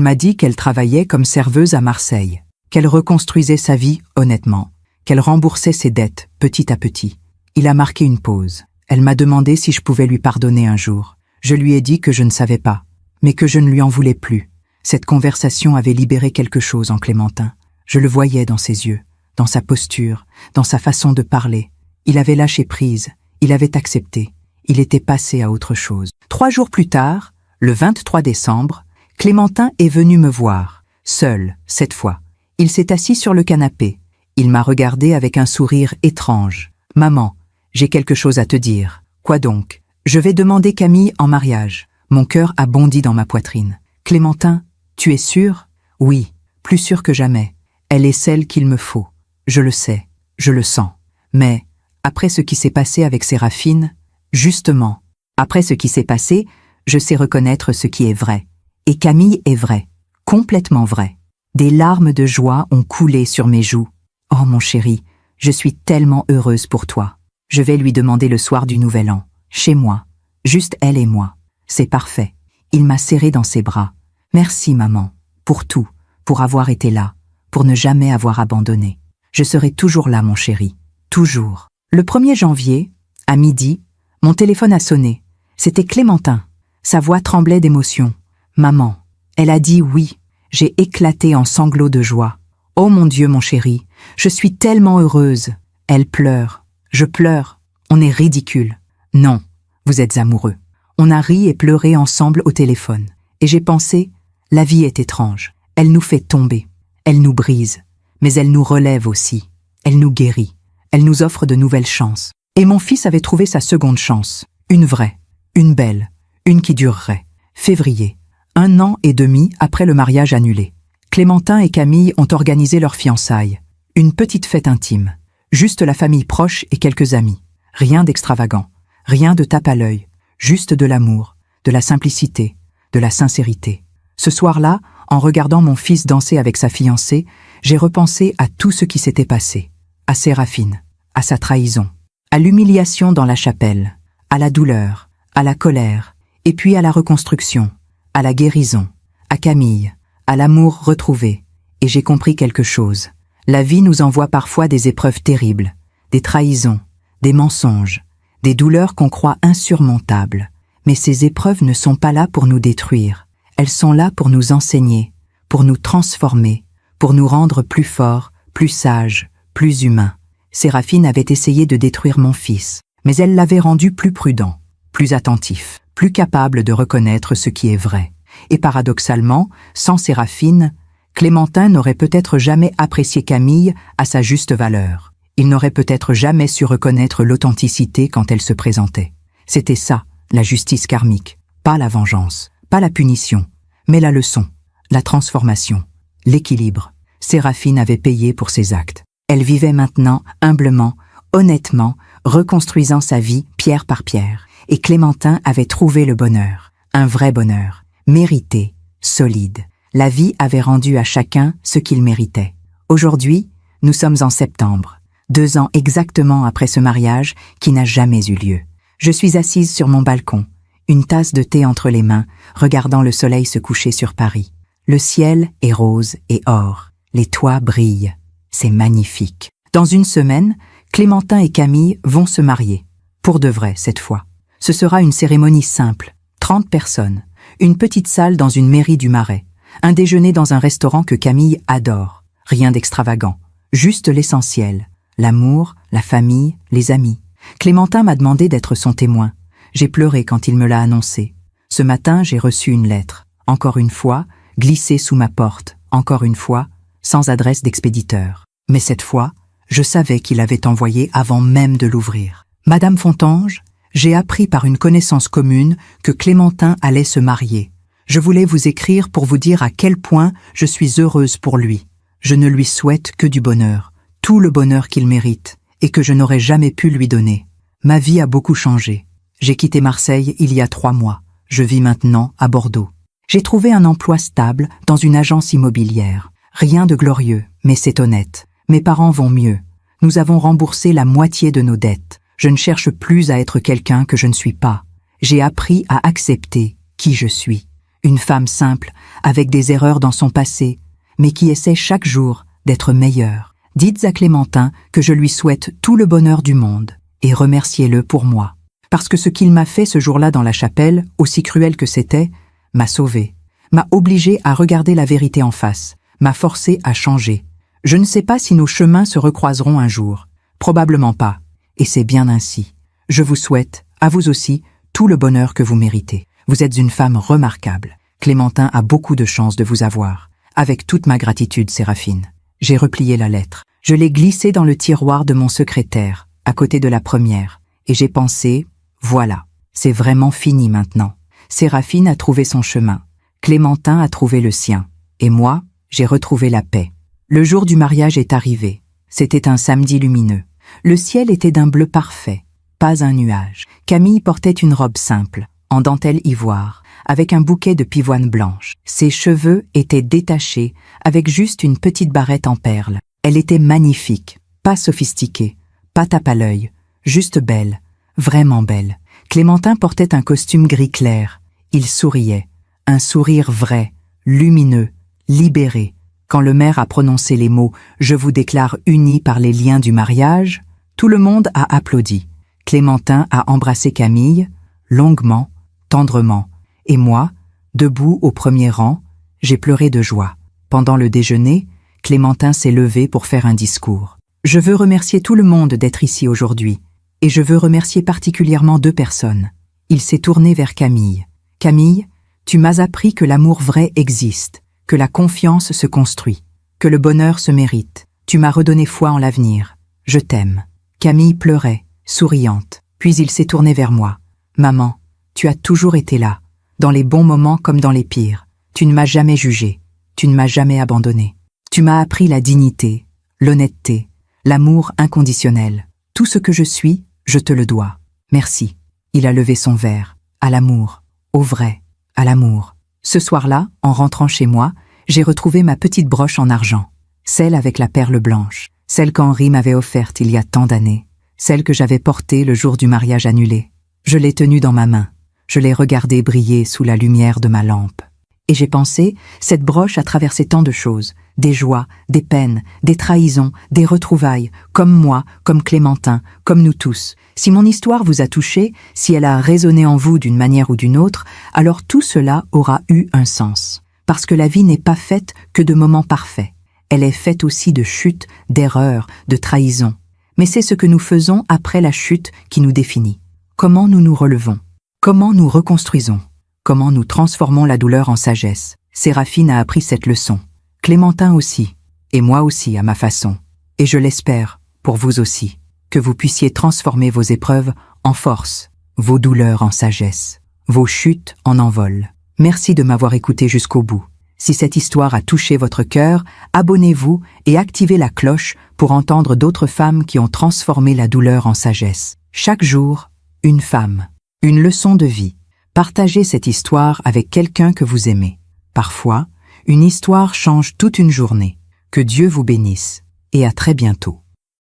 m'a dit qu'elle travaillait comme serveuse à Marseille, qu'elle reconstruisait sa vie honnêtement, qu'elle remboursait ses dettes petit à petit. Il a marqué une pause. Elle m'a demandé si je pouvais lui pardonner un jour. Je lui ai dit que je ne savais pas, mais que je ne lui en voulais plus. Cette conversation avait libéré quelque chose en Clémentine. Je le voyais dans ses yeux, dans sa posture, dans sa façon de parler. Il avait lâché prise, il avait accepté, il était passé à autre chose. 3 jours plus tard, le 23 décembre, Clémentine est venu me voir, seul, cette fois. Il s'est assis sur le canapé. Il m'a regardé avec un sourire étrange. « Maman, j'ai quelque chose à te dire. »« Quoi donc ?»« Je vais demander Camille en mariage. » Mon cœur a bondi dans ma poitrine. « Clémentine, tu es sûre ?»« Oui, plus sûre que jamais. Elle est celle qu'il me faut. Je le sais, je le sens. Mais, après ce qui s'est passé avec Séraphine, justement, après ce qui s'est passé, je sais reconnaître ce qui est vrai. Et Camille est vraie, complètement vraie. Des larmes de joie ont coulé sur mes joues. Oh mon chéri, je suis tellement heureuse pour toi. Je vais lui demander le soir du Nouvel An, chez moi, juste elle et moi. C'est parfait. Il m'a serré dans ses bras. Merci maman, pour tout, pour avoir été là, pour ne jamais avoir abandonné. Je serai toujours là mon chéri, toujours. Le 1er janvier, à midi, mon téléphone a sonné. C'était Clémentine. Sa voix tremblait d'émotion. Maman, elle a dit oui. J'ai éclaté en sanglots de joie. Oh mon Dieu, mon chéri, je suis tellement heureuse. Elle pleure. Je pleure. On est ridicule. Non, vous êtes amoureux. On a ri et pleuré ensemble au téléphone. Et j'ai pensé, la vie est étrange. Elle nous fait tomber. Elle nous brise. Mais elle nous relève aussi. Elle nous guérit. Elle nous offre de nouvelles chances. Et mon fils avait trouvé sa seconde chance. Une vraie. Une belle. Une qui durerait. Février. 1 an et demi après le mariage annulé. Clémentine et Camille ont organisé leurs fiançailles. Une petite fête intime. Juste la famille proche et quelques amis. Rien d'extravagant. Rien de tape à l'œil. Juste de l'amour, de la simplicité, de la sincérité. Ce soir-là, en regardant mon fils danser avec sa fiancée, j'ai repensé à tout ce qui s'était passé. À Séraphine, à sa trahison, à l'humiliation dans la chapelle, à la douleur, à la colère, et puis à la reconstruction, à la guérison, à Camille, à l'amour retrouvé. Et j'ai compris quelque chose. La vie nous envoie parfois des épreuves terribles, des trahisons, des mensonges, des douleurs qu'on croit insurmontables. Mais ces épreuves ne sont pas là pour nous détruire. Elles sont là pour nous enseigner, pour nous transformer, pour nous rendre plus forts, plus sages, plus humains. Séraphine avait essayé de détruire mon fils, mais elle l'avait rendu plus prudent, plus attentif, plus capable de reconnaître ce qui est vrai. Et paradoxalement, sans Séraphine, Clémentine n'aurait peut-être jamais apprécié Camille à sa juste valeur. Il n'aurait peut-être jamais su reconnaître l'authenticité quand elle se présentait. C'était ça, la justice karmique. Pas la vengeance, pas la punition, mais la leçon, la transformation, l'équilibre. Séraphine avait payé pour ses actes. Elle vivait maintenant, humblement, honnêtement, reconstruisant sa vie pierre par pierre. Et Clémentine avait trouvé le bonheur, un vrai bonheur, mérité, solide. La vie avait rendu à chacun ce qu'il méritait. Aujourd'hui, nous sommes en septembre, 2 ans exactement après ce mariage qui n'a jamais eu lieu. Je suis assise sur mon balcon, une tasse de thé entre les mains, regardant le soleil se coucher sur Paris. Le ciel est rose et or, les toits brillent. C'est magnifique. Dans 1 semaine, Clémentine et Camille vont se marier. Pour de vrai, cette fois. Ce sera une cérémonie simple, 30 personnes, une petite salle dans une mairie du Marais, un déjeuner dans un restaurant que Camille adore. Rien d'extravagant, juste l'essentiel, l'amour, la famille, les amis. Clémentine m'a demandé d'être son témoin. J'ai pleuré quand il me l'a annoncé. Ce matin, j'ai reçu une lettre. Encore une fois, glissée sous ma porte. Encore une fois, sans adresse d'expéditeur. Mais cette fois, je savais qu'il avait envoyé avant même de l'ouvrir. Madame Fontange, j'ai appris par une connaissance commune que Clémentine allait se marier. Je voulais vous écrire pour vous dire à quel point je suis heureuse pour lui. Je ne lui souhaite que du bonheur, tout le bonheur qu'il mérite et que je n'aurais jamais pu lui donner. Ma vie a beaucoup changé. J'ai quitté Marseille il y a 3 mois. Je vis maintenant à Bordeaux. J'ai trouvé un emploi stable dans une agence immobilière. Rien de glorieux, mais c'est honnête. Mes parents vont mieux. Nous avons remboursé la moitié de nos dettes. Je ne cherche plus à être quelqu'un que je ne suis pas. J'ai appris à accepter qui je suis. Une femme simple, avec des erreurs dans son passé, mais qui essaie chaque jour d'être meilleure. Dites à Clémentin que je lui souhaite tout le bonheur du monde et remerciez-le pour moi. Parce que ce qu'il m'a fait ce jour-là dans la chapelle, aussi cruel que c'était, m'a sauvé, m'a obligé à regarder la vérité en face, m'a forcé à changer. Je ne sais pas si nos chemins se recroiseront un jour. Probablement pas. Et c'est bien ainsi. Je vous souhaite, à vous aussi, tout le bonheur que vous méritez. Vous êtes une femme remarquable. Clémentin a beaucoup de chance de vous avoir. Avec toute ma gratitude, Séraphine. J'ai replié la lettre. Je l'ai glissée dans le tiroir de mon secrétaire, à côté de la première. Et j'ai pensé, voilà, c'est vraiment fini maintenant. Séraphine a trouvé son chemin. Clémentin a trouvé le sien. Et moi, j'ai retrouvé la paix. Le jour du mariage est arrivé. C'était un samedi lumineux. Le ciel était d'un bleu parfait. Pas un nuage. Camille portait une robe simple, en dentelle ivoire, avec un bouquet de pivoine blanche. Ses cheveux étaient détachés, avec juste une petite barrette en perles. Elle était magnifique, pas sophistiquée, pas tape à l'œil, juste belle, vraiment belle. Clémentin portait un costume gris clair. Il souriait, un sourire vrai, lumineux, libéré. Quand le maire a prononcé les mots « Je vous déclare unis par les liens du mariage », tout le monde a applaudi. Clémentin a embrassé Camille, longuement, tendrement. Et moi, debout au premier rang, j'ai pleuré de joie. Pendant le déjeuner, Clémentin s'est levé pour faire un discours. Je veux remercier tout le monde d'être ici aujourd'hui. Et je veux remercier particulièrement 2 personnes. Il s'est tourné vers Camille. Camille, tu m'as appris que l'amour vrai existe, que la confiance se construit, que le bonheur se mérite. Tu m'as redonné foi en l'avenir. Je t'aime. Camille pleurait, souriante. Puis il s'est tourné vers moi. Maman, tu as toujours été là, dans les bons moments comme dans les pires. Tu ne m'as jamais jugée. Tu ne m'as jamais abandonnée. Tu m'as appris la dignité, l'honnêteté, l'amour inconditionnel. Tout ce que je suis, je te le dois. Merci. Il a levé son verre. À l'amour. Au vrai. À l'amour. Ce soir-là, en rentrant chez moi, j'ai retrouvé ma petite broche en argent. Celle avec la perle blanche. Celle qu'Henri m'avait offerte il y a tant d'années. Celle que j'avais portée le jour du mariage annulé. Je l'ai tenue dans ma main. Je l'ai regardée briller sous la lumière de ma lampe. Et j'ai pensé, cette broche a traversé tant de choses, des joies, des peines, des trahisons, des retrouvailles, comme moi, comme Clémentin, comme nous tous. Si mon histoire vous a touché, si elle a résonné en vous d'une manière ou d'une autre, alors tout cela aura eu un sens. Parce que la vie n'est pas faite que de moments parfaits. Elle est faite aussi de chutes, d'erreurs, de trahisons. Mais c'est ce que nous faisons après la chute qui nous définit. Comment nous nous relevons? Comment nous reconstruisons? Comment nous transformons la douleur en sagesse? Séraphine a appris cette leçon. Clémentin aussi, et moi aussi à ma façon. Et je l'espère, pour vous aussi, que vous puissiez transformer vos épreuves en force, vos douleurs en sagesse, vos chutes en envol. Merci de m'avoir écouté jusqu'au bout. Si cette histoire a touché votre cœur, abonnez-vous et activez la cloche pour entendre d'autres femmes qui ont transformé la douleur en sagesse. Chaque jour, une femme, une leçon de vie. Partagez cette histoire avec quelqu'un que vous aimez. Parfois, une histoire change toute une journée. Que Dieu vous bénisse et à très bientôt.